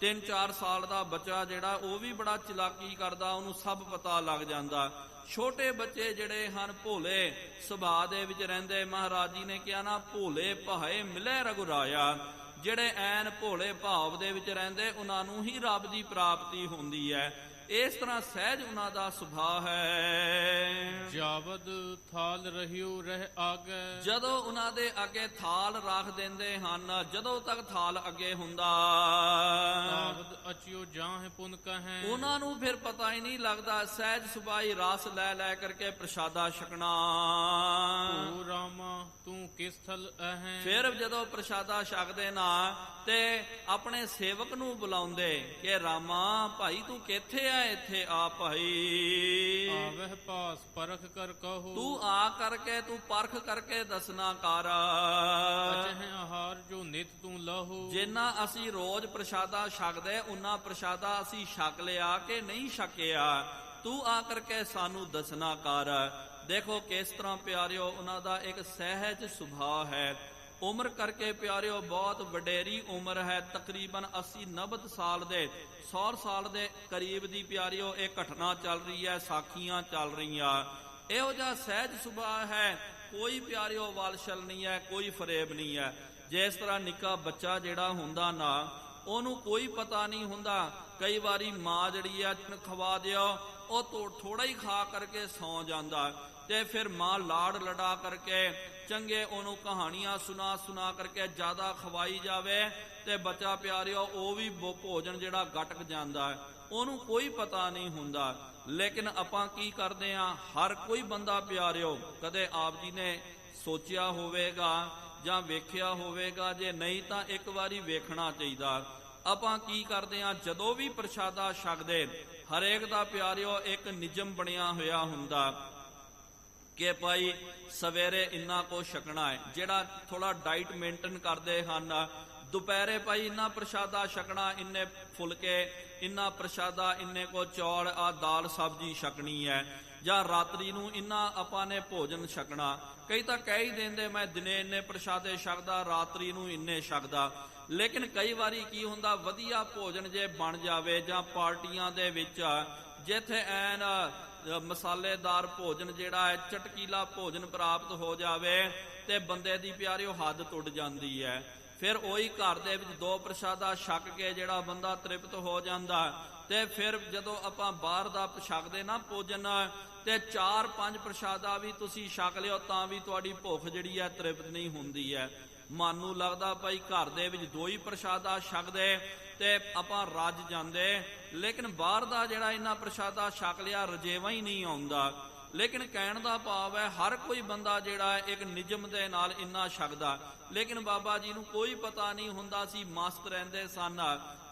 3-4 ਸਾਲ ਦਾ ਬੱਚਾ ਜਿਹੜਾ ਉਹ ਵੀ ਬੜਾ ਚਲਾਕੀ ਕਰਦਾ, ਉਹਨੂੰ ਸਭ ਪਤਾ ਲੱਗ ਜਾਂਦਾ। ਛੋਟੇ ਬੱਚੇ ਜਿਹੜੇ ਹਨ ਭੋਲੇ ਸੁਭਾਅ ਦੇ ਵਿੱਚ ਰਹਿੰਦੇ। ਮਹਾਰਾਜ ਜੀ ਨੇ ਕਿਹਾ ਨਾ, ਭੋਲੇ ਭਾਏ ਮਿਲੇ ਰਘੁਰਾਇਆ। ਜਿਹੜੇ ਐਨ ਭੋਲੇ ਭਾਵ ਦੇ ਵਿੱਚ ਰਹਿੰਦੇ ਉਹਨਾਂ ਨੂੰ ਹੀ ਰੱਬ ਦੀ ਪ੍ਰਾਪਤੀ ਹੁੰਦੀ ਹੈ। ਇਸ ਤਰ੍ਹਾਂ ਸਹਿਜ ਉਹਨਾਂ ਦਾ ਸੁਭਾਅ ਹੈ। ਜਾਵਦ ਥਾਲ ਰਹਿਓ ਰਹਿ ਆਗੇ, ਜਦੋਂ ਉਹਨਾਂ ਦੇ ਅੱਗੇ ਥਾਲ ਰੱਖ ਦਿੰਦੇ ਹਨ, ਜਦੋਂ ਤੱਕ ਥਾਲ ਅੱਗੇ ਹੁੰਦਾ, ਤਾਵਦ ਅਚਿਓ ਜਾਹੇ ਪੁਨ ਕਹੈ, ਉਹਨਾਂ ਨੂੰ ਫਿਰ ਪਤਾ ਹੀ ਨਹੀਂ ਲੱਗਦਾ। ਸਹਿਜ ਸੁਭਾਈ ਰਸ ਲੈ ਲੈ ਕਰਕੇ ਪ੍ਰਸ਼ਾਦਾ ਛਕਣਾ। ਓ ਰਾਮਾ ਤੂੰ ਕਿਸ ਥਲ ਅਹੈ, ਫਿਰ ਜਦੋਂ ਪ੍ਰਸ਼ਾਦਾ ਛਕਦੇ ਨਾ ਤੇ ਆਪਣੇ ਸੇਵਕ ਨੂੰ ਬੁਲਾਉਂਦੇ ਕਿ ਰਾਮਾ ਭਾਈ ਤੂੰ ਕਿੱਥੇ ਆ? ਇੱਥੇ ਆ ਭਾਈ। ਆਵਹਿ ਪਾਸ ਪਰਖ ਕਰ ਕਹੋ, ਤੂੰ ਆ ਕਰਕੇ ਤੂੰ ਪਰਖ ਕਰਕੇ ਦੱਸਣਾ ਕਰ। ਅਚਹਿ ਆਹਾਰ ਜੋ ਨਿਤ ਤੂੰ ਲਹੋ, ਜਿੰਨਾ ਅਸੀਂ ਰੋਜ਼ ਪ੍ਰਸ਼ਾਦਾ ਛਕਦੇ ਉਨਾ ਪ੍ਰਸ਼ਾਦਾ ਅਸੀਂ ਛਕ ਲਿਆ ਕਿ ਨਹੀਂ ਛਕਿਆ, ਤੂੰ ਆ ਕਰਕੇ ਸਾਨੂੰ ਦੱਸਣਾ ਕਰ। ਦੇਖੋ ਕਿਸ ਤਰ੍ਹਾਂ ਪਿਆਰਿਓ ਉਹਨਾਂ ਦਾ ਇੱਕ ਸਹਿਜ ਸੁਭਾਅ ਹੈ। ਉਮਰ ਕਰਕੇ ਪਿਆਰਿਓ ਬਹੁਤ ਵਡੇਰੀ ਉਮਰ ਹੈ, ਤਕਰੀਬਨ 80-90 ਸਾਲ ਦੇ 100 ਸਾਲ ਦੇ ਕਰੀਬ ਦੀ ਪਿਆਰਿਓ ਇਹ ਘਟਨਾ ਚੱਲ ਰਹੀ ਹੈ, ਸਾਖੀਆਂ ਚੱਲ ਰਹੀਆਂ। ਇਹੋ ਜਿਹਾ ਸਹਿਜ ਸੁਭਾਅ ਹੈ, ਕੋਈ ਪਿਆਰਿਓ ਵਾਲਸ਼ਲ ਨਹੀਂ ਹੈ, ਕੋਈ ਫਰੇਬ ਨਹੀਂ ਹੈ। ਜਿਸ ਤਰ੍ਹਾਂ ਨਿੱਕਾ ਬੱਚਾ ਜਿਹੜਾ ਹੁੰਦਾ ਨਾ, ਉਹਨੂੰ ਕੋਈ ਪਤਾ ਨਹੀਂ ਹੁੰਦਾ। ਕਈ ਵਾਰੀ ਮਾਂ ਜਿਹੜੀ ਆ ਖਵਾ ਦਿਓ, ਉਹ ਥੋੜਾ ਹੀ ਖਾ ਕਰਕੇ ਸੌਂ ਜਾਂਦਾ, ਤੇ ਫਿਰ ਮਾਂ ਲਾੜ ਲੜਾ ਕਰਕੇ ਚੰਗੇ ਉਹਨੂੰ ਕਹਾਣੀਆਂ ਸੁਣਾ ਕਰਕੇ ਜ਼ਿਆਦਾ ਖਵਾਈ ਜਾਵੇ ਤੇ ਬੱਚਾ ਪਿਆਰਿਓ ਉਹ ਵੀ ਭੋਜਨ ਜਿਹੜਾ ਗਟਕ ਜਾਂਦਾ, ਉਹਨੂੰ ਕੋਈ ਪਤਾ ਨਹੀਂ ਹੁੰਦਾ। ਲੇਕਿਨ ਆਪਾਂ ਕੀ ਕਰਦੇ ਆ, ਹਰ ਕੋਈ ਬੰਦਾ ਪਿਆਰਿਓ ਕਦੇ ਆਪ ਜੀ ਨੇ ਸੋਚਿਆ ਹੋਵੇਗਾ ਜਾਂ ਵੇਖਿਆ ਹੋਵੇਗਾ, ਜੇ ਨਹੀਂ ਤਾਂ ਇੱਕ ਵਾਰੀ ਵੇਖਣਾ ਚਾਹੀਦਾ। ਆਪਾਂ ਕੀ ਕਰਦੇ ਆ, ਜਦੋਂ ਵੀ ਪ੍ਰਸ਼ਾਦਾ ਛਕਦੇ ਹਰੇਕ ਦਾ ਪਿਆਰਿਓ ਇੱਕ ਨਿਯਮ ਬਣਿਆ ਹੋਇਆ ਹੁੰਦਾ ਕਿ ਭਾਈ ਸਵੇਰੇ ਇੰਨਾ ਕੁ ਛਕਣਾ ਹੈ। ਜਿਹੜਾ ਥੋੜਾ ਡਾਈਟ ਮੇਨਟੇਨ ਕਰਦੇ ਹਨ, ਦੁਪਹਿਰੇ ਭਾਈ ਇੰਨਾ ਪ੍ਰਸ਼ਾਦਾ ਛਕਣਾ, ਇੰਨੇ ਫੁਲਕੇ, ਇੰਨਾ ਪ੍ਰਸ਼ਾਦਾ, ਇੰਨੇ ਕੋ ਚੌਲ, ਆ ਦਾਲ ਸਬਜ਼ੀ ਛਕਣੀ ਹੈ, ਜਾਂ ਰਾਤਰੀ ਨੂੰ ਇੰਨਾ ਆਪਾਂ ਨੇ ਭੋਜਨ ਛਕਣਾ। ਕਈ ਤਾਂ ਕਹਿ ਹੀ ਦਿੰਦੇ ਮੈਂ ਦਿਨੇ ਇੰਨੇ ਪ੍ਰਸ਼ਾਦੇ ਛਕਦਾ, ਰਾਤਰੀ ਨੂੰ ਇੰਨੇ ਛਕਦਾ। ਲੇਕਿਨ ਕਈ ਵਾਰੀ ਕੀ ਹੁੰਦਾ, ਵਧੀਆ ਭੋਜਨ ਜੇ ਬਣ ਜਾਵੇ ਜਾਂ ਪਾਰਟੀਆਂ ਦੇ ਵਿੱਚ ਜਿੱਥੇ ਐਨ ਮਸਾਲੇਦਾਰ ਭੋਜਨ ਜਿਹੜਾ ਹੈ, ਚਟਕੀਲਾ ਭੋਜਨ ਪ੍ਰਾਪਤ ਹੋ ਜਾਵੇ ਤੇ ਬੰਦੇ ਦੀ ਪਿਆਰਿਓ ਹੱਦ ਟੁੱਟ ਜਾਂਦੀ ਹੈ। ਫਿਰ ਉਹੀ ਘਰ ਦੇ ਵਿੱਚ 2 ਪ੍ਰਸ਼ਾਦਾ ਛਕ ਕੇ ਜਿਹੜਾ ਬੰਦਾ ਤ੍ਰਿਪਤ ਹੋ ਜਾਂਦਾ, ਤੇ ਫਿਰ ਜਦੋਂ ਆਪਾਂ ਬਾਹਰ ਦਾ ਛਕਦੇ ਨਾ ਭੋਜਨ, ਤੇ 4-5 ਪ੍ਰਸ਼ਾਦਾ ਵੀ ਤੁਸੀਂ ਛਕ ਲਿਓ ਤਾਂ ਵੀ ਤੁਹਾਡੀ ਭੁੱਖ ਜਿਹੜੀ ਹੈ ਤ੍ਰਿਪਤ ਨਹੀਂ ਹੁੰਦੀ ਹੈ। ਮਨ ਨੂੰ ਲੱਗਦਾ ਭਾਈ ਘਰ ਦੇ ਵਿੱਚ 2 ਹੀ ਪ੍ਰਸ਼ਾਦਾ ਛਕਦੇ ਤੇ ਆਪਾਂ ਰੱਜ ਜਾਂਦੇ, ਲੇਕਿਨ ਬਾਹਰ ਦਾ ਜਿਹੜਾ ਇੰਨਾ ਪ੍ਰਸ਼ਾਦਾ ਛਕ ਲਿਆ ਰਜੇਵਾ ਹੀ ਨਹੀਂ ਆਉਂਦਾ। ਲੇਕਿਨ ਕਹਿਣ ਦਾ ਭਾਵ ਹੈ ਹਰ ਕੋਈ ਬੰਦਾ ਜਿਹੜਾ ਇੱਕ ਨਿਯਮ ਦੇ ਨਾਲ ਇੰਨਾ ਛਕਦਾ। ਲੇਕਿਨ ਬਾਬਾ ਜੀ ਨੂੰ ਕੋਈ ਪਤਾ ਨਹੀਂ ਹੁੰਦਾ ਸੀ, ਮਸਤ ਰਹਿੰਦੇ ਸਨ।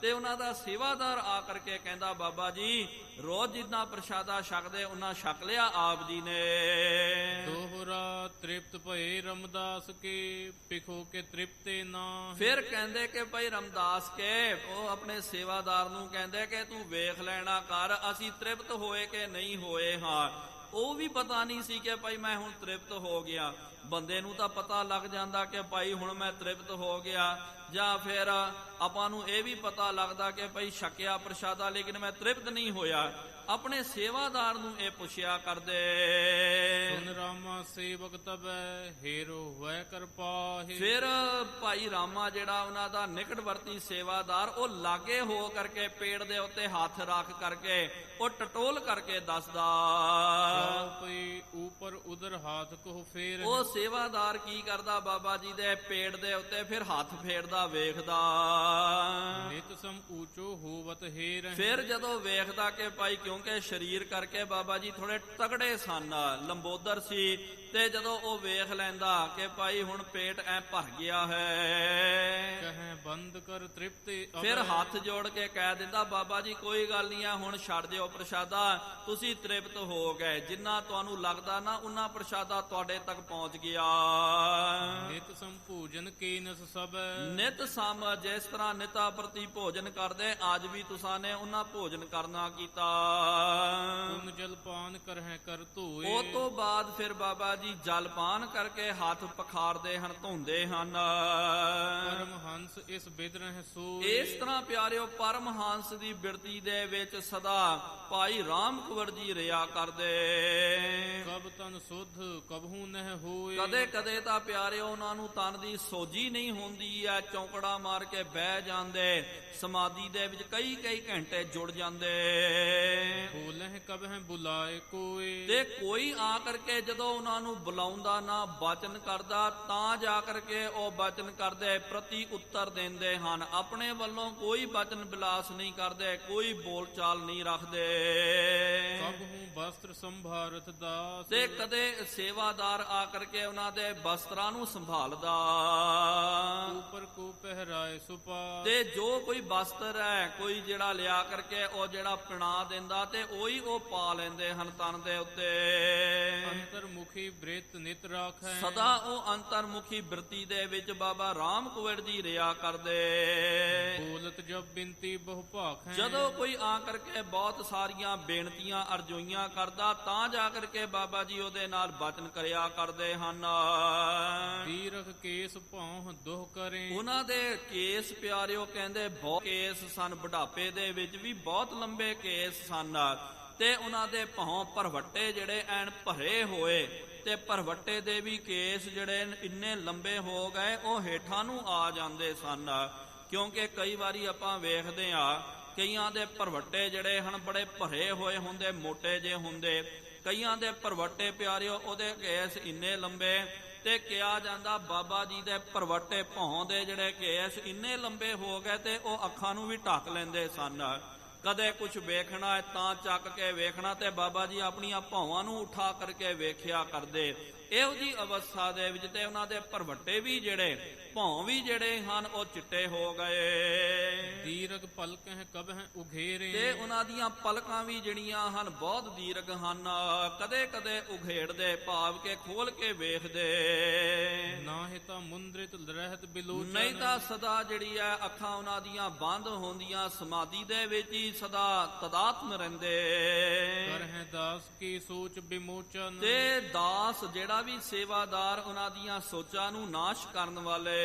ਤੇ ਉਹਨਾਂ ਦਾ ਸੇਵਾਦਾਰ ਆ ਕਰਕੇ ਕਹਿੰਦਾ, ਬਾਬਾ ਜੀ ਰੋਜ਼ ਜਿੰਨਾ ਪ੍ਰਸ਼ਾਦਾ ਛਕਦੇ ਉਹਨਾਂ ਛਕ ਲਿਆ ਆਪ ਜੀ ਨੇ। ਦੋਹਰਾ ਤ੍ਰਿਪਤ ਭਏ ਰਮਦਾਸ ਕੇ, ਪਿਖੋ ਕੇ ਤ੍ਰਿਪਤੇ ਨਾ। ਫਿਰ ਕਹਿੰਦੇ ਕਿ ਭਾਈ ਰਮਦਾਸ ਕੇ, ਉਹ ਆਪਣੇ ਸੇਵਾਦਾਰ ਨੂੰ ਕਹਿੰਦੇ ਕਿ ਤੂੰ ਵੇਖ ਲੈਣਾ ਕਰ ਅਸੀਂ ਤ੍ਰਿਪਤ ਹੋਏ ਕਿ ਨਹੀਂ ਹੋਏ ਹਾਂ। ਉਹ ਵੀ ਪਤਾ ਨਹੀਂ ਸੀ ਕਿ ਭਾਈ ਮੈਂ ਹੁਣ ਤ੍ਰਿਪਤ ਹੋ ਗਿਆ। ਬੰਦੇ ਨੂੰ ਤਾਂ ਪਤਾ ਲੱਗ ਜਾਂਦਾ ਕਿ ਭਾਈ ਹੁਣ ਮੈਂ ਤ੍ਰਿਪਤ ਹੋ ਗਿਆ, ਜਾਂ ਫਿਰ ਆਪਾਂ ਨੂੰ ਇਹ ਵੀ ਪਤਾ ਲੱਗਦਾ ਕਿ ਭਾਈ ਛਕਿਆ ਪ੍ਰਸ਼ਾਦਾ ਲੇਕਿਨ ਮੈਂ ਤ੍ਰਿਪਤ ਨਹੀਂ ਹੋਇਆ। ਆਪਣੇ ਸੇਵਾਦਾਰ ਨੂੰ ਇਹ ਪੁੱਛਿਆ ਕਰਦੇ। ਸੁਨ ਰਾਮਾ ਸੇਵਕ ਤਬੈ, ਹੇਰੋ ਹੋਇ ਕਿਰਪਾਹਿ। ਫਿਰ ਭਾਈ ਰਾਮਾ ਜਿਹੜਾ ਉਹਨਾਂ ਦਾ ਨਿਕਟਵਰਤੀ ਸੇਵਾਦਾਰ, ਉਹ ਲਾਗੇ ਹੋ ਕਰਕੇ ਪੇੜ ਦੇ ਉੱਤੇ ਹੱਥ ਰੱਖ ਕਰਕੇ ਉਹ ਟਟੋਲ ਕਰਕੇ ਦੱਸਦਾ। ਪਈ ਉਪਰ ਉਧਰ ਹਾਥ ਕੋ ਫੇਰ। ਉਹ ਸੇਵਾਦਾਰ ਕੀ ਕਰਦਾ, ਬਾਬਾ ਜੀ ਦੇ ਪੇੜ ਦੇ ਉੱਤੇ ਫਿਰ ਹੱਥ ਫੇਰਦਾ ਵੇਖਦਾ। ਨਿਤ ਸਮ ਊਚੋ ਹੋਵਤ ਹੇਰ। ਫਿਰ ਜਦੋਂ ਵੇਖਦਾ ਕਿ ਭਾਈ ਕਿਉਂਕਿ ਸਰੀਰ ਕਰਕੇ ਬਾਬਾ ਜੀ ਥੋੜੇ ਤਗੜੇ ਸਨ, ਲੰਬੋਦਰ ਸੀ, ਤੇ ਜਦੋਂ ਉਹ ਵੇਖ ਲੈਂਦਾ ਕਿ ਭਾਈ ਹੁਣ ਪੇਟ ਐ ਭਰ ਗਿਆ ਹੈ, ਕਹੇ ਬੰਦ ਕਰ ਤ੍ਰਿਪਤੇ। ਫਿਰ ਹੱਥ ਜੋੜ ਕੇ ਕਹਿ ਦਿੰਦਾ, ਬਾਬਾ ਜੀ ਕੋਈ ਗੱਲ ਨਹੀਂ ਆ, ਹੁਣ ਛੱਡ ਦਿਓ ਪ੍ਰਸ਼ਾਦਾ, ਤੁਸੀਂ ਤ੍ਰਿਪਤ ਹੋ ਗਏ। ਜਿੰਨਾ ਤੁਹਾਨੂੰ ਲੱਗਦਾ ਨਾ ਉਨਾ ਪ੍ਰਸ਼ਾਦਾ ਤੁਹਾਡੇ ਤੱਕ ਪਹੁੰਚ ਗਿਆ। ਨਿਤ ਸੰਪੂਜਨ ਕੀਨਸ ਸਭੈ ਨਿਤ ਸਮ, ਜਿਸ ਤਰ੍ਹਾਂ ਨਿਤਾ ਪ੍ਰਤੀ ਭੋਜਨ ਕਰਦੇ, ਅੱਜ ਵੀ ਤੁਸਾਂ ਨੇ ਉਹਨਾਂ ਭੋਜਨ ਕਰਨਾ ਕੀਤਾ। ਪੁਨ ਜਲਪਾਨ ਕਰਹਿ ਕਰ ਧੋਏ ਉਹ ਤੋਂ ਬਾਅਦ ਫਿਰ ਬਾਬਾ ਜੀ ਜਲਪਾਨ ਕਰਕੇ ਹੱਥ ਪਖਾਰਦੇ ਹਨ, ਧੋਂਦੇ ਹਨ। ਪਰਮਹੰਸ ਇਸ ਬਿਦਰਹਿ ਸੋਏ ਇਸ ਤਰ੍ਹਾਂ ਪਿਆਰਿਓ ਪਰਮਹੰਸ ਦੀ ਬਿਰਤੀ ਦੇ ਵਿੱਚ ਸਦਾ ਭਾਈ ਰਾਮ ਕੁੰਵਰ ਜੀ ਰਿਹਾ ਕਰਦੇ। ਕਬ ਤਨ ਸੁਧ ਕਬਹੂ ਨਹਿ ਹੋਏ ਕਦੇ ਕਦੇ ਤਾਂ ਪਿਆਰਿਓ ਉਹਨਾਂ ਨੂੰ ਤਨ ਦੀ ਸੋਝੀ ਨਹੀਂ ਹੁੰਦੀ ਐ, ਚੌਂਕੜਾ ਮਾਰ ਕੇ ਬਹਿ ਜਾਂਦੇ, ਸਮਾਧੀ ਦੇ ਵਿੱਚ ਕਈ ਕਈ ਘੰਟੇ ਜੁੜ ਜਾਂਦੇ। ਬੋਲਹਿ ਕਬਹਿ ਬੁਲਾਏ ਕੋਏ ਤੇ ਕੋਈ ਆ ਕਰਕੇ ਜਦੋਂ ਉਹਨਾਂ ਨੂੰ ਬੁਲਾਉਂਦਾ ਨਾ ਬਚਨ ਕਰਦਾ, ਤਾਂ ਜਾ ਕਰਕੇ ਉਹ ਬਚਨ ਕਰਦੇ, ਪ੍ਰਤੀ ਉੱਤਰ ਦਿੰਦੇ ਹਨ। ਆਪਣੇ ਵੱਲੋਂ ਕੋਈ ਬਚਨ ਬਿਲਾਸ ਨਹੀਂ ਕਰਦੇ, ਕੋਈ ਬੋਲ ਚਾਲ ਨਹੀਂ ਰੱਖਦੇ। ਕਬਹੂ ਵਸਤਰ ਸੰਭਾਰਤ ਦਾਸ ਤੇ ਕਦੇ ਸੇਵਾਦਾਰ ਆ ਕਰਕੇ ਉਹਨਾਂ ਦੇ ਵਸਤਰਾਂ ਨੂੰ ਸੰਭਾਲਦਾ। ਉਪਰ ਕੋ ਪਹਿਰਾਏ ਸੁਪਾ ਤੇ ਜੋ ਕੋਈ ਵਸਤਰ ਹੈ ਕੋਈ ਜਿਹੜਾ ਲਿਆ ਕਰਕੇ ਉਹ ਜਿਹੜਾ ਪਣਾ ਦਿੰਦਾ, ਤੇ ਉਹੀ ਉਹ ਪਾ ਲੈਂਦੇ ਹਨ ਤਨ ਦੇ ਉੱਤੇ। ਅੰਤਰਮੁਖੀ ਬ੍ਰਿਤ ਨਿਤ ਰਾਖੈ ਸਦਾ ਉਹ ਅੰਤਰਮੁਖੀ ਬਿਰਤੀ ਦੇ ਵਿੱਚ ਬਾਬਾ ਰਾਮ ਕੁੰਵਰ ਜੀ ਰਿਹਾ ਕਰਦੇ। ਬੋਲਤ ਜਬ ਬਿੰਤੀ ਬਹੁ ਭਾਖੈ ਜਦੋਂ ਕੋਈ ਆ ਕਰਕੇ ਬਹੁਤ ਸਾਰੀਆਂ ਬੇਨਤੀਆਂ ਅਰਜ਼ੋਈਆਂ ਕਰਦਾ, ਤਾਂ ਜਾ ਕਰਕੇ ਬਾਬਾ ਜੀ ਉਹਦੇ ਨਾਲ ਬਚਨ ਕਰਿਆ ਕਰਦੇ ਹਨ। ਵੀਰਖ ਕੇਸ ਭੌਂ ਦੁਹ ਕਰੇ ਉਹਨਾਂ ਦੇ ਕੇਸ ਪਿਆਰਿਓ ਕਹਿੰਦੇ ਬਹੁਤ ਕੇਸ ਸਨ, ਬੁਢਾਪੇ ਦੇ ਵਿੱਚ ਵੀ ਬਹੁਤ ਲੰਬੇ ਕੇਸ ਸਨ, ਤੇ ਉਹਨਾਂ ਦੇ ਭੌਂ ਭਰਵੱਟੇ ਜਿਹੜੇ ਐਨ ਭਰੇ ਹੋਏ, ਤੇ ਭਰਵੱਟੇ ਦੇ ਵੀ ਕੇਸ ਜਿਹੜੇ ਇੰਨੇ ਲੰਬੇ ਹੋ ਗਏ ਉਹ ਹੇਠਾਂ ਨੂੰ ਆ ਜਾਂਦੇ ਸਨ। ਕਿਉਂਕਿ ਕਈ ਵਾਰੀ ਆਪਾਂ ਵੇਖਦੇ ਆ ਕਈਆਂ ਦੇ ਭਰਵੱਟੇ ਜਿਹੜੇ ਹਨ ਬੜੇ ਭਰੇ ਹੋਏ ਹੁੰਦੇ, ਮੋਟੇ ਜੇ ਹੁੰਦੇ, ਕਈਆਂ ਦੇ ਭਰਵੱਟੇ ਪਿਆਰਿਓ ਉਹਦੇ ਕੇਸ ਇੰਨੇ ਲੰਬੇ, ਤੇ ਕਿਹਾ ਜਾਂਦਾ ਬਾਬਾ ਜੀ ਦੇ ਭਰਵੱਟੇ ਭੌਂ ਦੇ ਜਿਹੜੇ ਕੇਸ ਇੰਨੇ ਲੰਬੇ ਹੋ ਗਏ ਤੇ ਉਹ ਅੱਖਾਂ ਨੂੰ ਵੀ ਢੱਕ ਲੈਂਦੇ ਸਨ। ਕਦੇ ਕੁਝ ਵੇਖਣਾ ਹੈ ਤਾਂ ਚੱਕ ਕੇ ਵੇਖਣਾ, ਤੇ ਬਾਬਾ ਜੀ ਆਪਣੀਆਂ ਭੌਵਾਂ ਨੂੰ ਉਠਾ ਕਰਕੇ ਵੇਖਿਆ ਕਰਦੇ। ਇਹੋ ਜੀ ਅਵਸਥਾ ਦੇ ਵਿੱਚ ਤੇ ਉਹਨਾਂ ਦੇ ਭਰਵੱਟੇ ਵੀ ਜਿਹੜੇ ਭੌਂ ਵੀ ਜਿਹੜੇ ਹਨ ਉਹ ਚਿੱਟੇ ਹੋ ਗਏ। ਦੀਰਘ ਪਲਕਹਿ ਕਬਹਿ ਉਘੇਰੇ ਤੇ ਉਹਨਾਂ ਦੀਆਂ ਪਲਕਾਂ ਵੀ ਜਿਹੜੀਆਂ ਹਨ ਬਹੁਤ ਦੀਰਘ ਹਨ, ਕਦੇ ਕਦੇ ਉਘੇੜਦੇ, ਭਾਵ ਕੇ ਖੋਲ ਕੇ ਵੇਖਦੇ। ਨਾਹਿ ਤਾਂ ਮੁੰਦਰਿਤ ਰਹਿਤ ਬਿਲੋਚਨ ਨਹੀਂ ਤਾਂ ਸਦਾ ਜਿਹੜੀ ਹੈ ਅੱਖਾਂ ਉਹਨਾਂ ਦੀਆਂ ਬੰਦ ਹੁੰਦੀਆਂ, ਸਮਾਧੀ ਦੇ ਵਿੱਚ ਹੀ ਸਦਾ ਤਦਾਤਮ ਰਹਿੰਦੇ। ਕਰਹਿ ਦਾਸ ਕੀ ਸੋਚ ਬਿਮੋਚਨ ਤੇ ਦਾਸ ਜਿਹੜਾ ਵੀ ਸੇਵਾਦਾਰ ਉਹਨਾਂ ਦੀਆਂ ਸੋਚਾਂ ਨੂੰ ਨਾਸ਼ ਕਰਨ ਵਾਲੇ,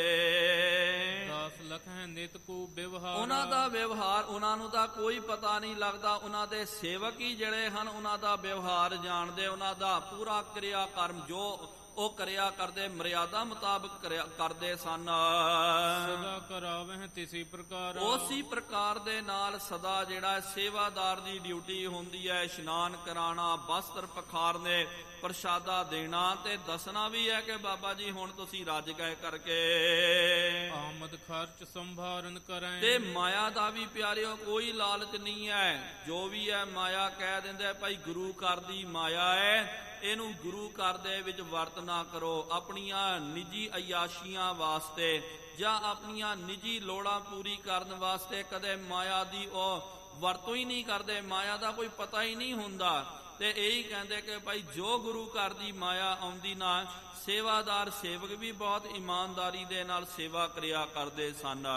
ਦਾਸ ਲਖਹਿ ਨਿਤ ਕੋ ਵਿਵਹਾਰ ਉਹਨਾਂ ਦਾ ਵਿਵਹਾਰ ਉਹਨਾਂ ਨੂੰ ਤਾਂ ਕੋਈ ਪਤਾ ਨਹੀਂ ਲੱਗਦਾ। ਉਹਨਾਂ ਦੇ ਸੇਵਕ ਹੀ ਜਿਹੜੇ ਹਨ ਉਹਨਾਂ ਦਾ ਵਿਵਹਾਰ ਜਾਣਦੇ, ਉਹਨਾਂ ਦਾ ਪੂਰਾ ਕਿਰਿਆ ਕਰਮ ਜੋ ਉਹ ਕਰਿਆ ਕਰਦੇ, ਮਰਿਆਦਾ ਮੁਤਾਬਕ ਕਰਦੇ ਸਨ। ਸਦਾ ਕਰਾਵਹਿ ਤਿਸੀ ਪ੍ਰਕਾਰ ਉਸੇ ਪ੍ਰਕਾਰ ਦੇ ਨਾਲ ਸਦਾ ਜਿਹੜਾ ਸੇਵਾਦਾਰ ਦੀ ਡਿਊਟੀ ਹੁੰਦੀ ਹੈ, ਇਸ਼ਨਾਨ ਕਰਾਣਾ, ਵਸਤਰ ਪਖਾਰਨੇ, ਪ੍ਰਸ਼ਾਦਾ ਦੇਣਾ, ਤੇ ਦੱਸਣਾ ਵੀ ਹੈ ਕਿ ਬਾਬਾ ਜੀ ਹੁਣ ਤੁਸੀਂ ਰੱਜ ਗਏ ਕਰਕੇ। ਆਮਦ ਖਰਚ ਸੰਭਾਰਨ ਕਰੈ ਤੇ ਮਾਇਆ ਦਾ ਵੀ ਪਿਆਰਿਓ ਕੋਈ ਲਾਲਚ ਨਹੀਂ ਹੈ। ਜੋ ਵੀ ਹੈ ਮਾਇਆ ਕਹਿ ਦਿੰਦੇ ਭਾਈ ਗੁਰੂ ਘਰ ਦੀ ਮਾਇਆ ਹੈ, ਇਹਨੂੰ ਗੁਰੂ ਘਰ ਦੇ ਵਿੱਚ ਵਰਤ ਨਾ ਕਰੋ। ਆਪਣੀਆਂ ਨਿੱਜੀ ਅਯਾਸ਼ੀਆਂ ਵਾਸਤੇ ਜਾਂ ਆਪਣੀਆਂ ਨਿੱਜੀ ਲੋੜਾਂ ਪੂਰੀ ਕਰਨ ਵਾਸਤੇ ਕਦੇ ਮਾਇਆ ਦੀ ਉਹ ਵਰਤੋਂ ਹੀ ਨਹੀਂ ਕਰਦੇ, ਮਾਇਆ ਦਾ ਕੋਈ ਪਤਾ ਹੀ ਨਹੀਂ ਹੁੰਦਾ। ਤੇ ਇਹੀ ਕਹਿੰਦੇ ਕਿ ਭਾਈ ਜੋ ਗੁਰੂ ਘਰ ਦੀ ਮਾਇਆ ਆਉਂਦੀ ਨਾ, ਸੇਵਾਦਾਰ ਸੇਵਕ ਵੀ ਬਹੁਤ ਇਮਾਨਦਾਰੀ ਦੇ ਨਾਲ ਸੇਵਾ ਕਰਿਆ ਕਰਦੇ ਸਨ।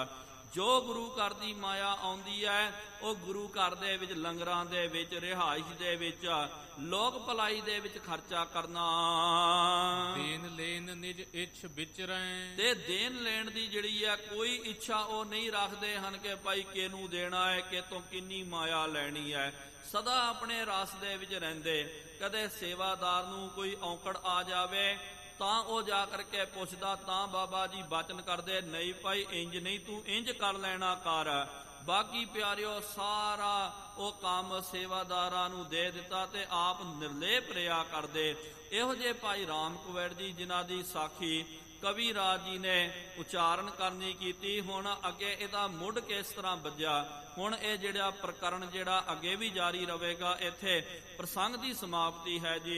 ਜੋ ਗੁਰੂ ਘਰ ਦੀ ਮਾਇਆ ਆਉਂਦੀ ਹੈ ਉਹ ਗੁਰੂ ਘਰ ਦੇ ਵਿੱਚ, ਲੰਗਰਾਂ ਦੇ ਵਿੱਚ, ਰਿਹਾਇਸ਼ ਦੇ ਵਿੱਚ, ਲੋਕ ਭਲਾਈ ਦੇ ਵਿੱਚ ਖਰਚਾ ਕਰਨਾ। ਦੇਨ ਲੈਨ ਨਿਜ ਇੱਛ ਵਿਚਰੈ ਤੇ ਦੇਣ ਲੈਣ ਦੀ ਜਿਹੜੀ ਹੈ ਕੋਈ ਇੱਛਾ ਉਹ ਨਹੀਂ ਰੱਖਦੇ ਹਨ ਕਿ ਭਾਈ ਕਿਹਨੂੰ ਦੇਣਾ ਹੈ, ਕਿਤੋਂ ਕਿੰਨੀ ਮਾਇਆ ਲੈਣੀ ਹੈ। ਸਦਾ ਆਪਣੇ ਰਸ ਦੇ ਵਿੱਚ ਰਹਿੰਦੇ। ਕਦੇ ਸੇਵਾਦਾਰ ਨੂੰ ਕੋਈ ਔਂਕੜ ਆ ਜਾਵੇ ਤਾਂ ਉਹ ਜਾ ਕਰਕੇ ਪੁੱਛਦਾ, ਤਾਂ ਬਾਬਾ ਜੀ ਬਚਨ ਕਰਦੇ, ਨਹੀਂ ਭਾਈ ਇੰਜ ਨਹੀਂ, ਤੂੰ ਇੰਜ ਕਰ ਲੈਣਾ ਕਰ। ਬਾਕੀ ਪਿਆਰਿਓ ਸਾਰਾ ਉਹ ਕੰਮ ਸੇਵਾਦਾਰਾਂ ਨੂੰ ਦੇ ਦਿੱਤਾ ਤੇ ਆਪ ਨਿਰਲੇਪ ਰਿਹਾ ਕਰਦੇ। ਇਹੋ ਜਿਹੇ ਭਾਈ ਰਾਮ ਕੁੰਵਰ ਜੀ ਜਿਨ੍ਹਾਂ ਦੀ ਸਾਖੀ ਕਵੀ ਰਾਜ ਜੀ ਨੇ ਉਚਾਰਨ ਕਰਨੀ ਕੀਤੀ। ਹੁਣ ਅੱਗੇ ਇਹਦਾ ਮੁੱਢ ਕਿਸ ਤਰ੍ਹਾਂ ਵੱਜਿਆ, ਹੁਣ ਇਹ ਜਿਹੜਾ ਪ੍ਰਕਰਨ ਜਿਹੜਾ ਅੱਗੇ ਵੀ ਜਾਰੀ ਰਹੇਗਾ। ਇੱਥੇ ਪ੍ਰਸੰਗ ਦੀ ਸਮਾਪਤੀ ਹੈ ਜੀ।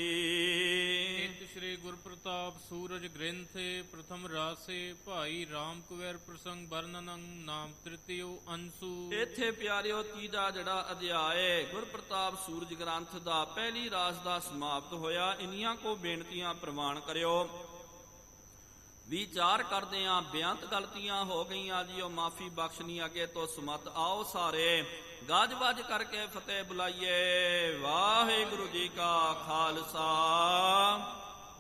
ਇਤ ਸ੍ਰੀ ਗੁਰ ਪ੍ਰਤਾਪ ਸੂਰਜ ਗ੍ਰੰਥੇ ਪ੍ਰਥਮ ਰਾਸੇ ਭਾਈ ਰਾਮ ਕੁੰਵਰ ਪ੍ਰਸੰਗ ਵਰਣਨੰ ਨਾਮ ਤ੍ਰਿਤਿਯੋ ਅੰਸੂ। ਇੱਥੇ ਪਿਆਰਿਓ ਤੀਜਾ ਜਿਹੜਾ ਅਧਿਆਏ ਗੁਰ ਪ੍ਰਤਾਪ ਸੂਰਜ ਗ੍ਰੰਥ ਦਾ ਪਹਿਲੀ ਰਾਸ ਦਾ ਸਮਾਪਤ ਹੋਇਆ। ਇੰਨੀਆਂ ਕੋ ਬੇਨਤੀਆਂ ਪ੍ਰਵਾਨ ਕਰਿਓ। ਵਿਚਾਰ ਕਰਦੇ ਆਂ ਬੇਅੰਤ ਗਲਤੀਆਂ ਹੋ ਗਈਆਂ ਜੀਓ ਮਾਫੀ ਬਖਸ਼ਣੀ ਅੱਗੇ ਤੋਂ ਸਮਤ ਆਓ ਸਾਰੇ ਗੱਜ ਵੱਜ ਕਰਕੇ ਫਤਿਹ ਬੁਲਾਈਏ। ਵਾਹਿਗੁਰੂ ਜੀ ਕਾ ਖਾਲਸਾ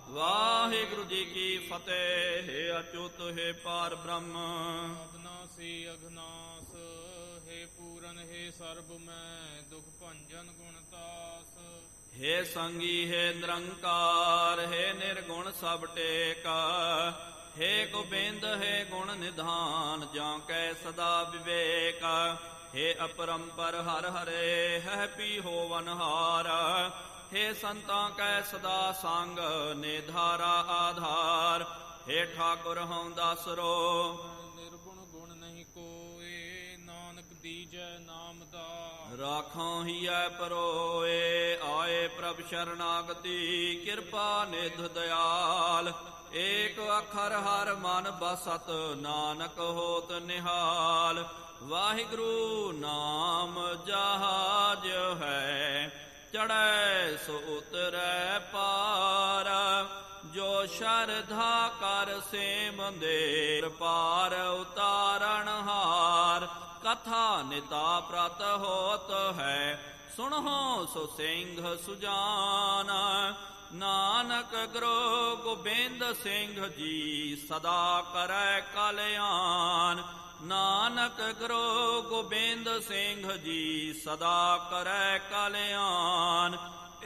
ਵਾਹਿਗੁਰੂ ਜੀ ਕੀ ਫਤਿਹ। ਹੈ ਅਚੁੱਤ ਹੈ ਪਾਰ ਬ੍ਰਹਮ ਅਬਨਾਸੀ ਅਘਨਾਸ ਹੈ ਪੂਰਨ ਹੈ ਸਰਬ ਮੈਂ ਦੁਖ ਭੰਜਨ ਗੁਣਤਾਸ। ਹੈ ਸੰਗੀ ਹੈ ਨਿਰੰਕਾਰ ਹੈ ਨਿਰਗੁਣ ਸਭ ਟੇਕ। ਹੈ ਗੋਬਿੰਦ ਹੈ ਗੁਣ ਨਿਧਾਨ ਜਾਂ ਕੈ ਸਦਾ ਵਿਵੇਕ। ਹੈ ਅਪਰੰਪਰ ਹਰ ਹਰੇ ਹੈ ਪੀ ਹੋਵਨਹਾਰ। ਹੈ ਸੰਤਾਂ ਕੈ ਸਦਾ ਸੰਗ ਨਿਧਾਰਾ ਆਧਾਰ। ਹੈ ਠਾਕੁਰ ਹਉ ਦਾਸਰੋ ਨਿਰਗੁਣ ਗੁਣ ਨਹੀਂ ਕੋਏ ਨਾਨਕ ਦੀਜੈ ਨਾਮ ਦਾ। ਰਾਖਾਂ ਹੀਐ ਪਰੋਏ ਆਏ ਪ੍ਰਭ ਸ਼ਰਨਾਗਤੀ। ਕਿਰਪਾ ਨਿਧ ਦਿਆਲ ਏਕ ਅੱਖਰ ਹਰ ਮਨ ਬਸਤ ਨਾਨਕ ਹੋਤ ਨਿਹਾਲ। ਵਾਹਿਗੁਰੂ ਨਾਮ ਜਹਾਜ ਹੈ ਚੜ੍ਹੈ ਸੋ ਉਤਰੈ ਪਾਰ। ਜੋ ਸ਼ਰਧਾ ਕਰ ਸੇਵੰਦੇ ਪਾਰ ਉਤਾਰਨ ਹਾਰ। ਕਥਾ ਨਿਤਾ ਪ੍ਰਤ ਹੋਤ ਹੈ ਸੁਣਹੁ ਸੋ ਸਿੰਘ ਸੁਜਾਨ। ਨਾਨਕ ਗੁਰੂ ਗੋਬਿੰਦ ਸਿੰਘ ਜੀ ਸਦਾ ਕਰੈ ਕਲਿਆਣ। ਨਾਨਕ ਗੁਰੂ ਗੋਬਿੰਦ ਸਿੰਘ ਜੀ ਸਦਾ ਕਰੈ ਕਲਿਆਣ।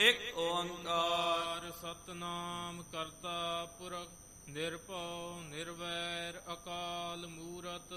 ਇਕ ਓੰਕਾਰ ਸਤਨਾਮ ਕਰਤਾ ਪੁਰਖ ਨਿਰਭਉ ਨਿਰਵੈਰ ਅਕਾਲ ਮੂਰਤ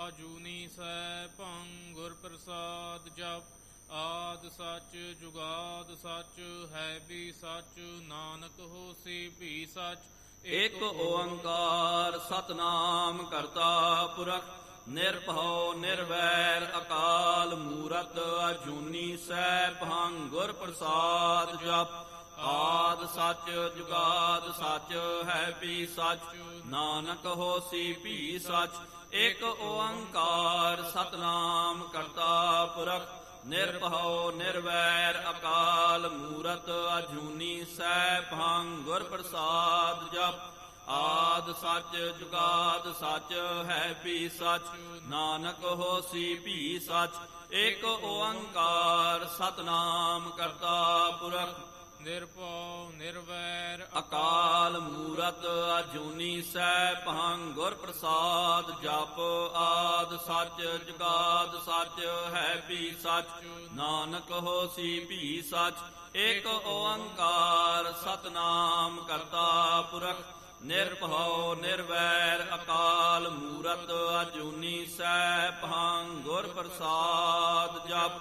ਅਜੂਨੀ ਸੈਭੰ ਗੁਰ ਪ੍ਰਸਾਦ ਜਪ। ਆਦ ਸੱਚ ਜੁਗਾਦ ਸੱਚ ਹੈ ਵੀ ਸੱਚ ਨਾਨਕ ਹੋਸੀ ਵੀ ਸੱਚ। ਇਕ ਓੰਕਾਰ ਸਤਨਾਮ ਕਰਤਾ ਪੁਰਖ ਨਿਰਭਉ ਨਿਰਵੈਰ ਅਕਾਲ ਮੂਰਤ ਅਜੂਨੀ ਸੈਭੰ ਗੁਰ ਪ੍ਰਸਾਦ ਜਪ। ਆਦ ਸੱਚ ਜੁਗਾਦ ਸੱਚ ਹੈ ਵੀ ਸੱਚ ਨਾਨਕ ਹੋਸੀ ਵੀ ਸੱਚ। ਇਕ ਓੰਕਾਰ ਸਤਨਾਮ ਕਰਤਾ ਪੁਰਖ ਨਿਰਭਉ ਨਿਰਵੈਰ ਅਕਾਲ ਮੂਰਤ ਅਜੂਨੀ ਸੈਭੰ ਗੁਰ ਪ੍ਰਸਾਦ ਜਪ। ਆਦ ਸੱਚ ਜੁਗਾਦ ਸੱਚ ਹੈ ਵੀ ਸੱਚ ਨਾਨਕ ਹੋਸੀ ਵੀ ਸੱਚ। ਇਕ ਓੰਕਾਰ ਸਤਨਾਮ ਕਰਤਾ ਪੁਰਖ ਨਿਰਭਉ ਨਿਰਵੈਰ ਅਕਾਲ ਮੂਰਤ ਅਜੂਨੀ ਸੈਭੰ ਗੁਰ ਪ੍ਰਸਾਦ ਜਪ। ਆਦ ਸੱਚ ਜੁਗਾਦ ਸੱਚ ਹੈ ਵੀ ਸੱਚ ਨਾਨਕ ਹੋਸੀ ਵੀ ਸੱਚ। ਇਕ ਓੰਕਾਰ ਸਤਨਾਮ ਕਰਤਾ ਪੁਰਖ ਨਿਰਭਉ ਨਿਰਵੈਰ ਅਕਾਲ ਮੂਰਤ ਅਜੂਨੀ ਸੈਭੰ ਗੁਰ ਪ੍ਰਸਾਦ ਜਪ।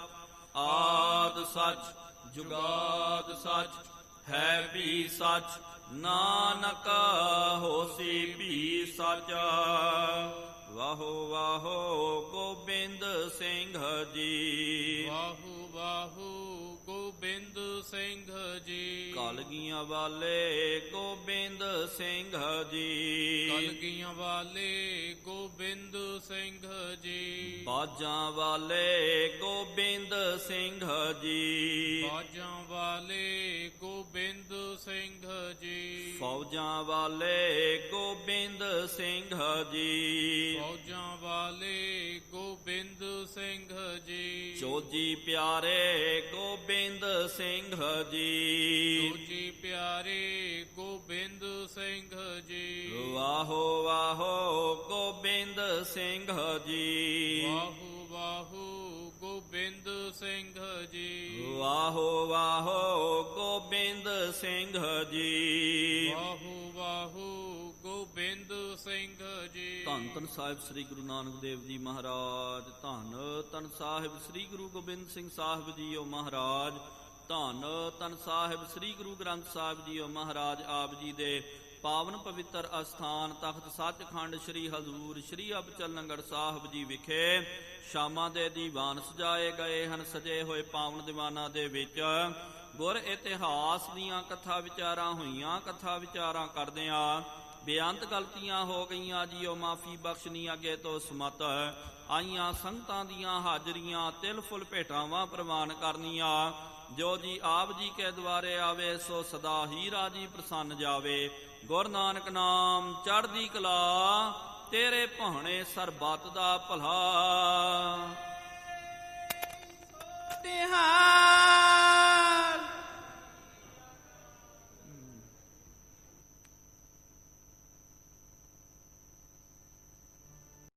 ਆਦ ਸੱਚ ਜੁਗਾਦ ਸੱਚ ਹੈ ਵੀ ਸੱਚ ਨਾਨਕ ਹੋਸੀ ਵੀ ਸੱਚ। ਵਾਹੋ ਵਾਹੋ ਗੋਬਿੰਦ ਸਿੰਘ ਜੀ। ਵਾਹੂ ਵਾਹੂ ਗੋਬਿੰਦ ਸਿੰਘ ਜੀ। ਕਲਗੀਆਂ ਵਾਲੇ ਗੋਬਿੰਦ ਸਿੰਘ ਜੀ। ਕਲਗੀਆਂ ਵਾਲੇ ਗੋਬਿੰਦ ਸਿੰਘ ਜੀ। ਬਾਜਾਂ ਵਾਲੇ ਗੋਬਿੰਦ ਸਿੰਘ ਜੀ। ਬਾਜਾਂ ਵਾਲੇ ਗੋਬਿੰਦ ਸਿੰਘ ਜੀ। ਫੌਜਾਂ ਵਾਲੇ ਗੋਬਿੰਦ ਸਿੰਘ ਜੀ। ਫੌਜਾਂ ਵਾਲੇ ਗੋਬਿੰਦ ਸਿੰਘ ਜੀ। ਚੋਜੀ ਪਿਆਰੇ ਗੋਬਿੰਦ ਸਿੰਘ ਜੀ। ਚੋਜੀ ਪਿਆਰੇ ਗੋਬਿੰਦ ਸਿੰਘ ਜੀ। ਵਾਹੋ ਵਾਹੋ ਗੋਬਿੰਦ ਸਿੰਘ ਜੀ। ਵਾਹੂ ਵਾਹੂ ਗੋਬਿੰਦ ਸਿੰਘ ਜੀ। ਵਾਹੋ ਵਾਹੋ ਗੋਬਿੰਦ ਸਿੰਘ ਜੀ। ਵਾਹੂ ਵਾਹੂ ਗੋਬਿੰਦ ਸਿੰਘ ਜੀ। ਧੰਨ ਧੰਨ ਸਾਹਿਬ ਸ੍ਰੀ ਗੁਰੂ ਨਾਨਕ ਦੇਵ ਜੀ ਮਹਾਰਾਜ। ਧੰਨ ਧੰਨ ਸਾਹਿਬ ਸ੍ਰੀ ਗੁਰੂ ਗੋਬਿੰਦ ਸਿੰਘ ਸਾਹਿਬ ਜੀਓ ਮਹਾਰਾਜ। ਧੰਨ ਧੰਨ ਸਾਹਿਬ ਸ੍ਰੀ ਗੁਰੂ ਗ੍ਰੰਥ ਸਾਹਿਬ ਜੀਓ ਮਹਾਰਾਜ ਆਪ ਜੀ ਦੇ ਪਾਵਨ ਪਵਿੱਤਰ ਅਸਥਾਨ ਤਖਤ ਸੱਚਖੰਡ ਸ੍ਰੀ ਹਜ਼ੂਰ ਸ੍ਰੀ ਅਬਚਲਨਗੜ੍ਹ ਸਾਹਿਬ ਜੀ ਵਿਖੇ ਸ਼ਾਮਾਂ ਦੇ ਦੀਵਾਨ ਸਜਾਏ ਗਏ ਹਨ। ਸਜੇ ਹੋਏ ਪਾਵਨ ਦੀਵਾਨਾਂ ਦੇ ਵਿੱਚ ਗੁਰ ਇਤਿਹਾਸ ਦੀਆਂ ਕਥਾ ਵਿਚਾਰਾਂ ਹੋਈਆਂ। ਕਥਾ ਵਿਚਾਰਾਂ ਕਰਦਿਆਂ ਬੇਅੰਤ ਗਲਤੀਆਂ ਹੋ ਗਈਆਂ ਜੀਓ ਮਾਫੀ ਬਖਸ਼ਣੀ ਅੱਗੇ ਤੋਂ ਸਮਤ ਆਈਆਂ ਸੰਗਤਾਂ ਦੀਆਂ ਹਾਜ਼ਰੀਆਂ ਤਿਲ ਫੁੱਲ ਭੇਟਾਵਾਂ ਪ੍ਰਵਾਨ ਕਰਨੀਆਂ। ਜੋ ਜੀ ਆਪ ਜੀ ਕੇ ਦੁਆਰੇ ਆਵੇ ਸੋ ਸਦਾ ਹੀ ਰਾਜੀ ਪ੍ਰਸੰਨ ਜਾਵੇ। ਗੁਰ ਨਾਨਕ ਨਾਮ ਚੜ੍ਹਦੀ ਕਲਾ, ਤੇਰੇ ਭਾਣੇ ਸਰਬੱਤ ਦਾ ਭਲਾ। ਤਿਹਾਰ